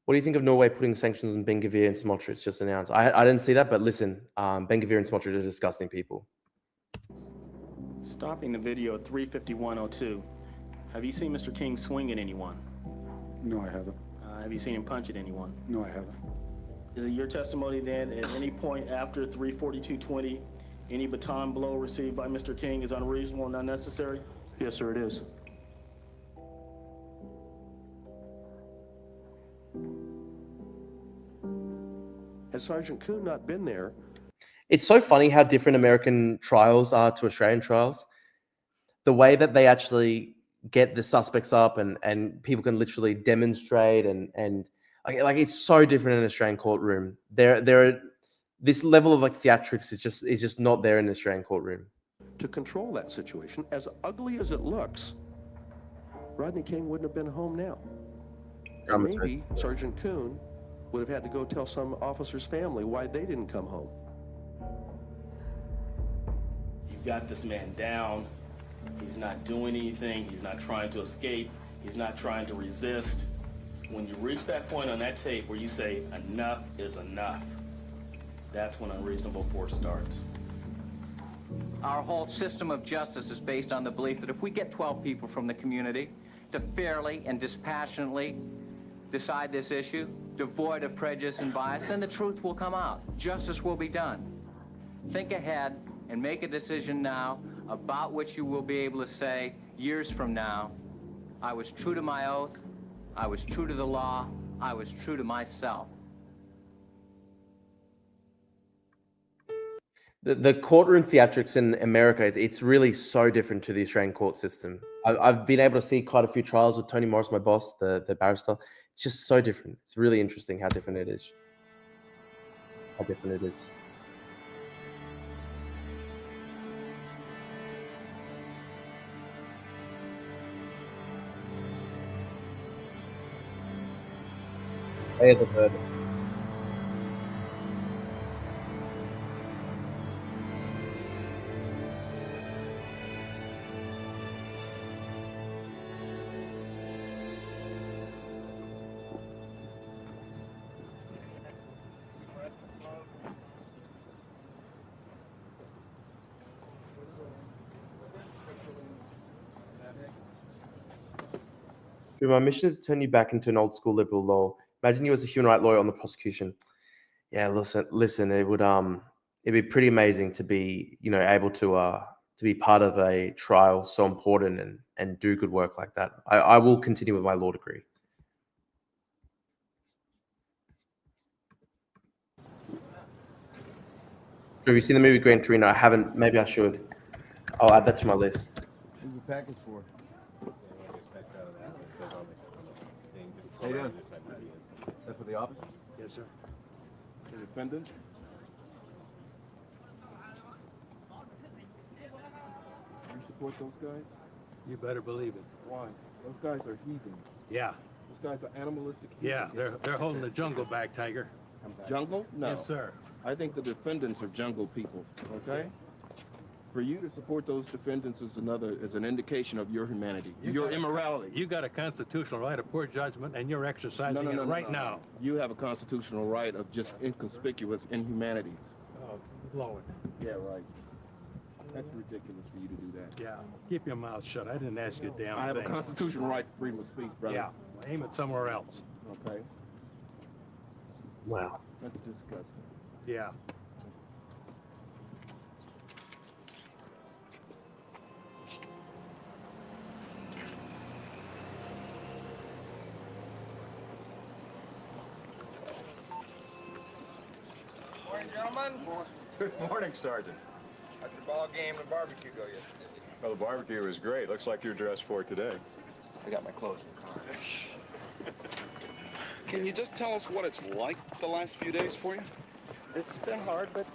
What do you think of Norway putting sanctions on Ben-Gvir and Smotrich just announced? I didn't see that, but listen, Ben-Gvir and Smotrich are disgusting people. Stopping the video at 3:51:02. Have you seen Mr. King swing at anyone? No, I haven't. Have you seen him punch at anyone? No, I haven't. Is it your testimony then, at any point after 3:42:20, any baton blow received by Mr. King is unreasonable and unnecessary? Yes, sir, it is. Had Sergeant Kuhn not been there, It's so funny how different American trials are to Australian trials. The way that they actually get the suspects up and people can literally demonstrate and like it's so different in an Australian courtroom. This level of like theatrics is just not there in an Australian courtroom. to control that situation, as ugly as it looks, Rodney King wouldn't have been home now. And maybe Sergeant Kuhn would have had to go tell some officer's family why they didn't come home. You've got this man down. He's not doing anything. He's not trying to escape. He's not trying to resist. When you reach that point on that tape where you say, enough is enough, that's when unreasonable force starts. Our whole system of justice is based on the belief that if we get 12 people from the community to fairly and dispassionately decide this issue, devoid of prejudice and bias, then the truth will come out. Justice will be done. Think ahead and make a decision now about which you will be able to say years from now, I was true to my oath, I was true to the law, I was true to myself. The courtroom theatrics in America, it's really so different to the Australian court system. I've been able to see quite a few trials with Tony Morris, my boss, the barrister. It's just so different. It's really interesting how different it is. How different it is. They are the verdict. My mission is to turn you back into an old school liberal law. Imagine you as a human rights lawyer on the prosecution. Yeah, listen, it would it'd be pretty amazing to be, able to be part of a trial so important and do good work like that. I will continue with my law degree. Have you seen the movie Gran Torino? I haven't. Maybe I should. I'll add that to my list. Who's the package for? How you doing? That for the officer? Yes, sir. The defendant? You support those guys? You better believe it. Why? Those guys are heathens. Yeah. Those guys are animalistic Yeah, heathens. they're holding the jungle back, Tiger. Jungle? No. Yes, sir. I think the defendants are jungle people, okay? For you to support those defendants is an indication of your humanity, your immorality. You got a constitutional right of poor judgment, and you're exercising it right now. You have a constitutional right of just inconspicuous inhumanities. Oh, blow it. Yeah, right. That's ridiculous for you to do that. Yeah, keep your mouth shut. I didn't ask you a damn thing. I have a constitutional right to freedom of speech, brother. Yeah, aim it somewhere else. Okay. Wow. That's disgusting. Yeah. Morning, gentlemen. Good morning, Sergeant. How'd the ball game and barbecue go yesterday? Well, the barbecue was great. Looks like you're dressed for it today. I got my clothes in the car. Can you just tell us what it's like the last few days for you? It's been hard, but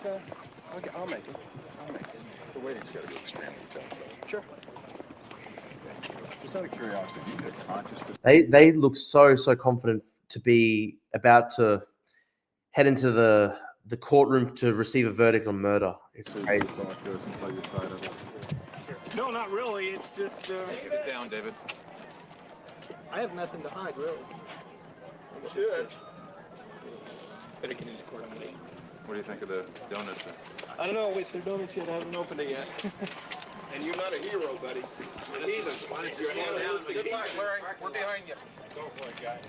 I'll make it. I'll make it. The waiting's got to be extremely tough, though. Sure. Just out of curiosity, do you get conscious? They look so confident to be about to head into the courtroom to receive a verdict on murder. It's crazy. No, not really. It's just... Get it down, David. I have nothing to hide, really. Should. Better get into court. I'm late. What do you think of the donuts? I don't know. Wait, their donuts yet hasn't opened it yet. And you're not a hero, buddy. You're a heathen. You're a heathen. Good luck, Larry. We're behind you. Don't worry, guy.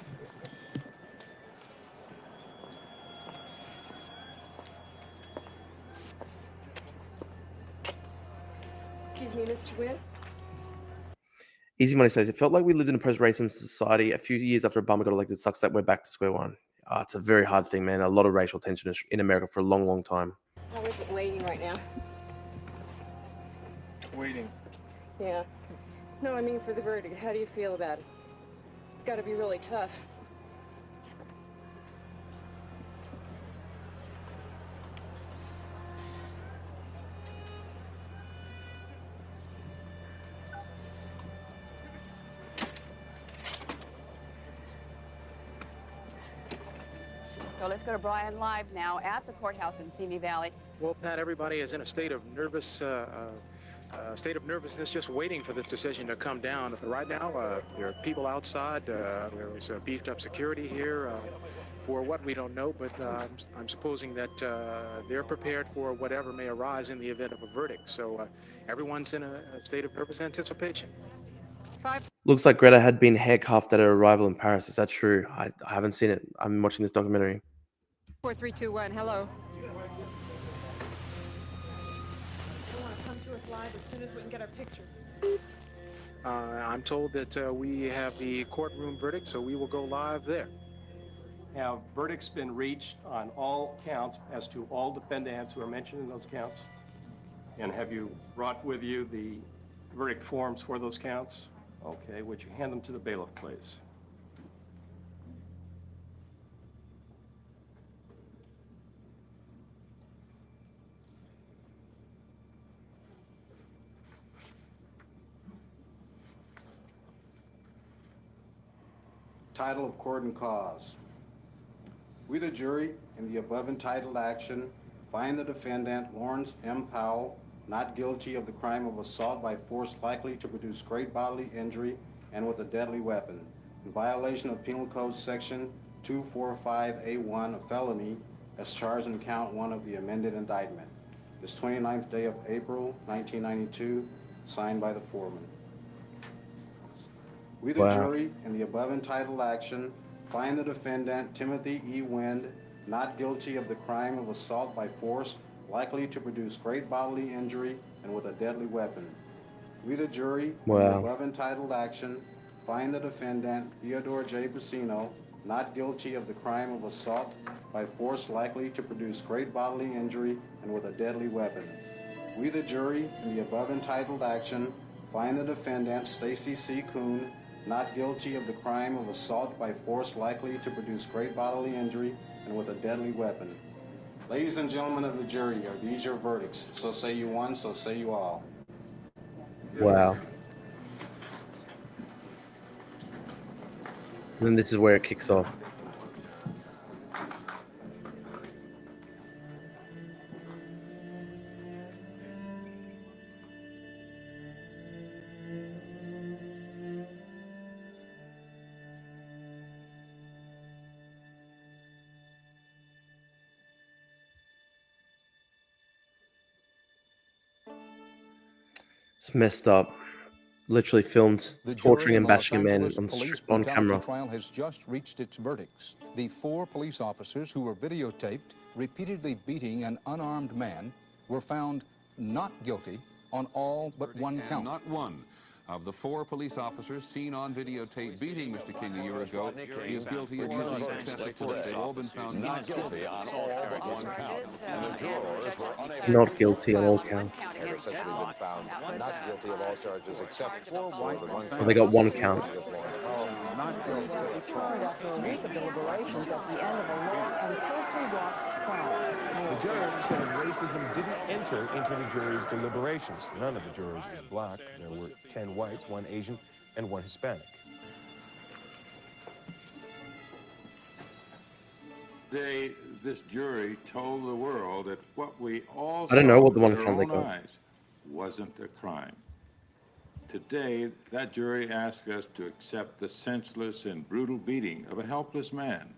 Excuse me, Mr. Witt. Easy Money says, it felt like we lived in a post-racism society a few years after Obama got elected. Sucks that we're back to square one. It's a very hard thing, man. A lot of racial tension in America for a long, long time. How is it waiting right now? Waiting. Yeah. No, I mean for the verdict. How do you feel about it? It's got to be really tough. So let's go to Brian live now at the courthouse in Simi Valley. Well, Pat, everybody is in a state of nervousness, just waiting for this decision to come down. Right now, there are people outside. There was beefed up security here for what we don't know, but I'm supposing that they're prepared for whatever may arise in the event of a verdict. So everyone's in a state of nervous anticipation. Looks like Greta had been handcuffed at her arrival in Paris. Is that true? I haven't seen it. I'm watching this documentary. 4321, hello. You want to come to us live as soon as we can get our picture? I'm told that we have the courtroom verdict, so we will go live there. Have verdicts been reached on all counts as to all defendants who are mentioned in those counts? And have you brought with you the verdict forms for those counts? Okay, would you hand them to the bailiff, please? Title of court and cause. We, the jury, in the above entitled action, find the defendant, Lawrence M. Powell, not guilty of the crime of assault by force likely to produce great bodily injury and with a deadly weapon, in violation of Penal Code Section 245A1, a felony, as charged in Count 1 of the amended indictment. This 29th day of April, 1992, signed by the foreman. We, the jury, in the above entitled action, find the defendant, Timothy E. Wind, not guilty of the crime of assault by force likely to produce great bodily injury and with a deadly weapon. We, the jury, in the above entitled action, find the defendant, Theodore J. Brasino, not guilty of the crime of assault by force likely to produce great bodily injury and with a deadly weapon. We, the jury, in the above entitled action, find the defendant, Stacy C. Kuhn, not guilty of the crime of assault by force likely to produce great bodily injury and with a deadly weapon. Ladies and gentlemen of the jury, are these your verdicts? So say you one, so say you all. Wow. And then this is where it kicks off. It's messed up. Literally filmed torturing and bashing a man on camera. Trial has just reached its verdicts. The 4 police officers who were videotaped repeatedly beating an unarmed man were found not guilty on all but one count. Not one of the 4 police officers seen on videotape beating Mr. King a year ago is guilty of using excessive force. They've all been found not guilty on all but one count. And the jurors were unable Not guilty on all counts. Not guilty of all charges except for one. Well, they got one count. Returned after a week of deliberations at the end of a long and closely watched trial. The judge said racism didn't enter into the jury's deliberations. None of the jurors is black. There were 10 whites, 1 Asian, and 1 Hispanic. This jury told the world that what we all I don't know what the saw one with count our they own got. eyes wasn't a crime. Today, that jury asked us to accept the senseless and brutal beating of a helpless man.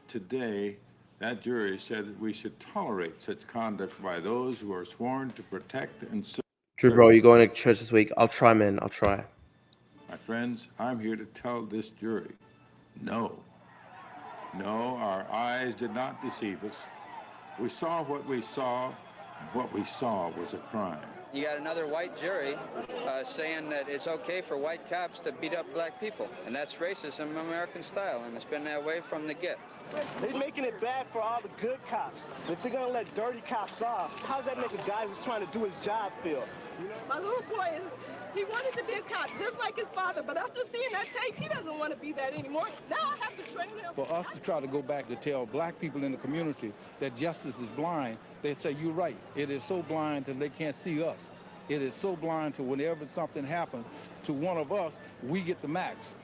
Today, that jury said that we should tolerate such conduct by those who are sworn to protect and serve. Drew, bro, you going to church this week? I'll try, man. I'll try. My friends, I'm here to tell this jury, no. No, our eyes did not deceive us. We saw what we saw, and what we saw was a crime. You got another white jury saying that it's okay for white cops to beat up black people, and that's racism American style, and it's been that way from the get. They're making it bad for all the good cops. If they're gonna let dirty cops off, how does that make a guy who's trying to do his job feel? You know? My little boy, he wanted to be a cop just like his father, but after seeing that tape, he doesn't want to be that anymore. Now I have to train him. For us to try to go back to tell black people in the community that justice is blind, they say, you're right. It is so blind that they can't see us. It is so blind to whenever something happens to one of us, we get the max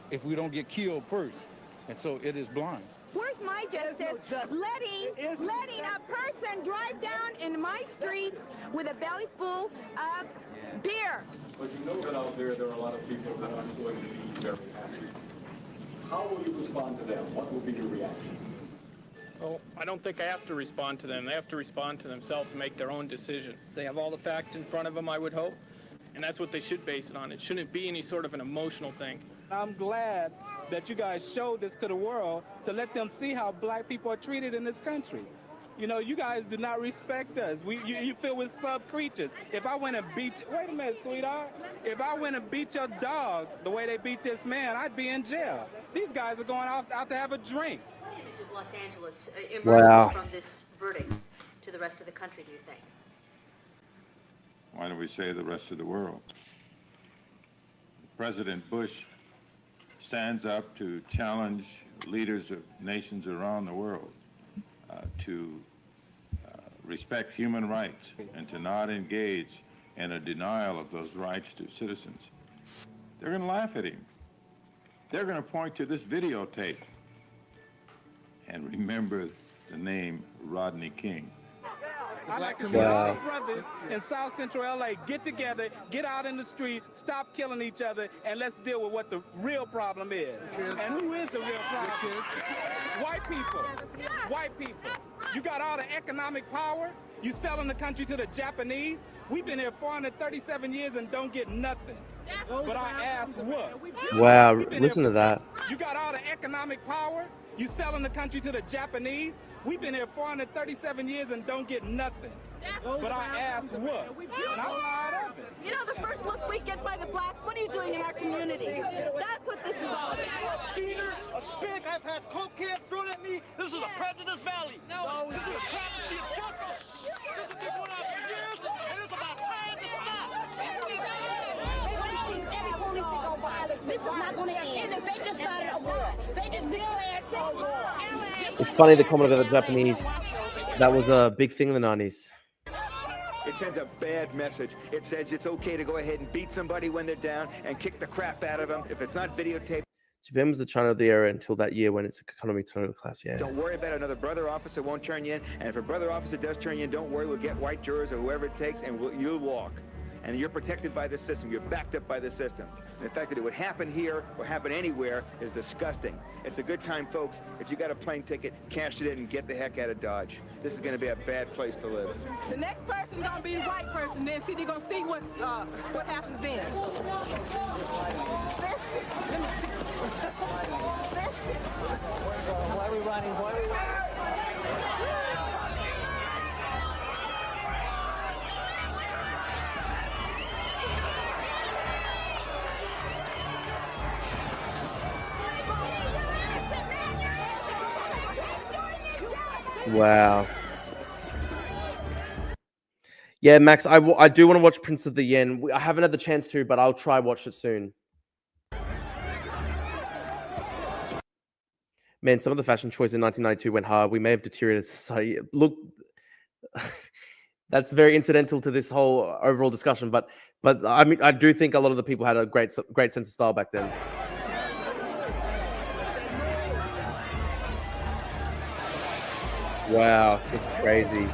if we don't get killed first. And so it is blind. Where's my justice? Letting a person drive down in my streets with a belly full of beer. But you know that out there are a lot of people that aren't going to be very happy. How will you respond to them? What will be your reaction? Well, I don't think I have to respond to them. They have to respond to themselves and make their own decision. They have all the facts in front of them, I would hope, and that's what they should base it on. It shouldn't be any sort of an emotional thing. I'm glad that you guys showed this to the world to let them see how black people are treated in this country. You know, you guys do not respect us. You feel we're sub-creatures. If I went and beat you, wait a minute, sweetheart. If I went and beat your dog the way they beat this man, I'd be in jail. These guys are going out to have a drink. Los Angeles emerges Wow. from this verdict to the rest of the country, do you think? Why don't we say the rest of the world? President Bush stands up to challenge leaders of nations around the world to respect human rights and to not engage in a denial of those rights to citizens. They're going to laugh at him. They're going to point to this videotape and remember the name Rodney King. I'd like to see all brothers in South Central LA get together, get out in the street, stop killing each other, and let's deal with what the real problem is. And who is the real problem? White people. White people. You got all the economic power. You selling the country to the Japanese. We've been here 437 years and don't get nothing. But our ass whooped. Wow, listen to that. You got all the economic power. You selling the country to the Japanese. We've been here 437 years and don't get nothing. But our ass whooped. And I'm tired of it. You know the first look we get by the blacks, what are you doing in our community? That's what this is all about. Peter, a stick, I've had cocaine thrown at me. This is a President's Valley. No, this is a travesty of justice. This has been going on for years, and it's about time to stop. Every police to go violent. This is not going to end. If they just started a war, they just declared a war. It's funny the comment about the Japanese. That was a big thing in the 90s. It sends a bad message. It says it's okay to go ahead and beat somebody when they're down and kick the crap out of them. If it's not videotaped, Japan was the China of the era until that year when its economy totally collapsed. Yeah. don't worry about it. Another brother officer won't turn you in. And if a brother officer does turn you in, don't worry. We'll get white jurors or whoever it takes, and you'll walk. And you're protected by the system. You're backed up by the system. And the fact that it would happen here or happen anywhere is disgusting. It's a good time, folks. If you got a plane ticket, cash it in and get the heck out of Dodge. This is going to be a bad place to live. The next person gonna be a white person. Then see, they're gonna see what happens then. Why are we running? Why are we running? Wow. Yeah, Max, I do want to watch Prince of the Yen. I haven't had the chance to, but I'll try watch it soon. Man, some of the fashion choices in 1992 went hard. We may have deteriorated society. Look, that's very incidental to this whole overall discussion. But I mean, I do think a lot of the people had a great sense of style back then. Wow, it's crazy.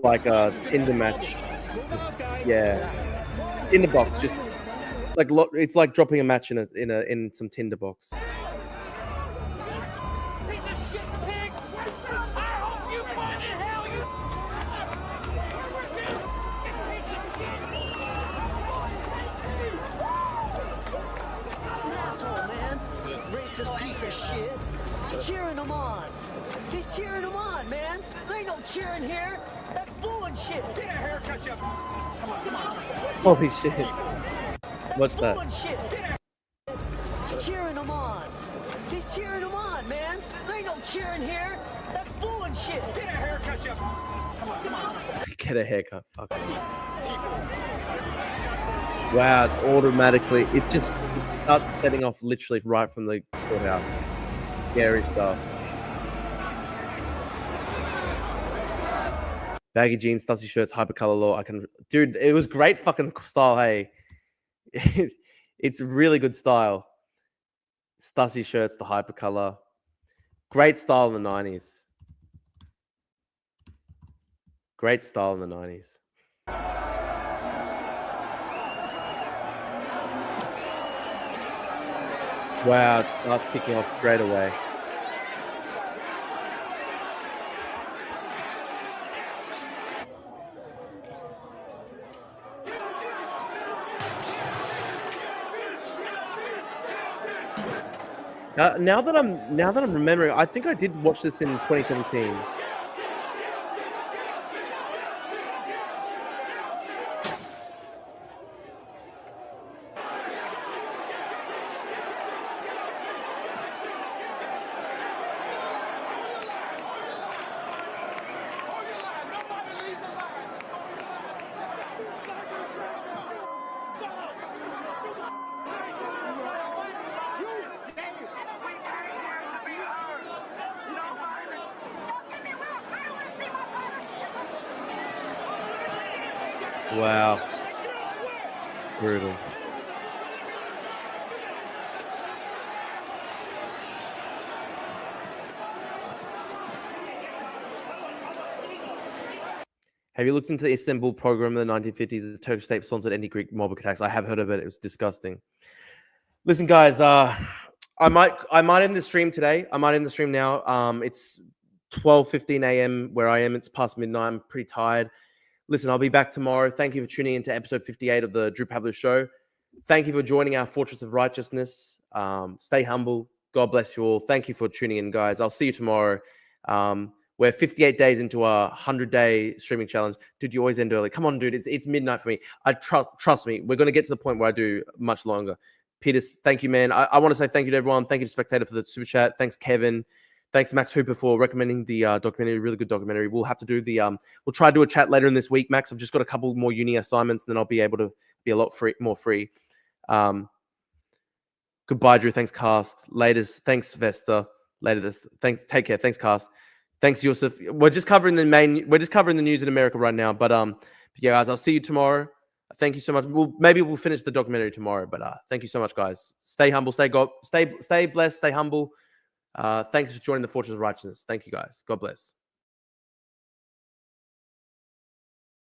Like a Tinder match. Yeah. tinderbox, just like it's like dropping a match in some tinderbox. Racist piece of shit. He's cheering them on. He's cheering them on, man. There ain't no cheering here. That's bullshit. Get a haircut, you. Come on. Holy shit. What's that? Bullshit. He's cheering them on. He's cheering them on, man. There ain't no cheering here. That's bullshit. Get a haircut, you. Come on. Get a haircut. Fuck. Wow, automatically. It starts setting off literally right from the courthouse. Scary stuff. Baggy jeans, Stussy shirts, hypercolor law. Dude, it was great fucking style, hey. It's really good style. Stussy shirts, the hypercolor. Great style in the 90s. Great style in the 90s. Wow, it starts kicking off straight away. Now that I'm remembering, I think I did watch this in 2017. Wow. Brutal. Have you looked into the Istanbul program in the 1950s? The Turkish state sponsored anti-Greek mob attacks. I have heard of it. It was disgusting. Listen, guys, I might end the stream today. I might end the stream now. It's 12:15 a.m. where I am. It's past midnight. I'm pretty tired. Listen, I'll be back tomorrow. Thank you for tuning into episode 58 of the Drew Pavlis Show. Thank you for joining our Fortress of Righteousness. Stay humble. God bless you all. Thank you for tuning in, guys. I'll see you tomorrow. We're 58 days into our 100-day streaming challenge. Dude, you always end early. Come on, dude. It's midnight for me. Trust me. We're going to get to the point where I do much longer. Peter, thank you, man. I want to say thank you to everyone. Thank you to Spectator for the super chat. Thanks, Kevin. Thanks, Max Hooper, for recommending the documentary. Really good documentary. We'll have to do the we'll try to do a chat later in this week, Max. I've just got a couple more uni assignments, and then I'll be able to be a lot more free. Goodbye, Drew. Thanks, Cast. Latest. Thanks, Vesta. Later this. Thanks. Take care. Thanks, Cast. Thanks, Yusuf. We're just covering the news in America right now. But yeah, guys, I'll see you tomorrow. Thank you so much. Maybe we'll finish the documentary tomorrow. But thank you so much, guys. Stay humble. Stay blessed. Stay humble. Thanks for joining the Fortress of Righteousness. Thank you, guys. God bless.